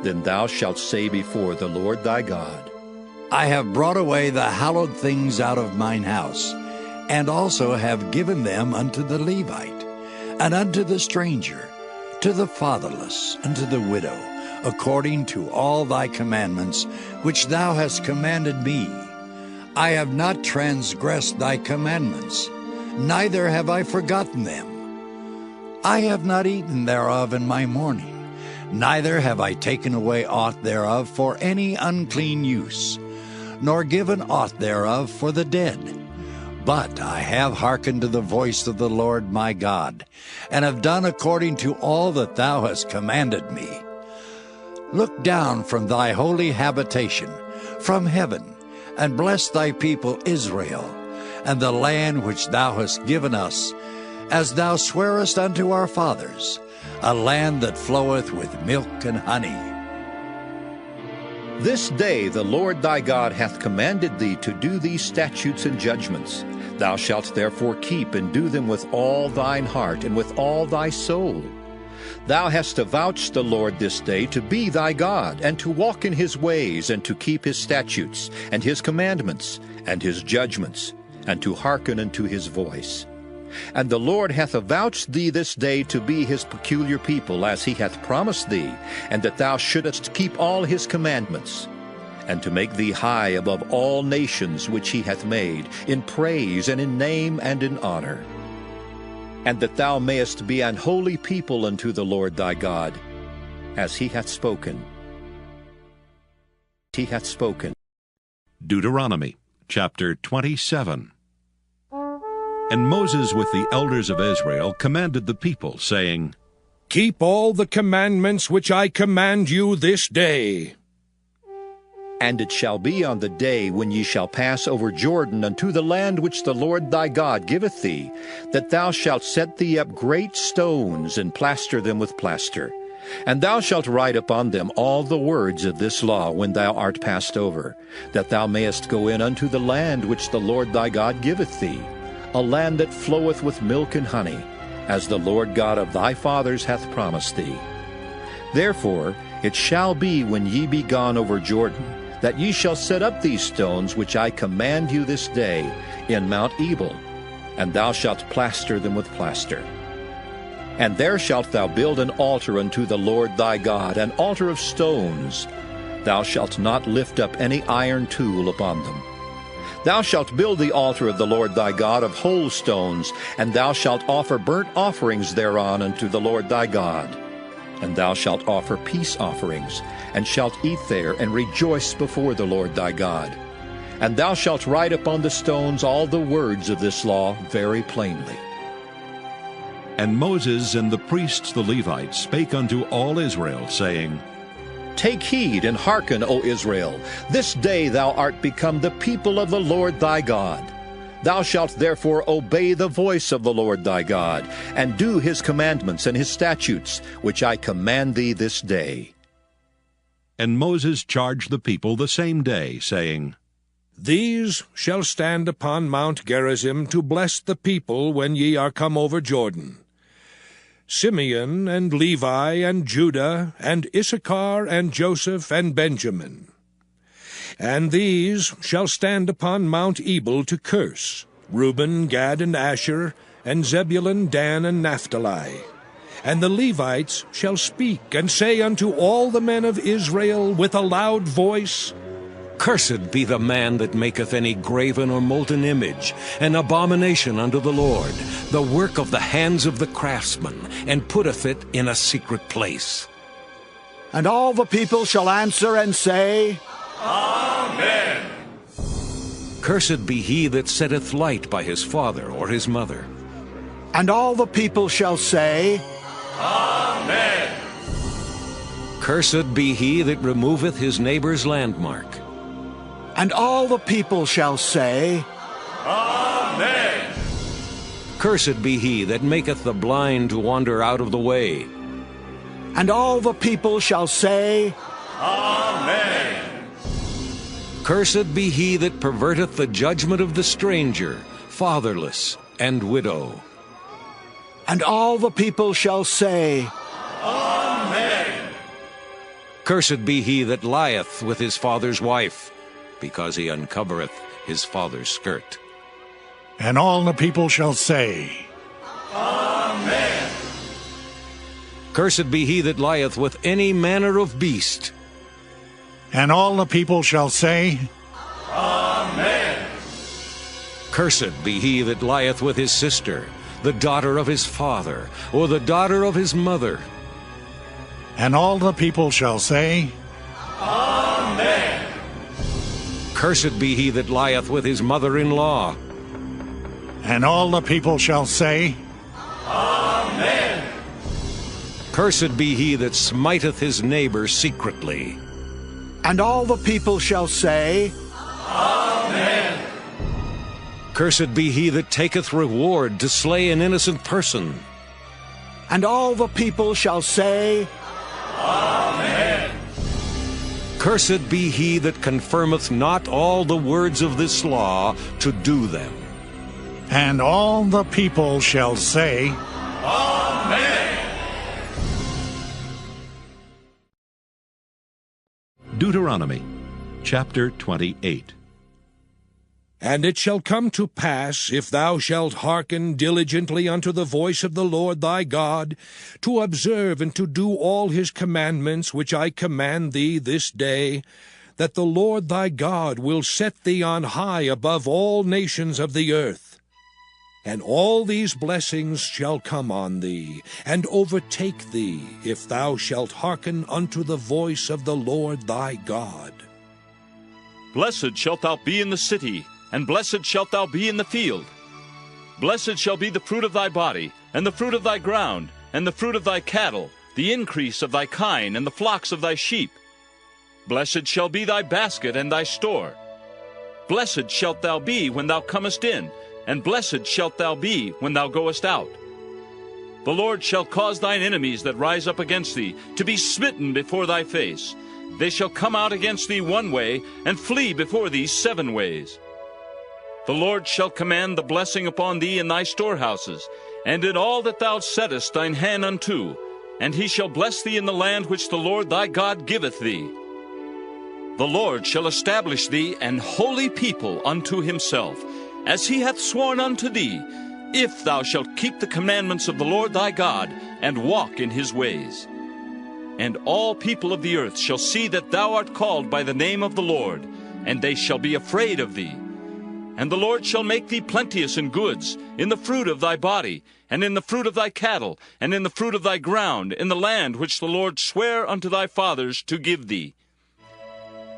S12: then thou shalt say before the Lord thy God,
S7: I have brought away the hallowed things out of mine house, and also have given them unto the Levite, and unto the stranger, to the fatherless, and to the widow, according to all thy commandments, which thou hast commanded me. I have not transgressed thy commandments, neither have I forgotten them. I have not eaten thereof in my mourning, neither have I taken away aught thereof for any unclean use, nor given aught thereof for the dead. But I have hearkened to the voice of the Lord my God, and have done according to all that thou hast commanded me. Look down from thy holy habitation, from heaven, and bless thy people Israel, and the land which thou hast given us, as thou swarest unto our fathers, a land that floweth with milk and honey.
S12: This day the Lord thy God hath commanded thee to do these statutes and judgments. Thou shalt therefore keep and do them with all thine heart and with all thy soul. Thou hast avouched the Lord this day to be thy God, and to walk in his ways, and to keep his statutes, and his commandments, and his judgments, and to hearken unto his voice. And the Lord hath avouched thee this day to be his peculiar people, as he hath promised thee, and that thou shouldest keep all his commandments, and to make thee high above all nations which he hath made, in praise and in name and in honor. And that thou mayest be an holy people unto the Lord thy God, as he hath spoken. He hath spoken.
S1: Deuteronomy chapter 27. And Moses with the elders of Israel commanded the people, saying,
S2: Keep all the commandments which I command you this day.
S12: And it shall be on the day when ye shall pass over Jordan unto the land which the Lord thy God giveth thee, that thou shalt set thee up great stones, and plaster them with plaster. And thou shalt write upon them all the words of this law when thou art passed over, that thou mayest go in unto the land which the Lord thy God giveth thee, a land that floweth with milk and honey, as the Lord God of thy fathers hath promised thee. Therefore it shall be when ye be gone over Jordan, that ye shall set up these stones which I command you this day in Mount Ebal, and thou shalt plaster them with plaster. And there shalt thou build an altar unto the Lord thy God, an altar of stones. Thou shalt not lift up any iron tool upon them. Thou shalt build the altar of the Lord thy God of whole stones, and thou shalt offer burnt offerings thereon unto the Lord thy God. And thou shalt offer peace offerings, and shalt eat there, and rejoice before the Lord thy God. And thou shalt write upon the stones all the words of this law very plainly.
S1: And Moses and the priests the Levites spake unto all Israel, saying,
S12: Take heed and hearken, O Israel. This day thou art become the people of the Lord thy God. Thou shalt therefore obey the voice of the Lord thy God, and do his commandments and his statutes, which I command thee this day.
S1: And Moses charged the people the same day, saying,
S2: These shall stand upon Mount Gerizim to bless the people when ye are come over Jordan. Simeon and Levi and Judah and Issachar and Joseph and Benjamin. And these shall stand upon Mount Ebal to curse, Reuben, Gad, and Asher, and Zebulun, Dan, and Naphtali. And the Levites shall speak and say unto all the men of Israel with a loud voice,
S14: Cursed be the man that maketh any graven or molten image, an abomination unto the Lord, the work of the hands of the craftsman, and putteth it in a secret place.
S21: And all the people shall answer and say,
S18: Amen.
S14: Cursed be he that setteth light by his father or his mother.
S21: And all the people shall say,
S18: Amen.
S14: Cursed be he that removeth his neighbor's landmark.
S21: And all the people shall say,
S18: Amen.
S14: Cursed be he that maketh the blind to wander out of the way.
S21: And all the people shall say,
S18: Amen.
S14: Cursed be he that perverteth the judgment of the stranger, fatherless, and widow.
S21: And all the people shall say,
S18: Amen.
S14: Cursed be he that lieth with his father's wife, because he uncovereth his father's skirt.
S6: And all the people shall say,
S18: Amen.
S14: Cursed be he that lieth with any manner of beast.
S6: And all the people shall say,
S18: Amen.
S14: Cursed be he that lieth with his sister, the daughter of his father, or the daughter of his mother.
S6: And all the people shall say,
S18: Amen.
S14: Cursed be he that lieth with his mother-in-law.
S6: And all the people shall say,
S18: Amen.
S14: Cursed be he that smiteth his neighbor secretly.
S21: And all the people shall say,
S18: Amen.
S14: Cursed be he that taketh reward to slay an innocent person.
S21: And all the people shall say,
S18: Amen.
S14: Cursed be he that confirmeth not all the words of this law to do them.
S6: And all the people shall say,
S18: Amen.
S1: Deuteronomy chapter 28.
S2: And it shall come to pass, if thou shalt hearken diligently unto the voice of the Lord thy God, to observe and to do all his commandments which I command thee this day, that the Lord thy God will set thee on high above all nations of the earth. And all these blessings shall come on thee, and overtake thee, if thou shalt hearken unto the voice of the Lord thy God.
S22: Blessed shalt thou be in the city, and blessed shalt thou be in the field. Blessed shall be the fruit of thy body, and the fruit of thy ground, and the fruit of thy cattle, the increase of thy kine, and the flocks of thy sheep. Blessed shall be thy basket and thy store. Blessed shalt thou be when thou comest in, and blessed shalt thou be when thou goest out. The Lord shall cause thine enemies that rise up against thee to be smitten before thy face. They shall come out against thee one way, and flee before thee 7 ways. The Lord shall command the blessing upon thee in thy storehouses, and in all that thou settest thine hand unto, and he shall bless thee in the land which the Lord thy God giveth thee. The Lord shall establish thee an holy people unto himself, as he hath sworn unto thee, if thou shalt keep the commandments of the Lord thy God, and walk in his ways. And all people of the earth shall see that thou art called by the name of the Lord, and they shall be afraid of thee. And the Lord shall make thee plenteous in goods, in the fruit of thy body, and in the fruit of thy cattle, and in the fruit of thy ground, in the land which the Lord sware unto thy fathers to give thee.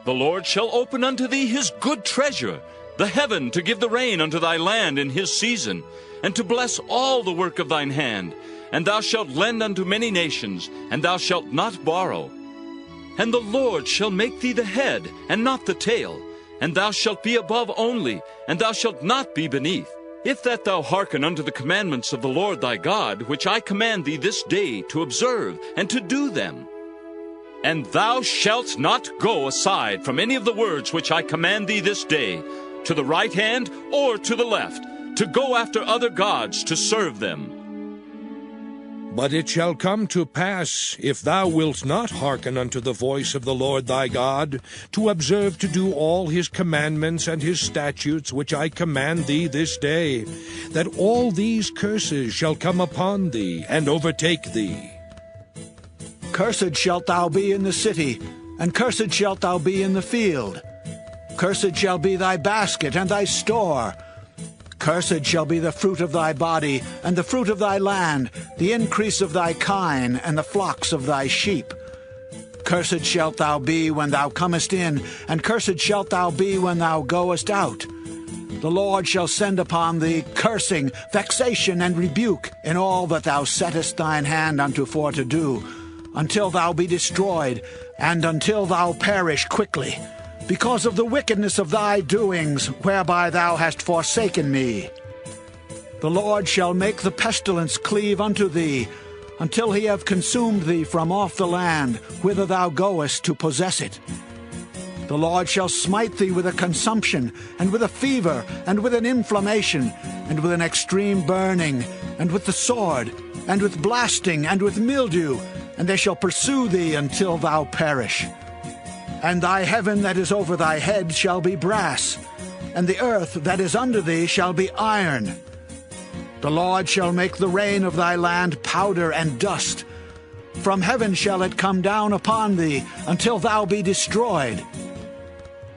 S22: The Lord shall open unto thee his good treasure, the heaven, to give the rain unto thy land in his season, and to bless all the work of thine hand. And thou shalt lend unto many nations, and thou shalt not borrow. And the Lord shall make thee the head, and not the tail, and thou shalt be above only, and thou shalt not be beneath. If that thou hearken unto the commandments of the Lord thy God, which I command thee this day to observe, and to do them. And thou shalt not go aside from any of the words which I command thee this day, to the right hand or to the left, to go after other gods to serve them.
S2: But it shall come to pass, if thou wilt not hearken unto the voice of the Lord thy God, to observe to do all his commandments and his statutes which I command thee this day, that all these curses shall come upon thee and overtake thee.
S21: Cursed shalt thou be in the city, and cursed shalt thou be in the field. Cursed shall be thy basket and thy store. Cursed shall be the fruit of thy body, and the fruit of thy land, the increase of thy kine, and the flocks of thy sheep. Cursed shalt thou be when thou comest in, and cursed shalt thou be when thou goest out. The Lord shall send upon thee cursing, vexation, and rebuke in all that thou settest thine hand unto for to do, until thou be destroyed, and until thou perish quickly, because of the wickedness of thy doings, whereby thou hast forsaken me. The Lord shall make the pestilence cleave unto thee, until he have consumed thee from off the land, whither thou goest to possess it. The Lord shall smite thee with a consumption, and with a fever, and with an inflammation, and with an extreme burning, and with the sword, and with blasting, and with mildew, and they shall pursue thee until thou perish. And thy heaven that is over thy head shall be brass, and the earth that is under thee shall be iron. The Lord shall make the rain of thy land powder and dust. From heaven shall it come down upon thee, until thou be destroyed.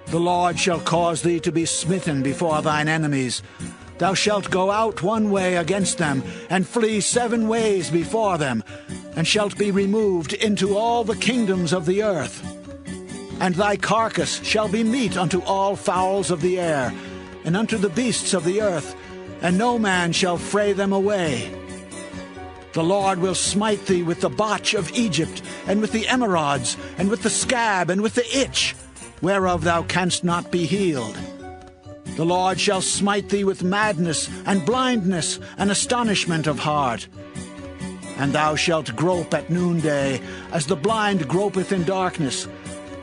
S21: The Lord shall cause thee to be smitten before thine enemies. Thou shalt go out one way against them, and flee 7 ways before them, and shalt be removed into all the kingdoms of the earth. And thy carcass shall be meat unto all fowls of the air, and unto the beasts of the earth, and no man shall fray them away. The Lord will smite thee with the botch of Egypt, and with the emerods, and with the scab, and with the itch, whereof thou canst not be healed. The Lord shall smite thee with madness, and blindness, and astonishment of heart. And thou shalt grope at noonday, as the blind gropeth in darkness.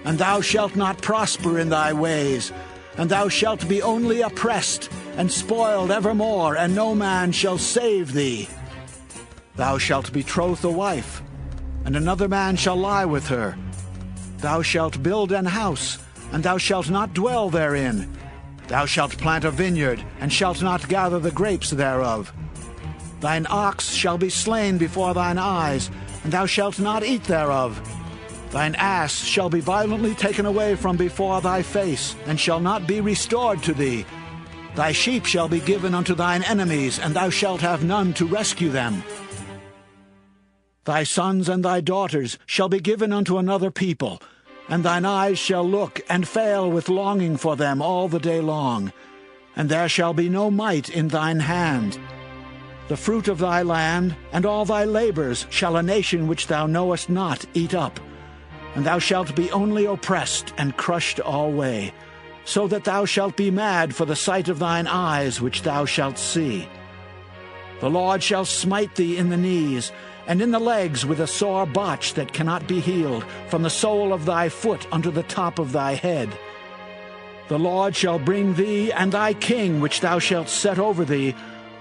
S21: And thou shalt not prosper in thy ways, and thou shalt be only oppressed, and spoiled evermore, and no man shall save thee. Thou shalt betroth a wife, and another man shall lie with her. Thou shalt build an house, and thou shalt not dwell therein. Thou shalt plant a vineyard, and shalt not gather the grapes thereof. Thine ox shall be slain before thine eyes, and thou shalt not eat thereof. Thine ass shall be violently taken away from before thy face, and shall not be restored to thee. Thy sheep shall be given unto thine enemies, and thou shalt have none to rescue them. Thy sons and thy daughters shall be given unto another people, and thine eyes shall look and fail with longing for them all the day long, and there shall be no might in thine hand. The fruit of thy land and all thy labors shall a nation which thou knowest not eat up. And thou shalt be only oppressed and crushed alway, so that thou shalt be mad for the sight of thine eyes which thou shalt see. The Lord shall smite thee in the knees, and in the legs with a sore botch that cannot be healed, from the sole of thy foot unto the top of thy head. The Lord shall bring thee and thy king which thou shalt set over thee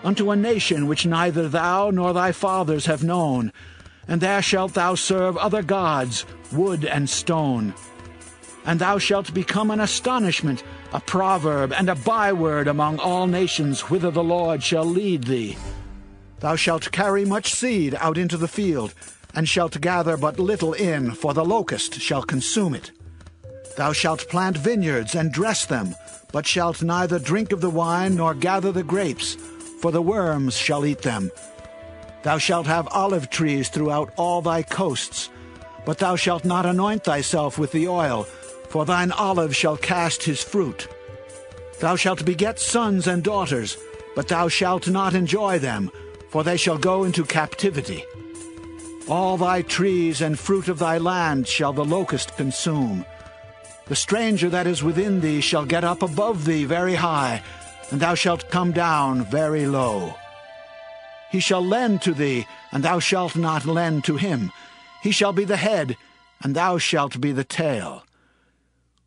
S21: unto a nation which neither thou nor thy fathers have known, and there shalt thou serve other gods, wood and stone. and thou shalt become an astonishment, a proverb, and a byword among all nations, whither the Lord shall lead thee. Thou shalt carry much seed out into the field, and shalt gather but little in, for the locust shall consume it. Thou shalt plant vineyards and dress them, but shalt neither drink of the wine nor gather the grapes, for the worms shall eat them. Thou shalt have olive trees throughout all thy coasts, but thou shalt not anoint thyself with the oil, for thine olive shall cast his fruit. Thou shalt beget sons and daughters, but thou shalt not enjoy them, for they shall go into captivity. All thy trees and fruit of thy land shall the locust consume. The stranger that is within thee shall get up above thee very high, and thou shalt come down very low. He shall lend to thee, and thou shalt not lend to him. He shall be the head, and thou shalt be the tail.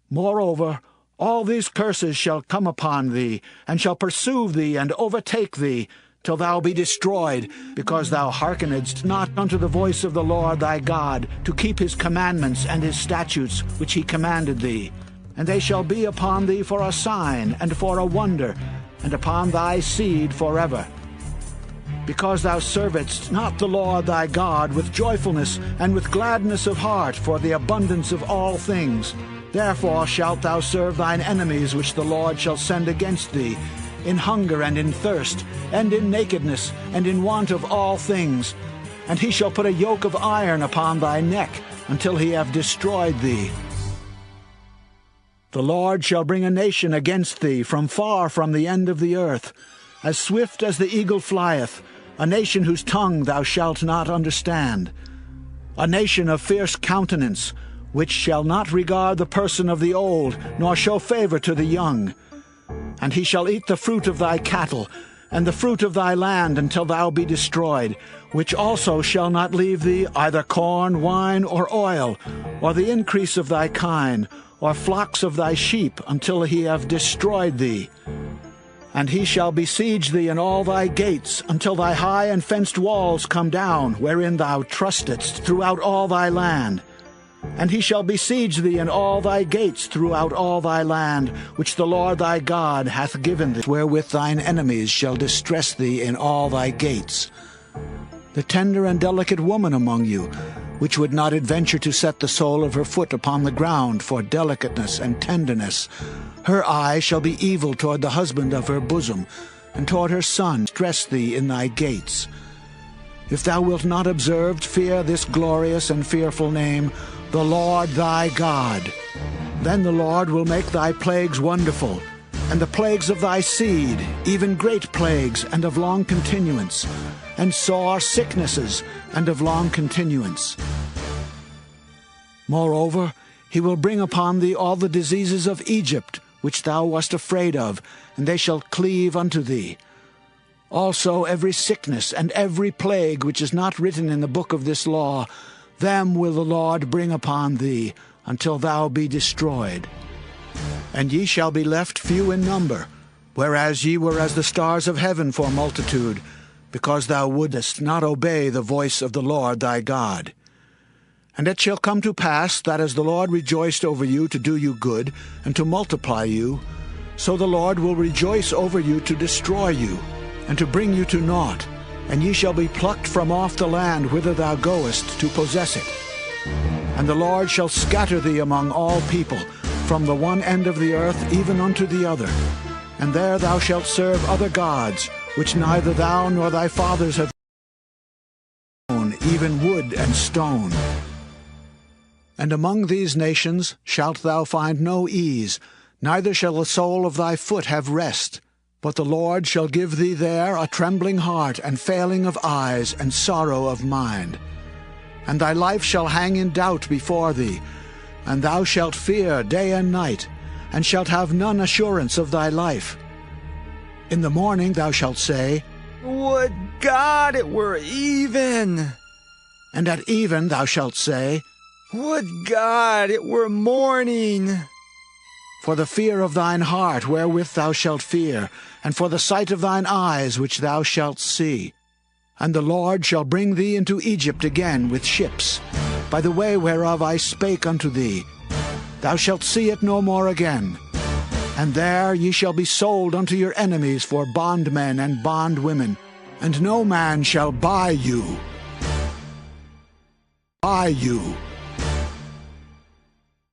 S21: Moreover, all these curses shall come upon thee, and shall pursue thee, and overtake thee, till thou be destroyed, because thou hearkenedst not unto the voice of the Lord thy God, to keep his commandments and his statutes which he commanded thee. And they shall be upon thee for a sign, and for a wonder, and upon thy seed forever. Because thou servedst not the Lord thy God with joyfulness and with gladness of heart for the abundance of all things, therefore shalt thou serve thine enemies which the Lord shall send against thee, in hunger and in thirst, and in nakedness, and in want of all things. And he shall put a yoke of iron upon thy neck, until he have destroyed thee. The Lord shall bring a nation against thee from far from the end of the earth, as swift as the eagle flieth, a nation whose tongue thou shalt not understand, a nation of fierce countenance, which shall not regard the person of the old, nor show favor to the young. And he shall eat the fruit of thy cattle, and the fruit of thy land, until thou be destroyed, which also shall not leave thee either corn, wine, or oil, or the increase of thy kine, or flocks of thy sheep, until he have destroyed thee. And he shall besiege thee in all thy gates, until thy high and fenced walls come down, wherein thou trustedst throughout all thy land. And he shall besiege thee in all thy gates throughout all thy land, which the Lord thy God hath given thee, wherewith thine enemies shall distress thee in all thy gates. The tender and delicate woman among you, which would not adventure to set the sole of her foot upon the ground for delicateness and tenderness, her eye shall be evil toward the husband of her bosom, and toward her son distress thee in thy gates. If thou wilt not observe fear this glorious and fearful name, the Lord thy God, then the Lord will make thy plagues wonderful, and the plagues of thy seed, even great plagues and of long continuance, and sore sicknesses and of long continuance. Moreover, he will bring upon thee all the diseases of Egypt, which thou wast afraid of, and they shall cleave unto thee. Also every sickness and every plague which is not written in the book of this law, them will the Lord bring upon thee, until thou be destroyed. And ye shall be left few in number, whereas ye were as the stars of heaven for multitude, because thou wouldest not obey the voice of the Lord thy God. And it shall come to pass that as the Lord rejoiced over you to do you good, and to multiply you, so the Lord will rejoice over you to destroy you, and to bring you to naught, and ye shall be plucked from off the land whither thou goest to possess it. And the Lord shall scatter thee among all people, from the one end of the earth even unto the other. And there thou shalt serve other gods, which neither thou nor thy fathers have known, even wood and stone. And among these nations shalt thou find no ease, neither shall the sole of thy foot have rest. But the Lord shall give thee there a trembling heart, and failing of eyes, and sorrow of mind. And thy life shall hang in doubt before thee, and thou shalt fear day and night, and shalt have none assurance of thy life. In the morning thou shalt say,
S4: Would God it were even!
S21: And at even thou shalt say,
S4: Would God it were morning!
S21: For the fear of thine heart wherewith thou shalt fear, and for the sight of thine eyes which thou shalt see. And the Lord shall bring thee into Egypt again with ships, by the way whereof I spake unto thee. thou shalt see it no more again. And there ye shall be sold unto your enemies for bondmen and bondwomen, and no man shall buy you. Buy you.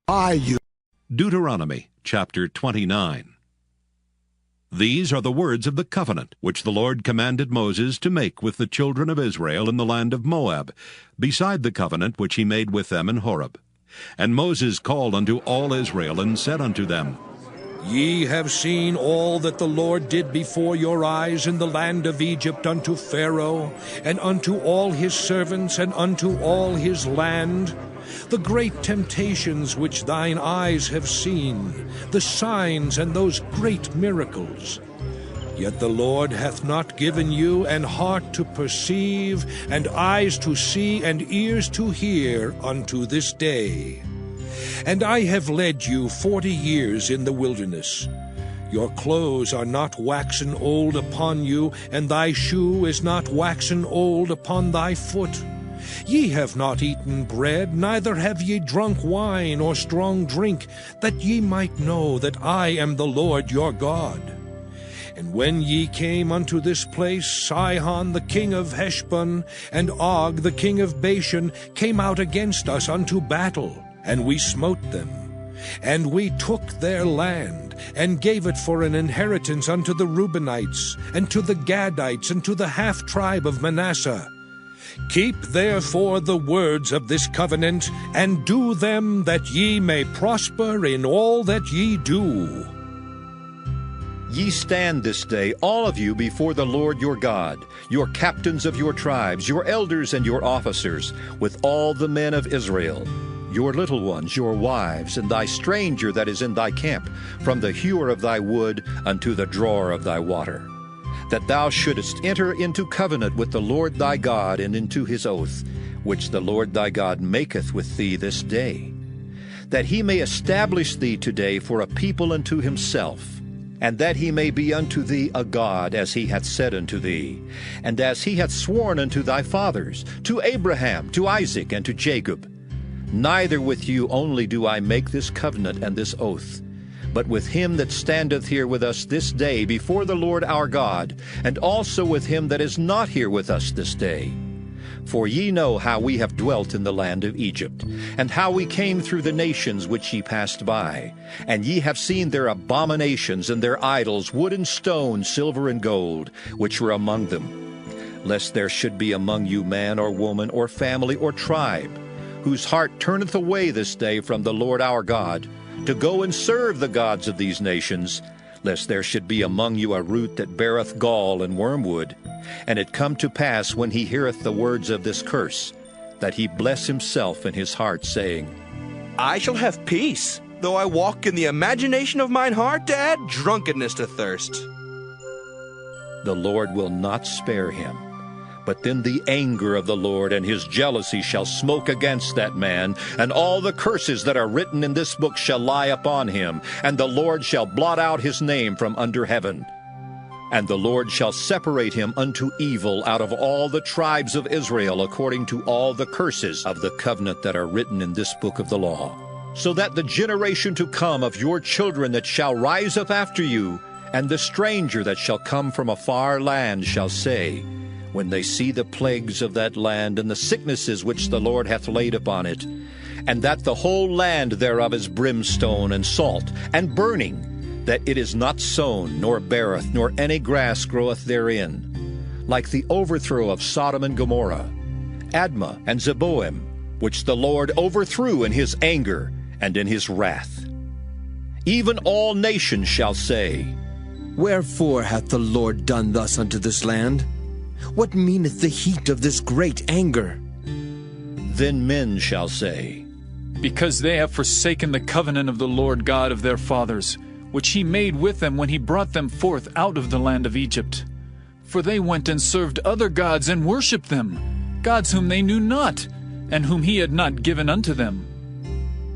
S21: Buy you.
S1: Deuteronomy chapter 29. These are the words of the covenant which the Lord commanded Moses to make with the children of Israel in the land of Moab, beside the covenant which he made with them in Horeb. And Moses called unto all Israel, and said unto them,
S2: Ye have seen all that the Lord did before your eyes in the land of Egypt unto Pharaoh, and unto all his servants, and unto all his land, the great temptations which thine eyes have seen, the signs and those great miracles. Yet the Lord hath not given you an heart to perceive, and eyes to see, and ears to hear unto this day. And I have led you 40 years in the wilderness. Your clothes are not waxen old upon you, and thy shoe is not waxen old upon thy foot. Ye have not eaten bread, neither have ye drunk wine or strong drink, that ye might know that I am the Lord your God. And when ye came unto this place, Sihon the king of Heshbon, and Og the king of Bashan, came out against us unto battle, and we smote them. And we took their land, and gave it for an inheritance unto the Reubenites, and to the Gadites, and to the half-tribe of Manasseh. Keep therefore the words of this covenant, and do them, that ye may prosper in all that ye do.
S12: Ye stand this day, all of you, before the Lord your God, your captains of your tribes, your elders and your officers, with all the men of Israel, your little ones, your wives, and thy stranger that is in thy camp, from the hewer of thy wood unto the drawer of thy water, that thou shouldest enter into covenant with the Lord thy God, and into his oath, which the Lord thy God maketh with thee this day, that he may establish thee today for a people unto himself, and that he may be unto thee a God, as he hath said unto thee, and as he hath sworn unto thy fathers, to Abraham, to Isaac, and to Jacob. Neither with you only do I make this covenant and this oath, but with him that standeth here with us this day before the Lord our God, and also with him that is not here with us this day. For ye know how we have dwelt in the land of Egypt, and how we came through the nations which ye passed by. And ye have seen their abominations and their idols, wood and stone, silver and gold, which were among them. Lest there should be among you man or woman or family or tribe, whose heart turneth away this day from the Lord our God, to go and serve the gods of these nations, lest there should be among you a root that beareth gall and wormwood. And it come to pass, when he heareth the words of this curse, that he bless himself in his heart, saying,
S16: I shall have peace, though I walk in the imagination of mine heart to add drunkenness to thirst.
S12: The Lord will not spare him. But then the anger of the Lord and his jealousy shall smoke against that man, and all the curses that are written in this book shall lie upon him, and the Lord shall blot out his name from under heaven. And the Lord shall separate him unto evil out of all the tribes of Israel, according to all the curses of the covenant that are written in this book of the law, so that the generation to come of your children that shall rise up after you, and the stranger that shall come from a far land shall say, when they see the plagues of that land, and the sicknesses which the Lord hath laid upon it, and that the whole land thereof is brimstone and salt and burning, that it is not sown, nor beareth, nor any grass groweth therein, like the overthrow of Sodom and Gomorrah, Admah and Zeboim, which the Lord overthrew in his anger and in his wrath. Even all nations shall say,
S8: Wherefore hath the Lord done thus unto this land? What meaneth the heat of this great anger?
S12: Then men shall say,
S9: Because they have forsaken the covenant of the Lord God of their fathers, which he made with them when he brought them forth out of the land of Egypt. For they went and served other gods and worshipped them, gods whom they knew not, and whom he had not given unto them.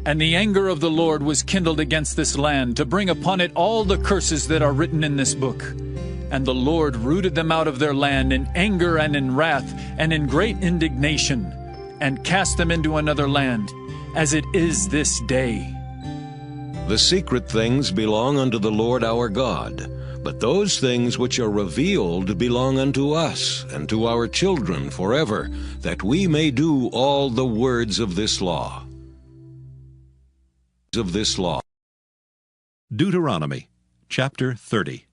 S9: And the anger of the Lord was kindled against this land, to bring upon it all the curses that are written in this book. And the Lord rooted them out of their land in anger and in wrath and in great indignation, and cast them into another land, as it is this day.
S1: The secret things belong unto the Lord our God, but those things which are revealed belong unto us and to our children forever, that we may do all the words of this law. Deuteronomy chapter 30.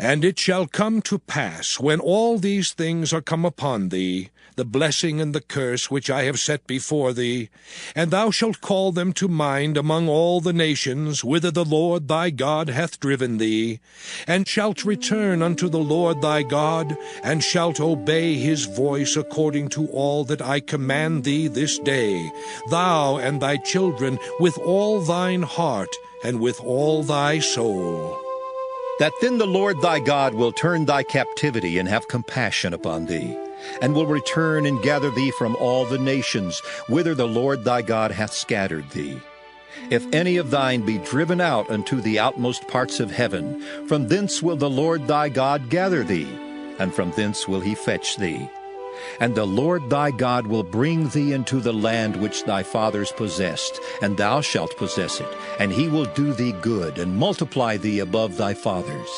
S2: And it shall come to pass, when all these things are come upon thee, the blessing and the curse which I have set before thee, and thou shalt call them to mind among all the nations, whither the Lord thy God hath driven thee, and shalt return unto the Lord thy God, and shalt obey his voice according to all that I command thee this day, thou and thy children, with all thine heart, and with all thy soul.
S12: That then the Lord thy God will turn thy captivity and have compassion upon thee, and will return and gather thee from all the nations, whither the Lord thy God hath scattered thee. If any of thine be driven out unto the outmost parts of heaven, from thence will the Lord thy God gather thee, and from thence will he fetch thee. And the Lord thy God will bring thee into the land which thy fathers possessed, and thou shalt possess it, and he will do thee good, and multiply thee above thy fathers.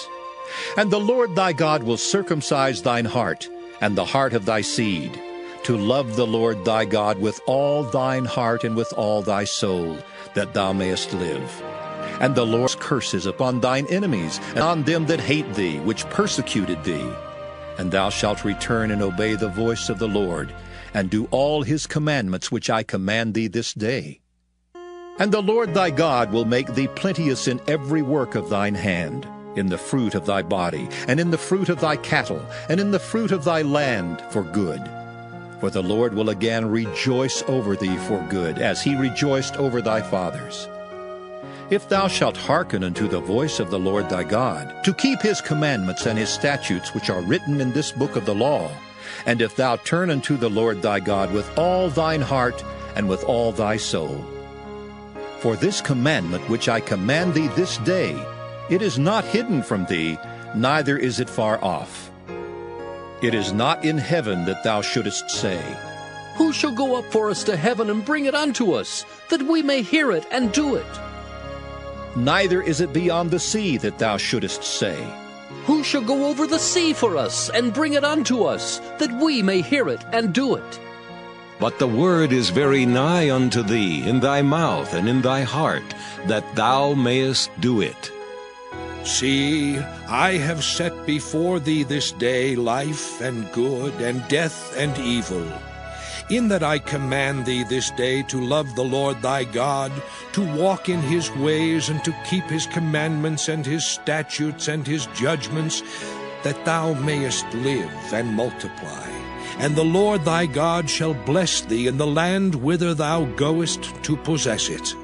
S12: And the Lord thy God will circumcise thine heart, and the heart of thy seed, to love the Lord thy God with all thine heart and with all thy soul, that thou mayest live. And the Lord's curses upon thine enemies, and on them that hate thee, which persecuted thee. And thou shalt return and obey the voice of the Lord, and do all his commandments which I command thee this day. And the Lord thy God will make thee plenteous in every work of thine hand, in the fruit of thy body, and in the fruit of thy cattle, and in the fruit of thy land for good. For the Lord will again rejoice over thee for good, as he rejoiced over thy fathers. If thou shalt hearken unto the voice of the Lord thy God, to keep his commandments and his statutes which are written in this book of the law, and if thou turn unto the Lord thy God with all thine heart and with all thy soul. For this commandment which I command thee this day, it is not hidden from thee, neither is it far off. It is not in heaven that thou shouldest say,
S3: Who shall go up for us to heaven and bring it unto us, that we may hear it and do it?
S12: Neither is it beyond the sea that thou shouldest say,
S3: Who shall go over the sea for us and bring it unto us, that we may hear it and do it?
S1: But the word is very nigh unto thee, in thy mouth and in thy heart, that thou mayest do it.
S2: See, I have set before thee this day life and good, and death and evil. In that I command thee this day to love the Lord thy God, to walk in his ways, and to keep his commandments and his statutes and his judgments, that thou mayest live and multiply. And the Lord thy God shall bless thee in the land whither thou goest to possess it.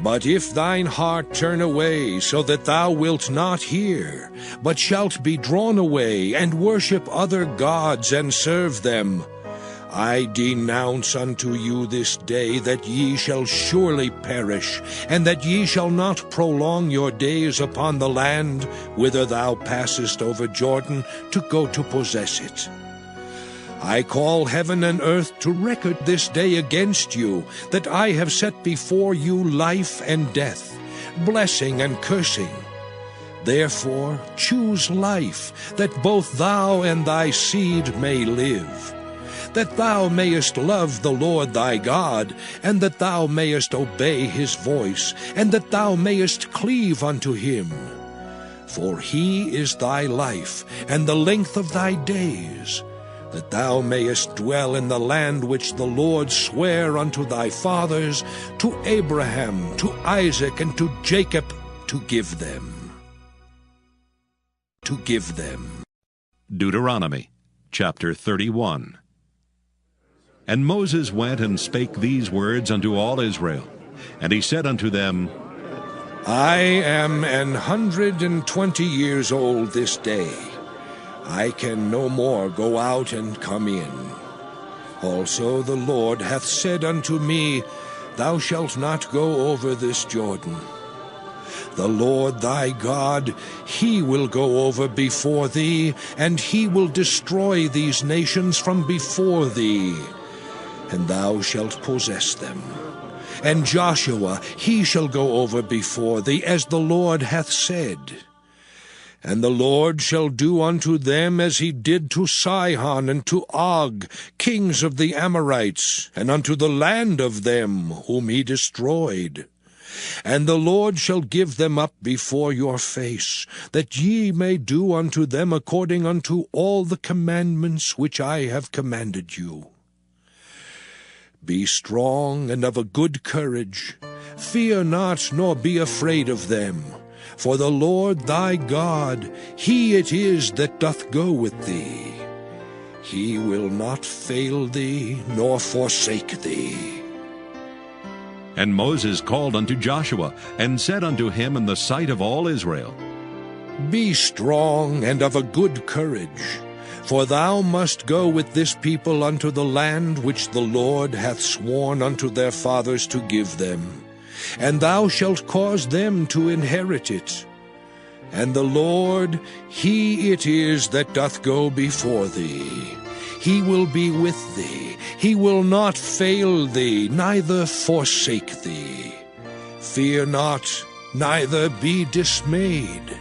S2: But if thine heart turn away, so that thou wilt not hear, but shalt be drawn away, and worship other gods, and serve them, I denounce unto you this day that ye shall surely perish, and that ye shall not prolong your days upon the land whither thou passest over Jordan to go to possess it. I call heaven and earth to record this day against you, that I have set before you life and death, blessing and cursing. Therefore choose life, that both thou and thy seed may live, that thou mayest love the Lord thy God, and that thou mayest obey his voice, and that thou mayest cleave unto him. For he is thy life, and the length of thy days, that thou mayest dwell in the land which the Lord sware unto thy fathers, to Abraham, to Isaac, and to Jacob, to give them.
S1: Deuteronomy chapter 31. And Moses went and spake these words unto all Israel. And he said unto them,
S2: I am 120 years old this day. I can no more go out and come in. Also the Lord hath said unto me, Thou shalt not go over this Jordan. The Lord thy God, he will go over before thee, and he will destroy these nations from before thee, and thou shalt possess them. And Joshua, he shall go over before thee, as the Lord hath said. And the Lord shall do unto them as he did to Sihon and to Og, kings of the Amorites, and unto the land of them whom he destroyed. And the Lord shall give them up before your face, that ye may do unto them according unto all the commandments which I have commanded you. Be strong and of a good courage. Fear not, nor be afraid of them. For the Lord thy God, he it is that doth go with thee. He will not fail thee, nor forsake thee.
S1: And Moses called unto Joshua, and said unto him in the sight of all Israel,
S2: Be strong and of a good courage, for thou must go with this people unto the land which the Lord hath sworn unto their fathers to give them, and thou shalt cause them to inherit it. And the Lord, he it is that doth go before thee. He will be with thee. He will not fail thee, neither forsake thee. Fear not, neither be dismayed.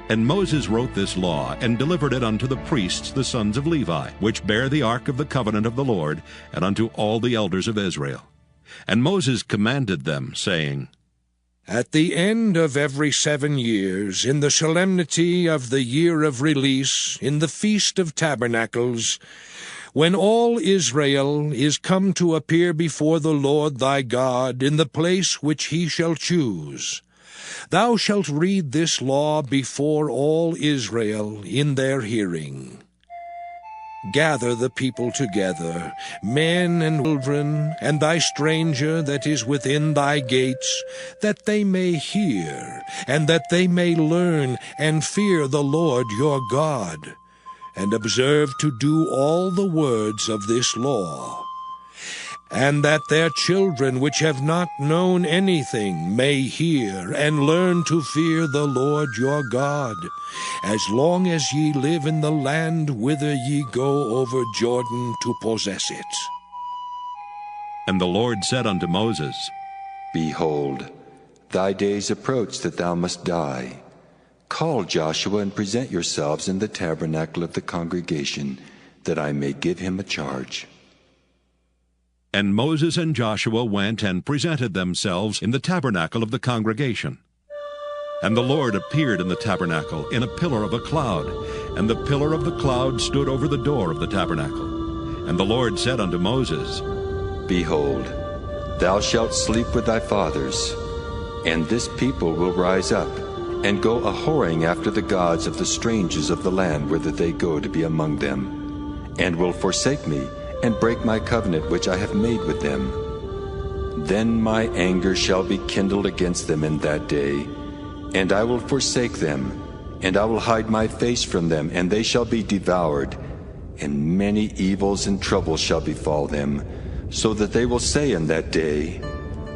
S1: And Moses wrote this law, and delivered it unto the priests the sons of Levi, which bear the ark of the covenant of the Lord, and unto all the elders of Israel. And Moses commanded them, saying,
S2: At the end of every 7 years, in the solemnity of the year of release, in the Feast of Tabernacles, when all Israel is come to appear before the Lord thy God in the place which he shall choose, thou shalt read this law before all Israel in their hearing. Gather the people together, men and children, and thy stranger that is within thy gates, that they may hear, and that they may learn, and fear the Lord your God, and observe to do all the words of this law. And that their children which have not known anything may hear and learn to fear the Lord your God, as long as ye live in the land whither ye go over Jordan to possess it.
S1: And the Lord said unto Moses,
S10: Behold, thy days approach that thou must die. Call Joshua and present yourselves in the tabernacle of the congregation, that I may give him a charge.
S1: And Moses and Joshua went and presented themselves in the tabernacle of the congregation. And the Lord appeared in the tabernacle in a pillar of a cloud, and the pillar of the cloud stood over the door of the tabernacle. And the Lord said unto Moses,
S10: Behold, thou shalt sleep with thy fathers, and this people will rise up, and go a-whoring after the gods of the strangers of the land whither they go to be among them, and will forsake me, and break my covenant which I have made with them. Then my anger shall be kindled against them in that day, and I will forsake them, and I will hide my face from them, and they shall be devoured, and many evils and troubles shall befall them, so that they will say in that day,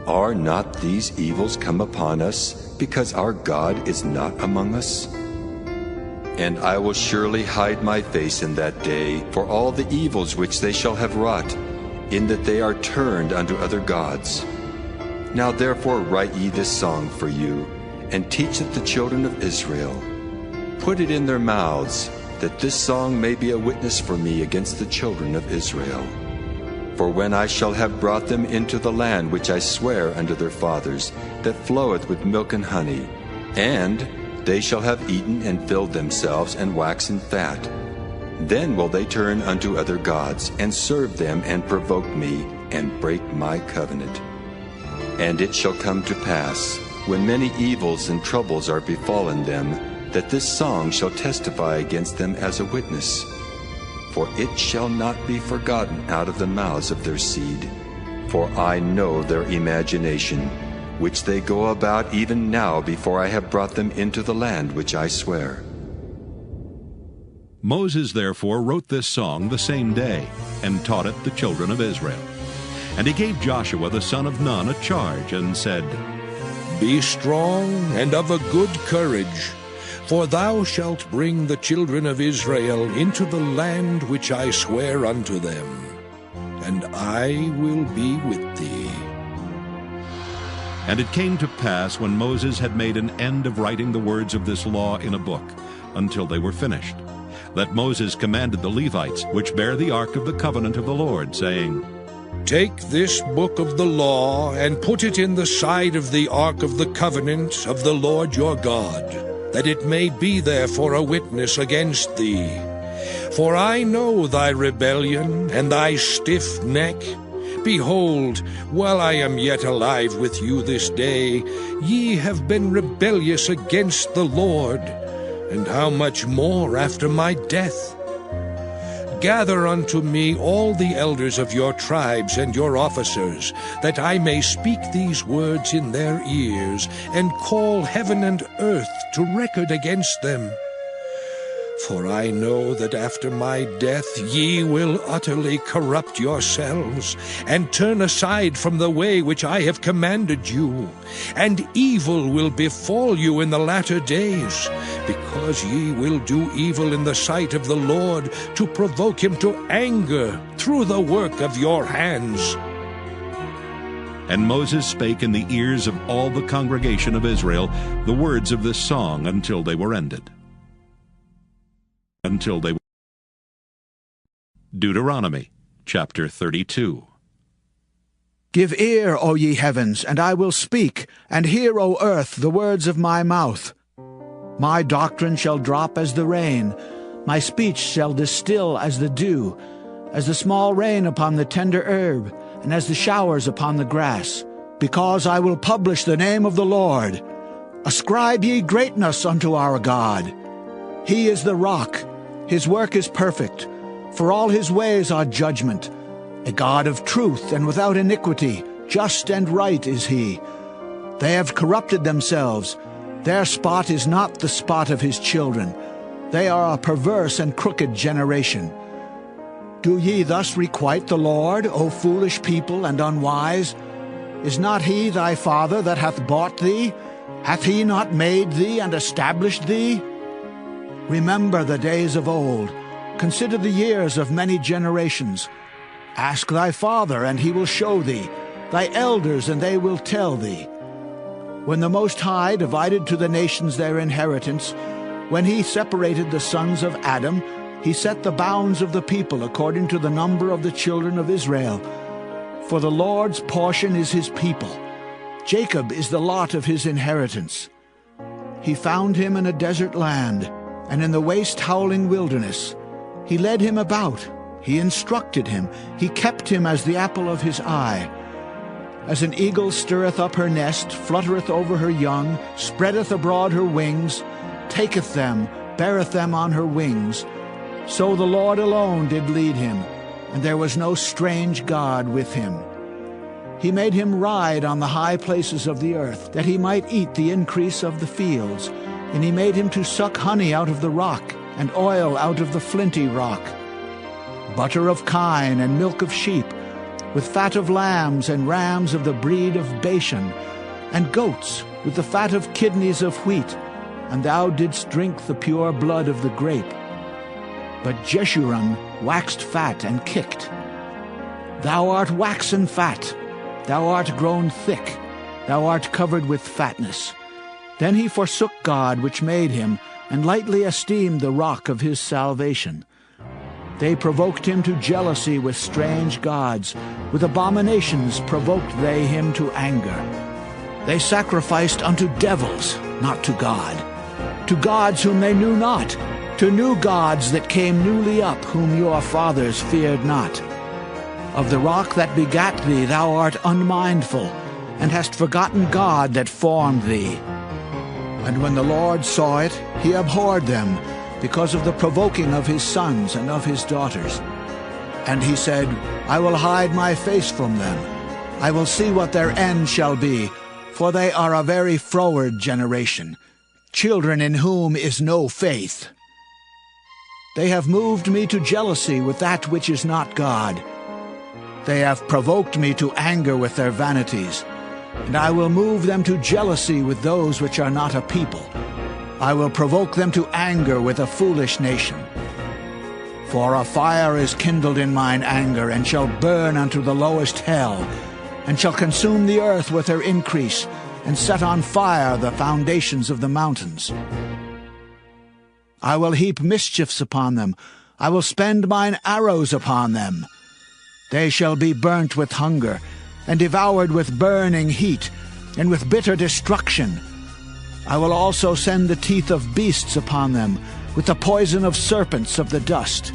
S10: Are not these evils come upon us, because our God is not among us? And I will surely hide my face in that day for all the evils which they shall have wrought, in that they are turned unto other gods. Now therefore write ye this song for you, and teach it the children of Israel. Put it in their mouths, that this song may be a witness for me against the children of Israel. For when I shall have brought them into the land which I swear unto their fathers, that floweth with milk and honey, and they shall have eaten and filled themselves and waxen fat, then will they turn unto other gods, and serve them, and provoke me, and break my covenant. And it shall come to pass, when many evils and troubles are befallen them, that this song shall testify against them as a witness. For it shall not be forgotten out of the mouths of their seed. For I know their imagination, which they go about even now before I have brought them into the land which I swear.
S1: Moses therefore wrote this song the same day, and taught it the children of Israel. And he gave Joshua the son of Nun a charge, and said,
S2: Be strong and of a good courage, for thou shalt bring the children of Israel into the land which I swear unto them, and I will be with thee.
S1: And it came to pass, when Moses had made an end of writing the words of this law in a book, until they were finished, that Moses commanded the Levites, which bear the ark of the covenant of the Lord, saying,
S2: Take this book of the law, and put it in the side of the ark of the covenant of the Lord your God, that it may be there for a witness against thee. For I know thy rebellion and thy stiff neck. Behold, while I am yet alive with you this day, ye have been rebellious against the Lord, and how much more after my death? Gather unto me all the elders of your tribes and your officers, that I may speak these words in their ears, and call heaven and earth to record against them. For I know that after my death ye will utterly corrupt yourselves, and turn aside from the way which I have commanded you, and evil will befall you in the latter days, because ye will do evil in the sight of the Lord, to provoke him to anger through the work of your hands.
S1: And Moses spake in the ears of all the congregation of Israel the words of this song until they were ended. Deuteronomy chapter 32.
S21: Give ear, O ye heavens, and I will speak, and hear, O earth, the words of my mouth. My doctrine shall drop as the rain, my speech shall distill as the dew, as the small rain upon the tender herb, and as the showers upon the grass. Because I will publish the name of the Lord. Ascribe ye greatness unto our God. He is the rock, his work is perfect, for all his ways are judgment. A God of truth and without iniquity, just and right is he. They have corrupted themselves. Their spot is not the spot of his children. They are a perverse and crooked generation. Do ye thus requite the Lord, O foolish people and unwise? Is not he thy father that hath bought thee? Hath he not made thee and established thee? Remember the days of old. Consider the years of many generations. Ask thy father, and he will show thee, thy elders, and they will tell thee. When the Most High divided to the nations their inheritance, when he separated the sons of Adam, he set the bounds of the people according to the number of the children of Israel. For the Lord's portion is his people. Jacob is the lot of his inheritance. He found him in a desert land, and in the waste howling wilderness. He led him about, he instructed him, he kept him as the apple of his eye. As an eagle stirreth up her nest, fluttereth over her young, spreadeth abroad her wings, taketh them, beareth them on her wings, so the Lord alone did lead him, and there was no strange God with him. He made him ride on the high places of the earth, that he might eat the increase of the fields. And he made him to suck honey out of the rock, and oil out of the flinty rock. Butter of kine and milk of sheep, with fat of lambs and rams of the breed of Bashan, and goats with the fat of kidneys of wheat. And thou didst drink the pure blood of the grape. But Jeshurun waxed fat and kicked. Thou art waxen fat, thou art grown thick, thou art covered with fatness. Then he forsook God which made him, and lightly esteemed the rock of his salvation. They provoked him to jealousy with strange gods. With abominations provoked they him to anger. They sacrificed unto devils, not to God, to gods whom they knew not, to new gods that came newly up, whom your fathers feared not. Of the rock that begat thee thou art unmindful, and hast forgotten God that formed thee. And when the Lord saw it, he abhorred them, because of the provoking of his sons and of his daughters. And he said, I will hide my face from them. I will see what their end shall be, for they are a very froward generation, children in whom is no faith. They have moved me to jealousy with that which is not God. They have provoked me to anger with their vanities. And I will move them to jealousy with those which are not a people. I will provoke them to anger with a foolish nation. For a fire is kindled in mine anger, and shall burn unto the lowest hell. and shall consume the earth with her increase, and set on fire the foundations of the mountains. I will heap mischiefs upon them. I will spend mine arrows upon them. They shall be burnt with hunger, and devoured with burning heat, and with bitter destruction. I will also send the teeth of beasts upon them, with the poison of serpents of the dust.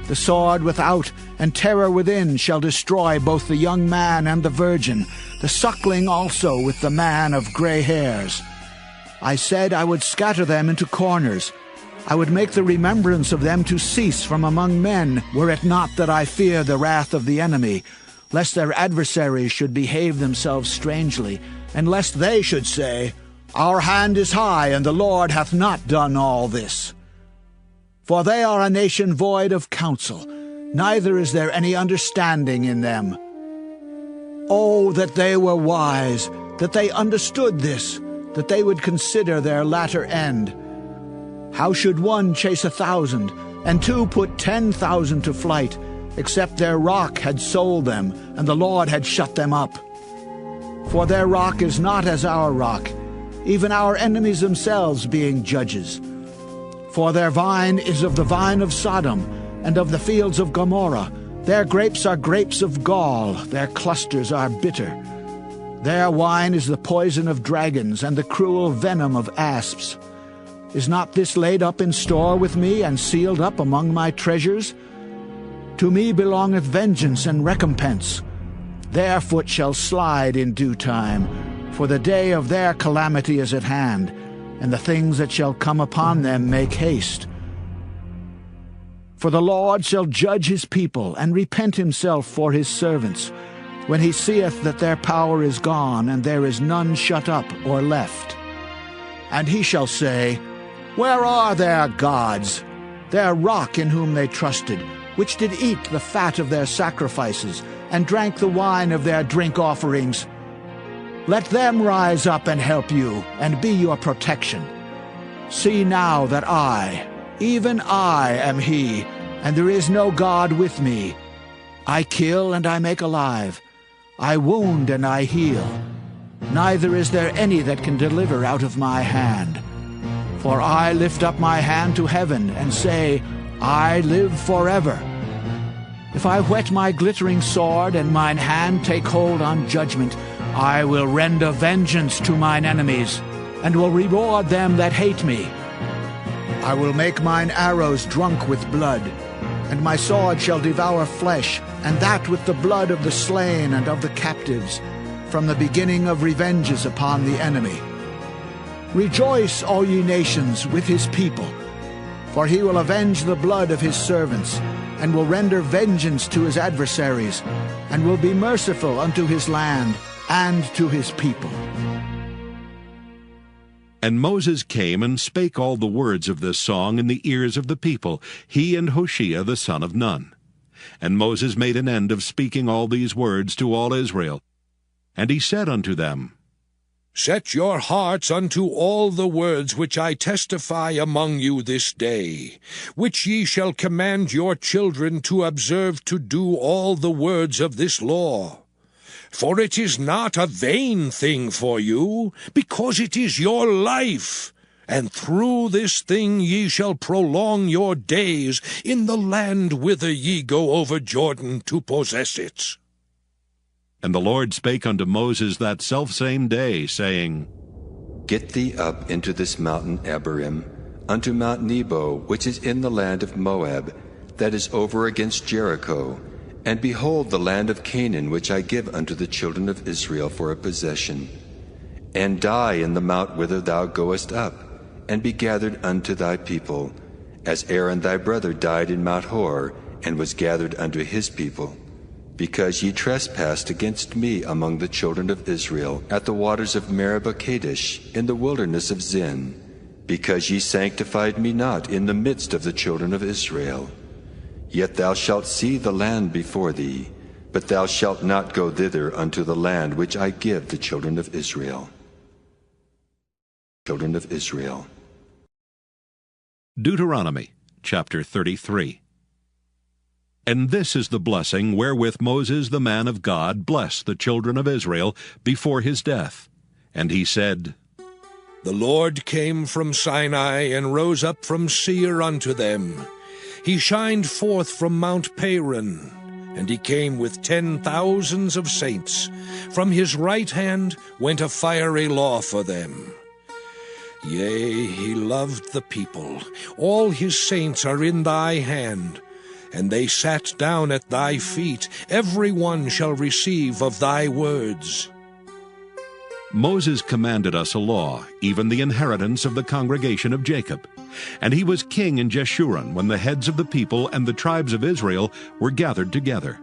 S21: The sword without and terror within shall destroy both the young man and the virgin, the suckling also with the man of gray hairs. I said I would scatter them into corners. I would make the remembrance of them to cease from among men, were it not that I fear the wrath of the enemy, lest their adversaries should behave themselves strangely, and lest they should say, Our hand is high, and the Lord hath not done all this. For they are a nation void of counsel, neither is there any understanding in them. Oh, that they were wise, that they understood this, that they would consider their latter end. How should one chase 1,000, and two put 10,000 to flight, except their rock had sold them, and the Lord had shut them up? For their rock is not as our rock, even our enemies themselves being judges. For their vine is of the vine of Sodom, and of the fields of Gomorrah. Their grapes are grapes of gall, their clusters are bitter. Their wine is the poison of dragons, and the cruel venom of asps. Is not this laid up in store with me, and sealed up among my treasures? To me belongeth vengeance and recompense. Their foot shall slide in due time, for the day of their calamity is at hand, and the things that shall come upon them make haste. For the Lord shall judge his people, and repent himself for his servants, when he seeth that their power is gone, and there is none shut up or left. And he shall say, Where are their gods, their rock in whom they trusted, which did eat the fat of their sacrifices, and drank the wine of their drink offerings? Let them rise up and help you, and be your protection. See now that I, even I, am he, and there is no God with me. I kill and I make alive. I wound and I heal. Neither is there any that can deliver out of my hand. For I lift up my hand to heaven, and say, I live forever. If I whet my glittering sword, and mine hand take hold on judgment, I will render vengeance to mine enemies, and will reward them that hate me. I will make mine arrows drunk with blood, and my sword shall devour flesh, and that with the blood of the slain and of the captives, from the beginning of revenges upon the enemy. Rejoice, all ye nations, with his people, for he will avenge the blood of his servants, and will render vengeance to his adversaries, and will be merciful unto his land and to his people.
S1: And Moses came and spake all the words of this song in the ears of the people, he and Hoshea the son of Nun. And Moses made an end of speaking all these words to all Israel. And he said unto them,
S2: Set your hearts unto all the words which I testify among you this day, which ye shall command your children to observe to do all the words of this law. For it is not a vain thing for you, because it is your life. And through this thing ye shall prolong your days in the land whither ye go over Jordan to possess it.
S1: And the Lord spake unto Moses that selfsame day, saying,
S10: Get thee up into this mountain Abarim, unto Mount Nebo, which is in the land of Moab, that is over against Jericho, and behold the land of Canaan, which I give unto the children of Israel for a possession. And die in the mount whither thou goest up, and be gathered unto thy people, as Aaron thy brother died in Mount Hor, and was gathered unto his people. Because ye trespassed against me among the children of Israel, at the waters of Meribah Kadesh, in the wilderness of Zin, because ye sanctified me not in the midst of the children of Israel. Yet thou shalt see the land before thee, but thou shalt not go thither unto the land which I give the children of Israel. Children of Israel.
S1: Deuteronomy chapter 33. And this is the blessing wherewith Moses the man of God blessed the children of Israel before his death. And he said,
S2: The Lord came from Sinai and rose up from Seir unto them. He shined forth from Mount Paran, and he came with 10,000s of saints. From his right hand went a fiery law for them. Yea, he loved the people. All his saints are in thy hand, and they sat down at thy feet. Every one shall receive of thy words.
S1: Moses commanded us a law, even the inheritance of the congregation of Jacob. And he was king in Jeshurun when the heads of the people and the tribes of Israel were gathered together.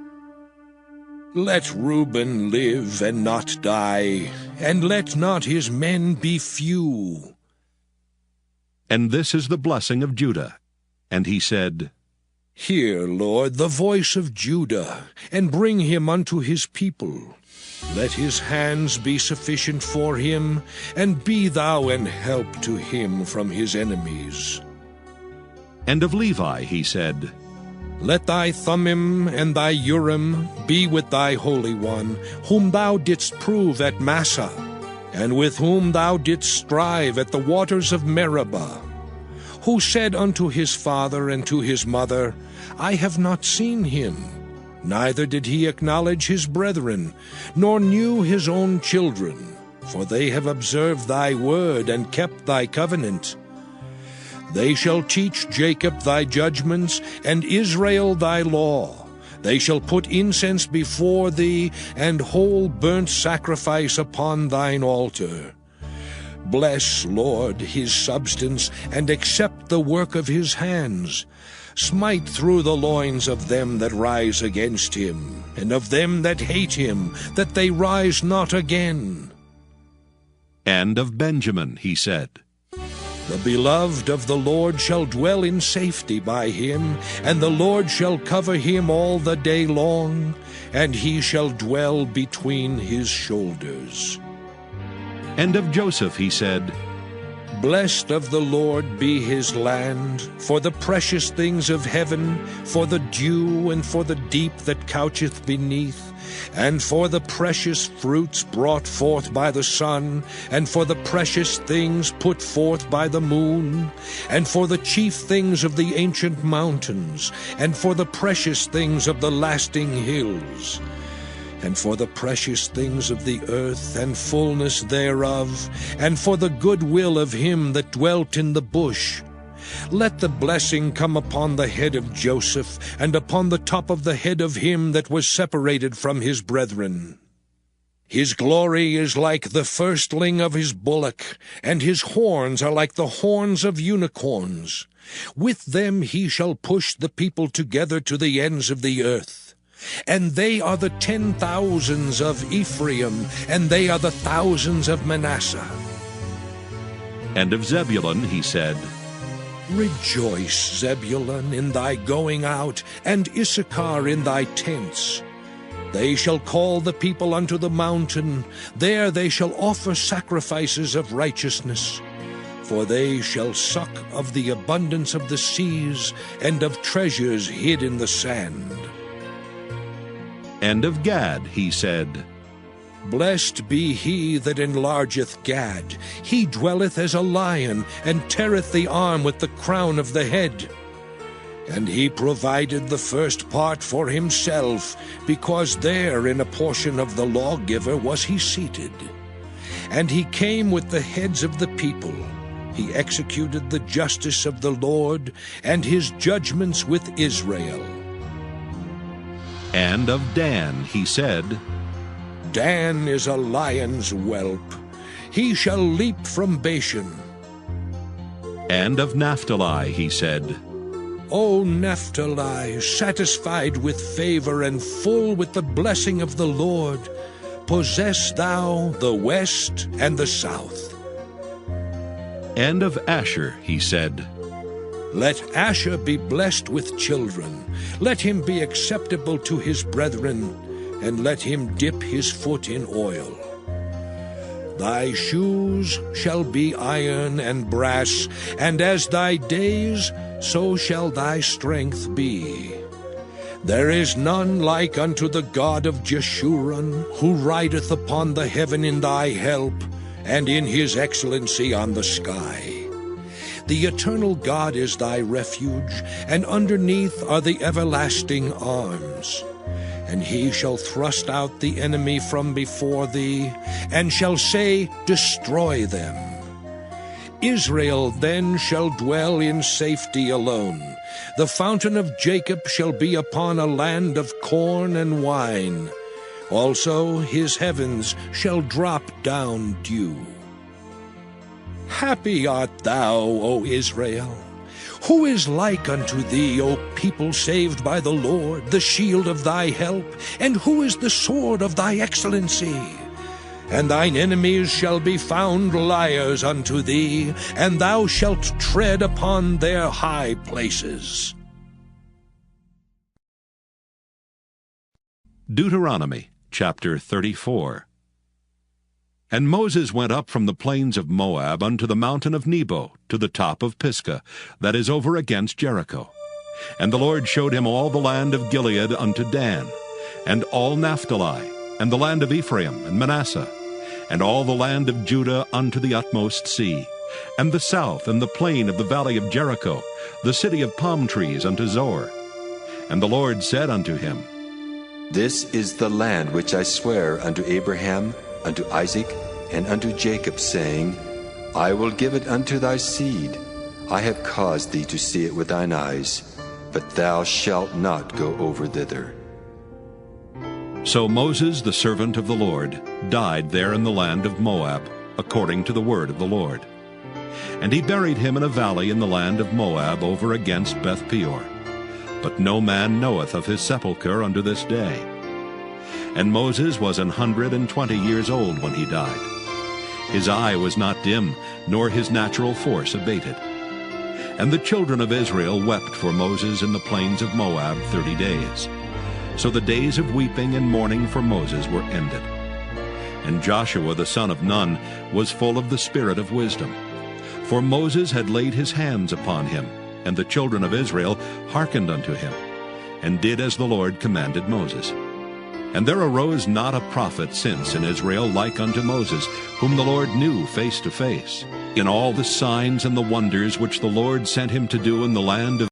S2: Let Reuben live and not die, and let not his men be few.
S1: And this is the blessing of Judah. And he said,
S2: Hear, Lord, the voice of Judah, and bring him unto his people. Let his hands be sufficient for him, and be thou an help to him from his enemies.
S1: And of Levi he said,
S2: Let thy Thummim and thy Urim be with thy Holy One, whom thou didst prove at Massah, and with whom thou didst strive at the waters of Meribah, who said unto his father and to his mother, I have not seen him. Neither did he acknowledge his brethren, nor knew his own children, for they have observed thy word and kept thy covenant. They shall teach Jacob thy judgments, and Israel thy law. They shall put incense before thee, and whole burnt sacrifice upon thine altar. Bless, Lord, his substance, and accept the work of his hands. Smite through the loins of them that rise against him, and of them that hate him, that they rise not again.
S1: And of Benjamin he said,
S2: The beloved of the Lord shall dwell in safety by him, and the Lord shall cover him all the day long, and he shall dwell between his shoulders.
S1: And of Joseph he said,
S2: Blessed of the Lord be his land, for the precious things of heaven, for the dew and for the deep that coucheth beneath, and for the precious fruits brought forth by the sun, and for the precious things put forth by the moon, and for the chief things of the ancient mountains, and for the precious things of the lasting hills, and for the precious things of the earth and fullness thereof, and for the good will of him that dwelt in the bush. Let the blessing come upon the head of Joseph, and upon the top of the head of him that was separated from his brethren. His glory is like the firstling of his bullock, and his horns are like the horns of unicorns. With them he shall push the people together to the ends of the earth. And they are the 10,000s of Ephraim, and they are the thousands of Manasseh.
S1: And of Zebulun he said,
S2: Rejoice, Zebulun, in thy going out, and Issachar in thy tents. They shall call the people unto the mountain. There they shall offer sacrifices of righteousness. For they shall suck of the abundance of the seas, and of treasures hid in the sand.
S1: And of Gad he said,
S2: Blessed be he that enlargeth Gad. He dwelleth as a lion, and teareth the arm with the crown of the head. And he provided the first part for himself, because there in a portion of the lawgiver was he seated. And he came with the heads of the people. He executed the justice of the Lord, and his judgments with Israel.
S1: And of Dan he said,
S2: Dan is a lion's whelp. He shall leap from Bashan.
S1: And of Naphtali he said,
S2: O Naphtali, satisfied with favor and full with the blessing of the Lord, possess thou the west and the south.
S1: And of Asher he said,
S2: Let Asher be blessed with children. Let him be acceptable to his brethren, and let him dip his foot in oil. Thy shoes shall be iron and brass, and as thy days, so shall thy strength be. There is none like unto the God of Jeshurun, who rideth upon the heaven in thy help, and in his excellency on the sky. The eternal God is thy refuge, and underneath are the everlasting arms. And he shall thrust out the enemy from before thee, and shall say, Destroy them. Israel then shall dwell in safety alone. The fountain of Jacob shall be upon a land of corn and wine. Also his heavens shall drop down dew. Happy art thou, O Israel! Who is like unto thee, O people saved by the Lord, the shield of thy help? And who is the sword of thy excellency? And thine enemies shall be found liars unto thee, and thou shalt tread upon their high places.
S1: Deuteronomy chapter 34. And Moses went up from the plains of Moab unto the mountain of Nebo, to the top of Pisgah, that is over against Jericho. And the Lord showed him all the land of Gilead unto Dan, and all Naphtali, and the land of Ephraim and Manasseh, and all the land of Judah unto the utmost sea, and the south and the plain of the valley of Jericho, the city of palm trees unto Zor. And the Lord said unto him,
S10: This is the land which I swear unto Abraham, unto Isaac, and unto Jacob, saying, I will give it unto thy seed. I have caused thee to see it with thine eyes, but thou shalt not go over thither.
S1: So Moses, the servant of the Lord, died there in the land of Moab, according to the word of the Lord. And he buried him in a valley in the land of Moab over against Beth-peor. But no man knoweth of his sepulchre unto this day. And Moses was 120 years old when he died. His eye was not dim, nor his natural force abated. And the children of Israel wept for Moses in the plains of Moab 30 days. So the days of weeping and mourning for Moses were ended. And Joshua the son of Nun was full of the spirit of wisdom. For Moses had laid his hands upon him, and the children of Israel hearkened unto him, and did as the Lord commanded Moses. And there arose not a prophet since in Israel like unto Moses, whom the Lord knew face to face, in all the signs and the wonders which the Lord sent him to do in the land of